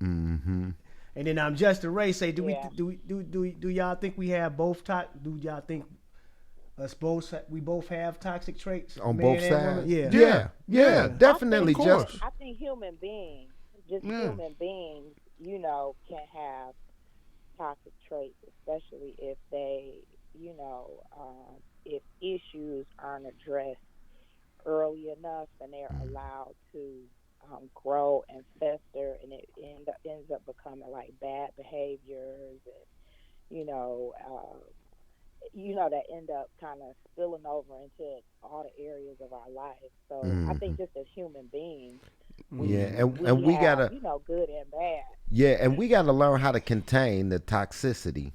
Mm-hmm. And then Just the Ray say, Yeah. do y'all think we have both? Do y'all think us both we both have toxic traits On man both and woman? sides. Yeah. Yeah. Yeah. Definitely. Of course. Just I think human beings, just Yeah. human beings, can have toxic traits, especially if they, if issues aren't addressed early enough and they're allowed to grow and fester, and it ends up becoming like bad behaviors, and that end up kind of spilling over into all the areas of our life. So I think just as human beings, and we have, gotta good and bad. and we gotta learn how to contain the toxicity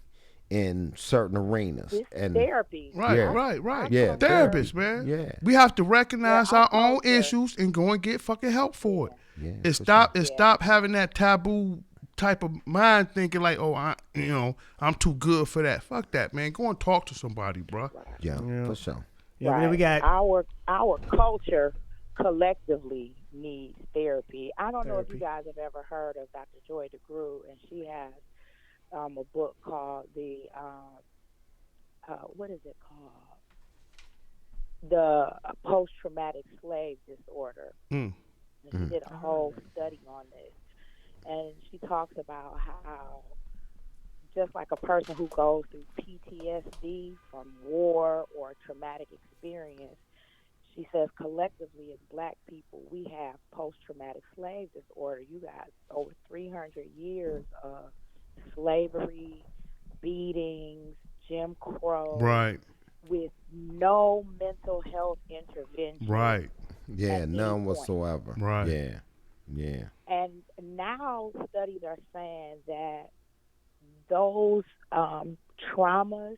in certain arenas. This And therapy. Right, Yeah. right. Yeah, Therapists, man. Yeah. We have to recognize Yeah, our our own culture. issues and go and get fucking help for it. Yeah, And for stop sure. and stop having that taboo type of mind thinking like, oh, I'm too good for that. Fuck that, man. Go and talk to somebody, bro. Yeah, Yeah. for sure. Yeah, Right. then we got our culture collectively needs therapy. I don't know if you Therapy. guys have ever heard of Dr. Joy DeGruy, and she has a book called what is it called? The post-traumatic slave disorder. Mm. And she did a whole study on this, and she talks about how just like a person who goes through PTSD from war or a traumatic experience, she says collectively as black people, we have post-traumatic slave disorder. You got over 300 years of slavery, beatings, Jim Crow, Right, with no mental health intervention. right, Yeah, at any none point. whatsoever. Right. Yeah. Yeah. And now studies are saying that those traumas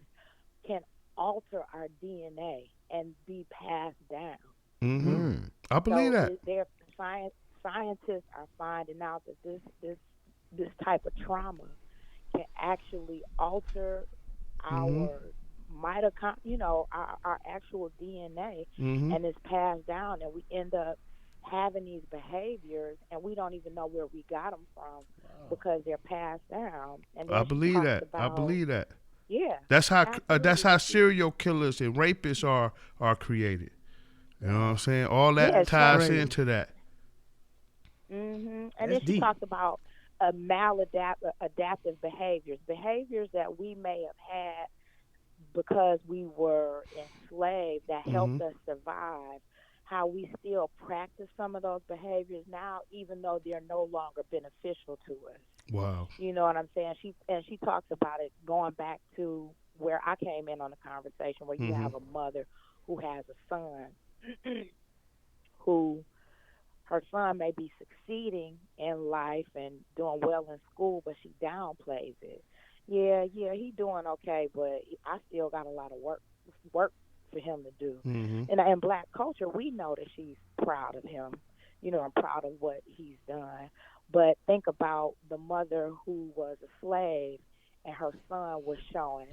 can alter our DNA and be passed down. Mm-hmm. Mm. I believe that. Scientists are finding out that this type of trauma can actually alter our our actual DNA, Mm-hmm. and it's passed down, and we end up having these behaviors, and we don't even know where we got them from because they're passed down. And then I she believe talks that. I about- believe that. Yeah, That's how absolutely. serial killers and rapists are created. You know what I'm saying? All that Yeah, it's ties crazy. into that. And That's then she deep. talks about adaptive behaviors that we may have had because we were enslaved that helped us survive. How we still practice some of those behaviors now, even though they're no longer beneficial to us. Wow. You know what I'm saying? She talks about it going back to where I came in on the conversation, where you have a mother who has a son who her son may be succeeding in life and doing well in school, but she downplays it. Yeah, he doing okay, but I still got a lot of work for him to do. Mm-hmm. And in black culture, we know that she's proud of him, and proud of what he's done. But think about the mother who was a slave and her son was showing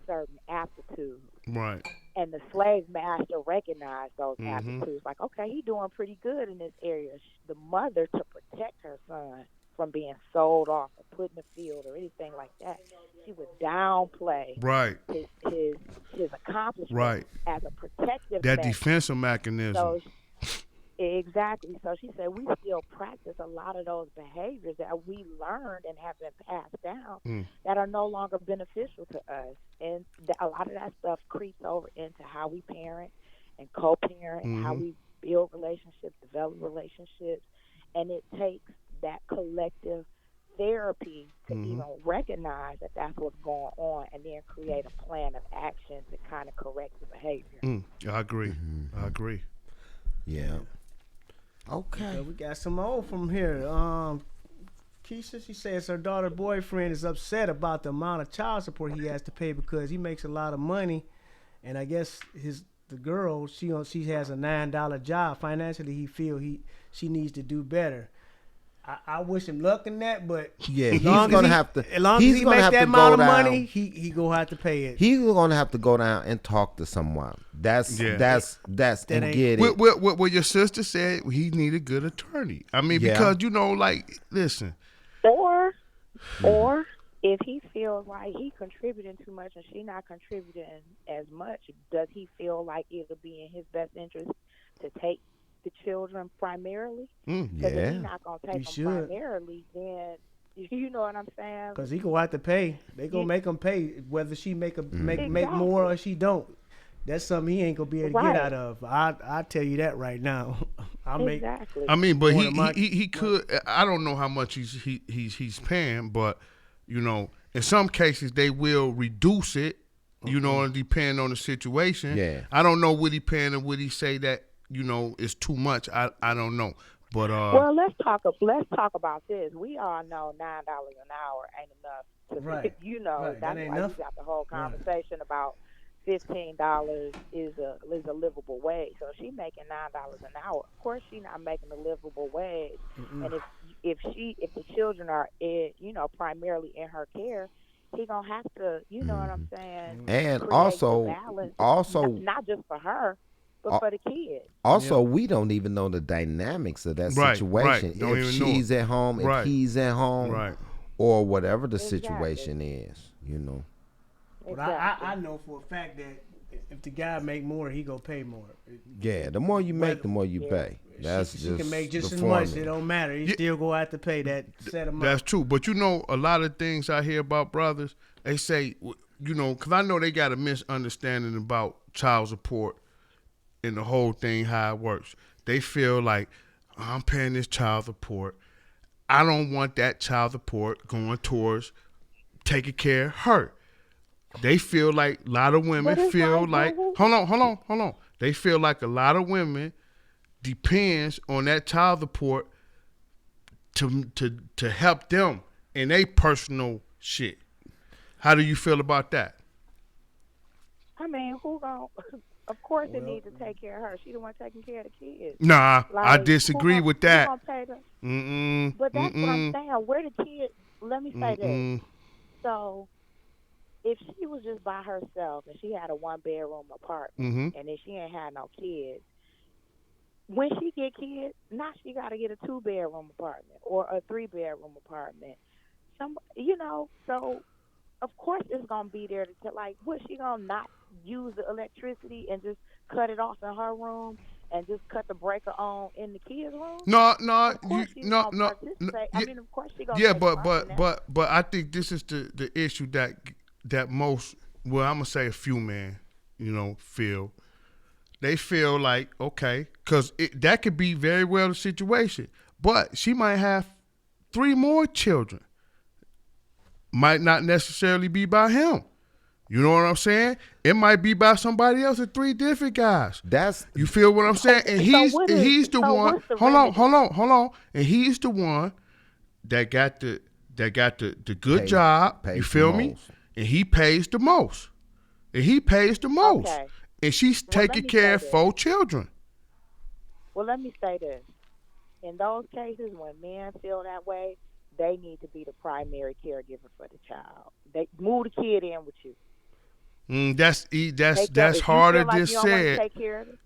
certain aptitudes. Right. And the slave master recognized those aptitudes. Like, okay, he's doing pretty good in this area. The mother, to protect her son from being sold off or put in the field or anything like that, she would downplay Right. his accomplishments Right. as a protective That measure. defensive mechanism. So exactly. So she said we still practice a lot of those behaviors that we learned and have been passed down that are no longer beneficial to us. And a lot of that stuff creeps over into how we parent and co-parent, how we build relationships, develop relationships. And it takes that collective therapy to even recognize that that's what's going on and then create a plan of action to kind of correct the behavior. I agree. I agree. Yeah. Okay. We got some more from here. Keisha, she says her daughter's boyfriend is upset about the amount of child support he has to pay because he makes a lot of money, and I guess the girl she has a $9 job. Financially, he feel she needs to do better. I wish him luck in that, but Yeah, as long as he makes that amount of money, he gonna have to pay it. He's gonna have to go down and talk to someone. That's and get it. What your sister said, he need a good attorney. I mean, because listen. Or if he feels like he contributing too much and she not contributing as much, does he feel like it'll be in his best interest to take the children primarily? Because if he's not gonna take them primarily, then you know what I'm saying. Because he gonna have to pay. They gonna make him pay whether she make more or she don't. That's something he ain't gonna be able to get out of. I tell you that right now. Exactly. I mean, but he could. I don't know how much he's paying, but in some cases they will reduce it. Depending on the situation. Yeah. I don't know what he paying and would he say that is too much. I don't know. But well, let's talk about this. We all know $9 an hour ain't enough. Right. That's why enough. we got the whole conversation about $15 is a livable wage. So she making $9 an hour. Of course, she not making a livable wage. And if the children are primarily in her care, he gonna have to, you know what I'm saying? And create also, balance, not just for her, but for the kids. Also, we don't even know the dynamics of that situation. Right. Don't If even she's at home, if he's at home, right, or whatever the situation is, But I know for a fact that if the guy make more, he gonna pay more. Yeah, the more you make, the more you pay. That's she can make just as formula. much. It don't matter. He still gonna have to pay that set amount. That's true. But a lot of things I hear about brothers, they say, because I know they got a misunderstanding about child support and the whole thing, how it works. They feel like, I'm paying this child support. I don't want that child support going towards taking care of her. They feel like a lot of women feel like, hold on. They feel like a lot of women depends on that child support to help them in their personal shit. How do you feel about that? I mean, of course it needs to take care of her. She the one taking care of the kids. Nah, I disagree with that. But that's what I'm saying. Where the kids, let me say this. So if she was just by herself and she had a 1-bedroom apartment and then she ain't had no kids, when she get kids, now she got to get a 2-bedroom apartment or a 3-bedroom apartment. So of course it's going to be there to what she going to not use the electricity and just cut it off in her room and just cut the breaker on in the kids' room? No. Of course she's gonna participate. I mean, of course she's going to. Yeah, but I think this is the issue that most, well, I'm gonna say a few men, feel. They feel like, okay, because that could be very well the situation, but she might have 3 more children. Might not necessarily be by him. You know what I'm saying? It might be by somebody else or 3 different guys. You feel what I'm saying? And he's the one. Hold on. And he's the one that got the good job. You feel me? And he pays the most. Okay. And she's taking care of 4 children. Well, let me say this. In those cases, when men feel that way, they need to be the primary caregiver for the child. They move the kid in with you. That's harder than said.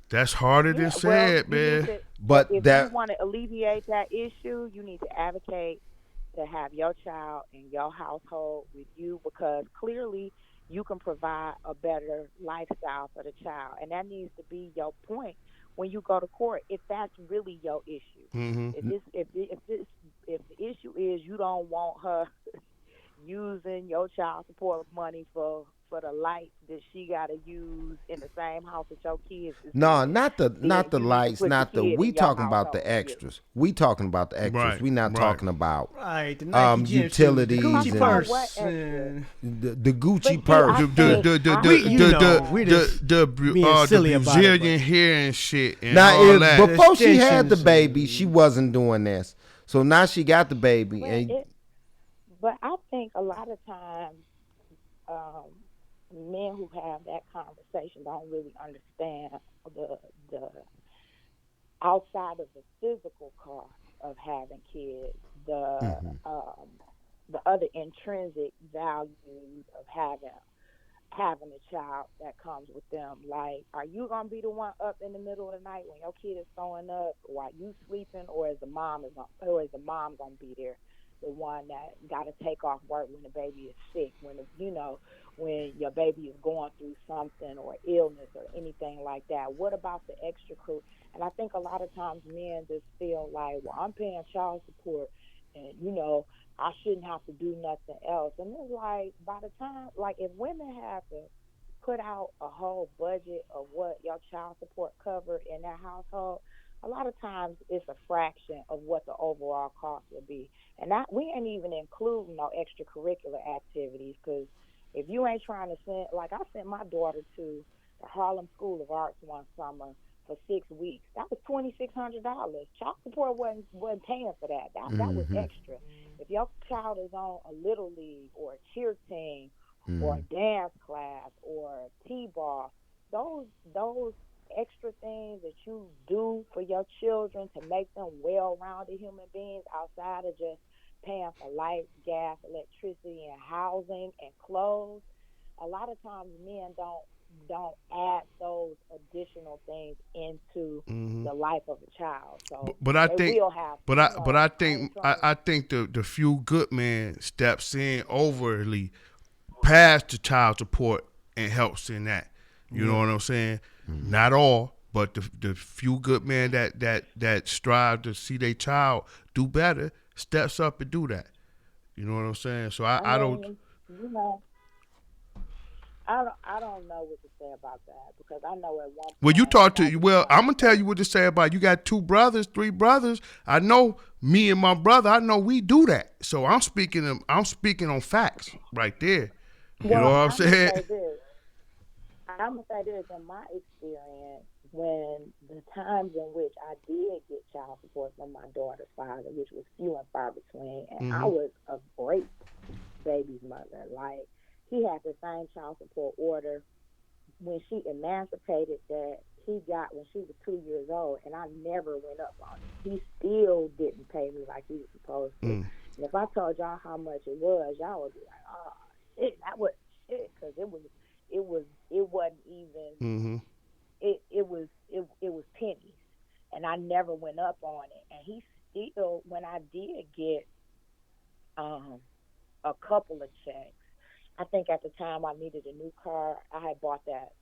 That's harder than said, man. But if you want to alleviate that issue, you need to advocate to have your child in your household with you, because clearly you can provide a better lifestyle for the child, and that needs to be your point when you go to court. If that's really your issue, if the issue is you don't want her using your child support money for for the lights that she gotta use in the same house that your kids is No, in, not the then you need to lights, put the not the. kid We in your talking about the household. Yeah. extras. We talking about the extras. Right, We not right. talking about Right, the Nike gym shoes, utilities the Gucci and purse, what extra? and the Gucci But see, purse. I The think, I We- think you know, that- we just being silly the about it, Brazilian but- hair and shit and Now, all if, that. before she had the Extensions baby, and- she wasn't doing this. So now she got the baby, Well, and but I think a lot of times um, men who have that conversation don't really understand the outside of the physical cost of having kids, the other intrinsic values of having a child that comes with them. Like, are you gonna be the one up in the middle of the night when your kid is throwing up while you sleeping, or is the mom gonna be there, the one that got to take off work when the baby is sick, when when your baby is going through something or illness or anything like that? What about the extra crew? And I think a lot of times men just feel like, well, I'm paying child support, and I shouldn't have to do nothing else. And it's like, by the time, like, if women have to put out a whole budget of what your child support covered in that household, a lot of times it's a fraction of what the overall cost would be. And that we ain't even including no extracurricular activities, because if you ain't trying to send, like, I sent my daughter to the Harlem School of Arts one summer for 6 weeks. That was $2,600. Child support wasn't paying for that. That was extra. If your child is on a little league or a cheer team or a dance class or t-ball, those extra things that you do for your children to make them well-rounded human beings outside of just paying for lights, gas, electricity, and housing and clothes, a lot of times men don't add those additional things into the life of a child. So, But I they think, will have, I think the few good men steps in overly past the child support and helps in that. You know what I'm saying? Not all, but the few good men that strive to see their child do better steps up and do that. You know what I'm saying? So I don't. I don't know what to say about that, because I know at one point. Well, I'm gonna tell you what to say about it. You got 2 brothers, 3 brothers. I know me and my brother. I know we do that. So I'm speaking on facts right there. You know what I'm saying? I'm gonna say this, in my experience, when the times in which I did get child support from my daughter's father, which was few and far between, and I was a great baby's mother. Like, he had the same child support order when she emancipated that he got when she was 2 years old, and I never went up on it. He still didn't pay me like he was supposed to. And if I told y'all how much it was, y'all would be like, "Oh shit, that was shit," because it wasn't even it was pennies, and I never went up on it. And he still, when I did get a couple of checks, I think at the time I needed a new car. I had bought that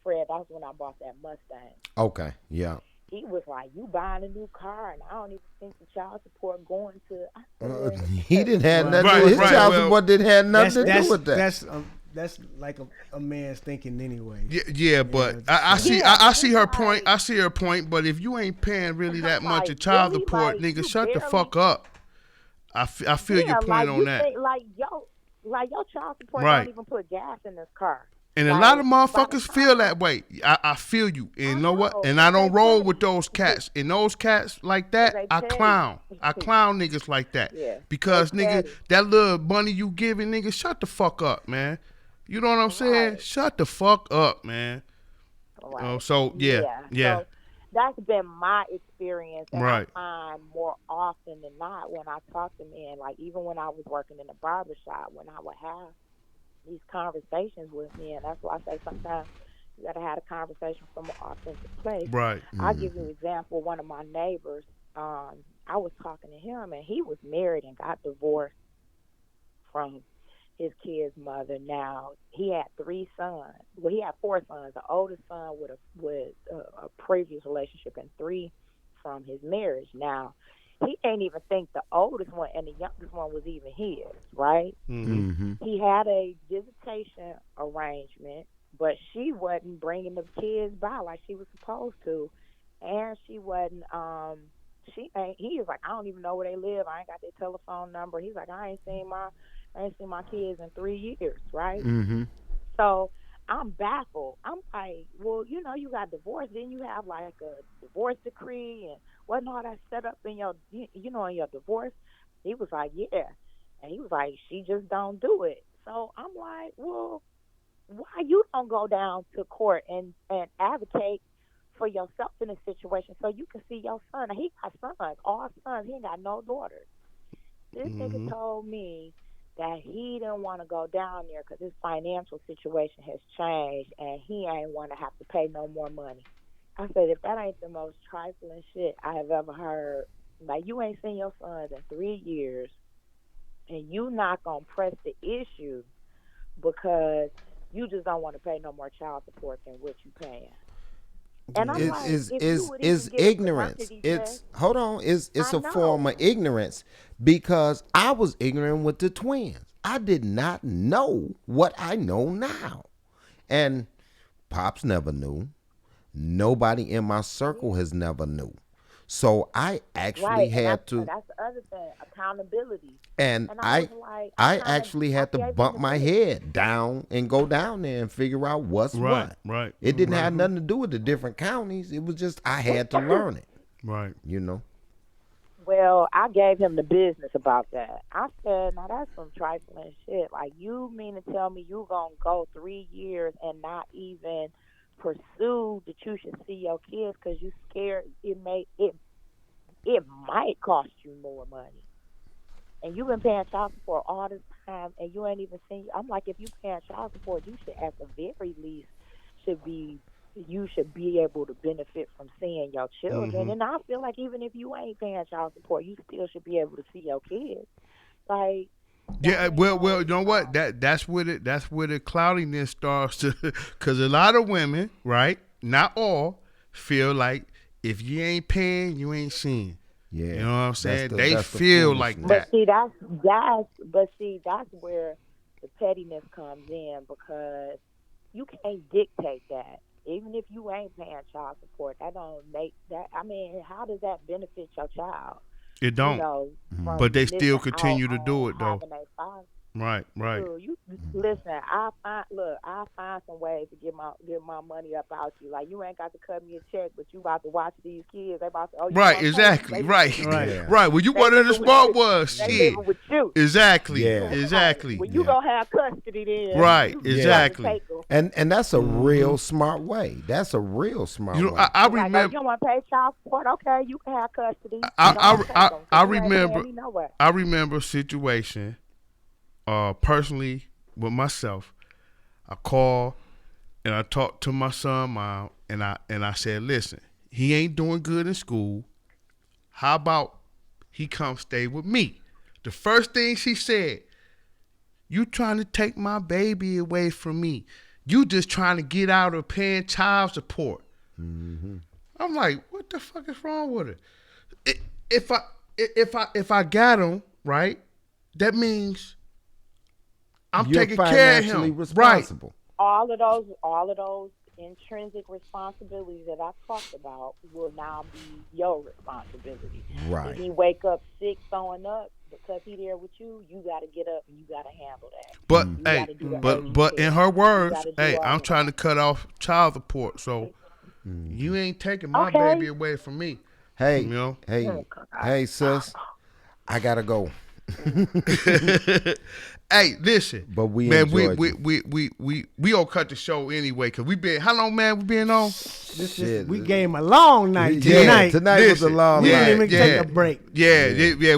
Fred. That was when I bought that Mustang. Okay, yeah. He was like, "You buying a new car, and I don't even think the child support going to." I said, He didn't have nothing to Right, do with his right, child well, support. Didn't have nothing to do with that. That's like a man's thinking anyway. Yeah, but I see her point. I see her point. But if you ain't paying really that much of child really? support, Like, nigga, you shut the barely- fuck up. I feel your point on that. Think, like your child support Right. don't even put gas in this car. And Like, a lot of by the motherfuckers time- feel that way. I feel you. And you know what? know, And I don't they roll petty. with those cats. And those cats like that, They I petty. clown. I clown niggas like that. Yeah, Because, they nigga, petty. that little money you giving, nigga, shut the fuck up, man. You know what I'm saying? Right. Shut the fuck up, man. Right. So, yeah. So that's been my experience, and Right. I find more often than not when I talk to men, like even when I was working in the barbershop, when I would have these conversations with men, that's why I say sometimes you got to have a conversation from an authentic place. Right. I'll give you an example. One of my neighbors, I was talking to him, and he was married and got divorced from his kid's mother. Now, he had 3 sons. Well, he had 4 sons. The oldest son with a previous relationship, and 3 from his marriage. Now, he ain't even think the oldest one and the youngest one was even his, right? Mm-hmm. He had a visitation arrangement, but she wasn't bringing the kids by like she was supposed to, and she wasn't. She ain't. He was like, I don't even know where they live. I ain't got their telephone number. He's like, I ain't seen my kids in 3 years, right? Mm-hmm. So I'm baffled. I'm like, well, you got divorced. Then you have like a divorce decree and wasn't all that set up in your, in your divorce. He was like, yeah. And he was like, she just don't do it. So I'm like, well, why you don't go down to court and advocate for yourself in a situation so you can see your son? He got sons, all sons. He ain't got no daughters. This nigga told me that he didn't want to go down there because his financial situation has changed and he ain't want to have to pay no more money. I said, if that ain't the most trifling shit I have ever heard, like you ain't seen your sons in 3 years and you not going to press the issue because you just don't want to pay no more child support than what you paying. And I'm like, if you would even get a ignorance. paternity It's test, hold on. It's I a form know. of ignorance because I was ignorant with the twins. I did not know what I know now, and Pops never knew. Nobody in my circle has never knew. So I actually right, and had to, that's the other thing, accountability. and And I was like, I kinda- actually had to I gave bump him my the head down and go down there and figure out what's Right, what. right. It didn't have nothing to do with the different counties. It was just I had to learn it. Right. You know. Well, I gave him the business about that. I said, now that's some trifling shit. Like, you mean to tell me you going to go 3 years and not even pursue that you should see your kids because you scared it might cost you more money. And you've been paying child support all this time and you ain't even seen. I'm like, if you paying child support, you should at the very least you should be able to benefit from seeing your children. And I feel like even if you ain't paying child support, you still should be able to see your kids. Like, Yeah, well, you know what? That's where the cloudiness starts to, because a lot of women, right, not all, feel like if you ain't paying, you ain't seeing. Yeah. You know what I'm saying? That's They the feel like foolishness. that. but see, that's where the pettiness comes in because you can't dictate that. Even if you ain't paying child support, that don't make that. I mean, how does that benefit your child? It don't. You know, from But they still missing continue to out do on it though. having a father. Right. Dude, you listen. I find some ways to get my money up out you. Like you ain't got to cut me a check, but you about to watch these kids. They about to you Right, gonna exactly. pay. Right. Yeah. Right. Well, you They wanted the living with spot you. was They shit. living with you. Exactly. Yeah. Exactly. When you gonna have custody, then Right, you got to exactly. take 'em. And that's a real smart way. That's a real smart You know, way. I Like, oh, remember. you don't want to pay child support? Okay, you can have custody. Don't take 'em, I 'cause you ain't remember. paying me nowhere. I remember a situation, personally with myself. I called and I talked to my son, mom, and I said, listen, he ain't doing good in school. How about he come stay with me? The first thing she said, you trying to take my baby away from me. You just trying to get out of paying child support. I'm like, what the fuck is wrong with her? If I got him, right, that means I'm You're taking care of financially him. responsible. All of those intrinsic responsibilities that I talked about will now be your responsibility. Right. If he wake up sick, throwing up because he there with you, you got to get up and you got to handle that. But You hey, gotta do the but urgent in care. her You words, gotta do hey, all I'm of trying to that. cut off child support, so you ain't taking my Okay. baby away from me. Hey, You know? hey, sis, I gotta go. Hey, listen, But we man, enjoyed we gonna cut the show anyway because we been how long, man? We been on? Shit. We gave him a long night Yeah, tonight. tonight was a Listen, long We night. didn't even take a break. Yeah.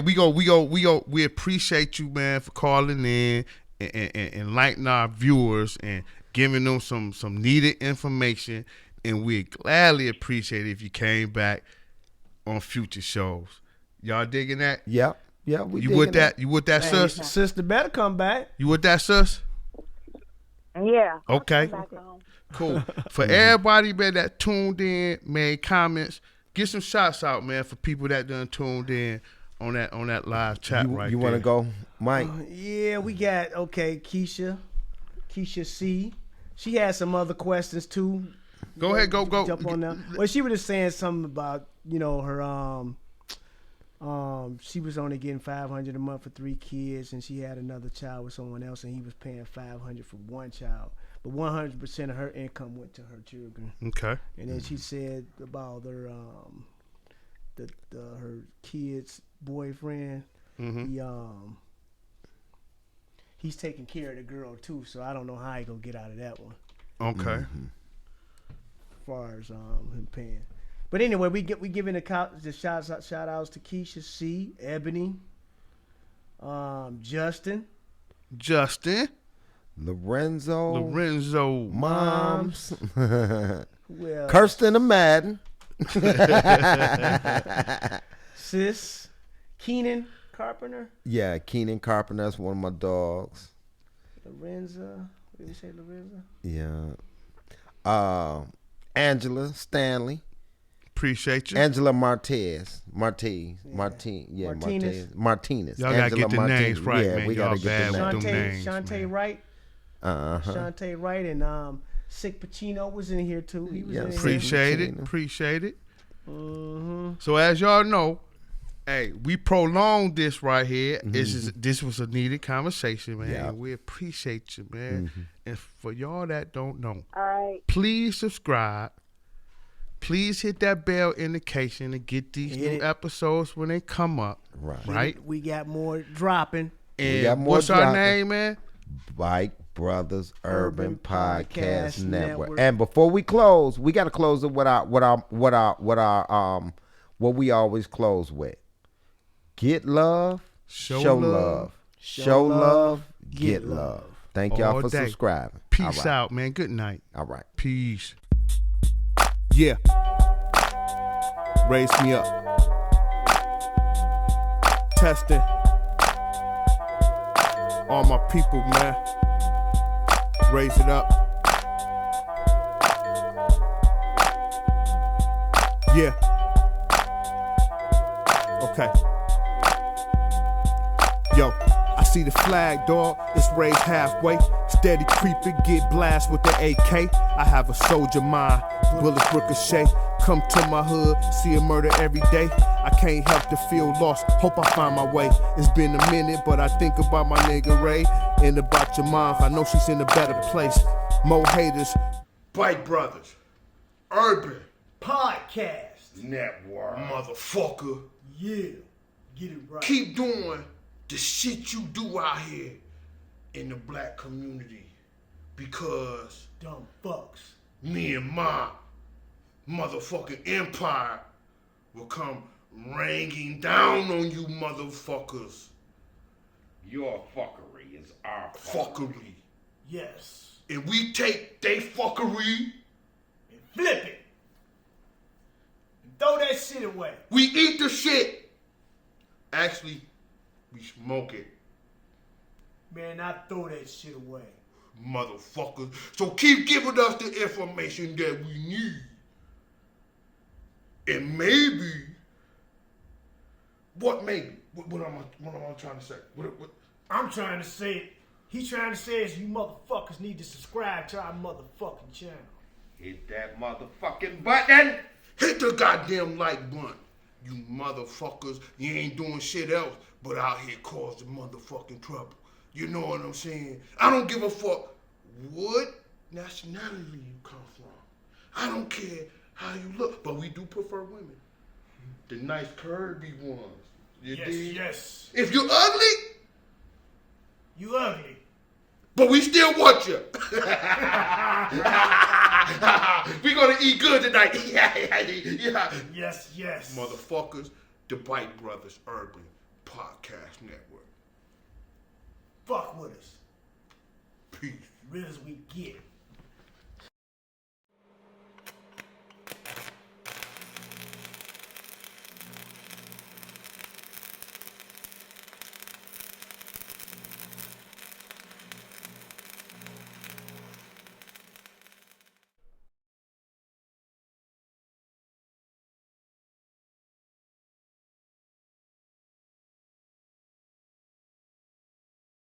We appreciate you, man, for calling in and enlightening our viewers and giving them some needed information. And we gladly appreciate it if you came back on future shows. Y'all digging that? Yep. We You digging with it. that? You with that, Hey, sus? sister better come back. You with that, sus? Yeah. Okay. Come back home. Cool. For everybody, man, that tuned in, made comments, get some shots out, man, for people that done tuned in on that live chat right You there. want to go, Mike? Yeah, we got Keisha C. She had some other questions too. Go ahead, go. Jump on that. Well, she was just saying something about her she was only getting $500 a month for 3 kids, and she had another child with someone else, and he was paying $500 for one child. But 100% of her income went to her children. Okay. And then she said about her her kid's boyfriend. Mm-hmm. He's taking care of the girl too, so I don't know how he gonna get out of that one. Okay. As far as him paying. But anyway, we giving the shout outs to Keisha C, Ebony, Justin, Lorenzo, Moms, Kirsten and Madden, Sis, Keenan Carpenter. Yeah, Keenan Carpenter. That's one of my dogs. Lorenza. What did we say, Lorenza? Yeah. Angela Stanley. Appreciate you. Angela Martinez. Martinez. Y'all gotta get the names right, yeah, man. we Y'all gotta get the bad with names. them names. Shantae Wright. Shantae Wright and Sick Pacino was in here too. He was in here. Appreciate it. So as y'all know, hey, we prolonged this right here. This was a needed conversation, man. Yeah. And we appreciate you, man. And for y'all that don't know, All right. please subscribe. Please hit that bell indication and get these new episodes when they come up. Right. We got more dropping. And what's our name, man? BUYCK Brothers Urban Podcast Network. And before we close, we got to close it with what we always close with. Get love, show love. Show love, get love. Thank y'all for subscribing. Peace out, man. Good night. All right. Peace. Yeah. Raise me up. Testing. All my people, man. Raise it up. Yeah. Okay. Yo, I see the flag, dog. It's raised halfway. Steady creeping, get blast with the AK. I have a soldier mind. Bullets ricochet. Come to my hood, see a murder every day. I can't help to feel lost. Hope I find my way. It's been a minute, but I think about my nigga Ray and about your mom. I know she's in a better place. More haters. BUYCK Brothers Urban Podcast Network. Motherfucker. Yeah. Get it right. Keep doing the shit you do out here in the black community, because Dumb fucks. me and my motherfucking empire will come raining down on you motherfuckers. Your fuckery is our Fuckery. Yes. And we take they fuckery, And flip it. And throw that shit away. we eat the shit. Actually, we smoke it. Man, I throw that shit away. Motherfuckers. So keep giving us the information that we need. And maybe, what maybe? What am I trying to say? What? I'm trying to say, he's trying to say is you motherfuckers need to subscribe to our motherfucking channel. Hit that motherfucking button. Hit the goddamn like button. You motherfuckers, you ain't doing shit else but out here causing motherfucking trouble. You know what I'm saying? I don't give a fuck what nationality you come from. I don't care how you look, but we do prefer women. The nice curvy ones. You dig? Yes. If you're ugly, You ugly. but we still want you. We gonna eat good tonight. Yeah. Yes. Motherfuckers, the BUYCK Brothers Urban Podcast Network. Fuck with us. Peace. Real as we get.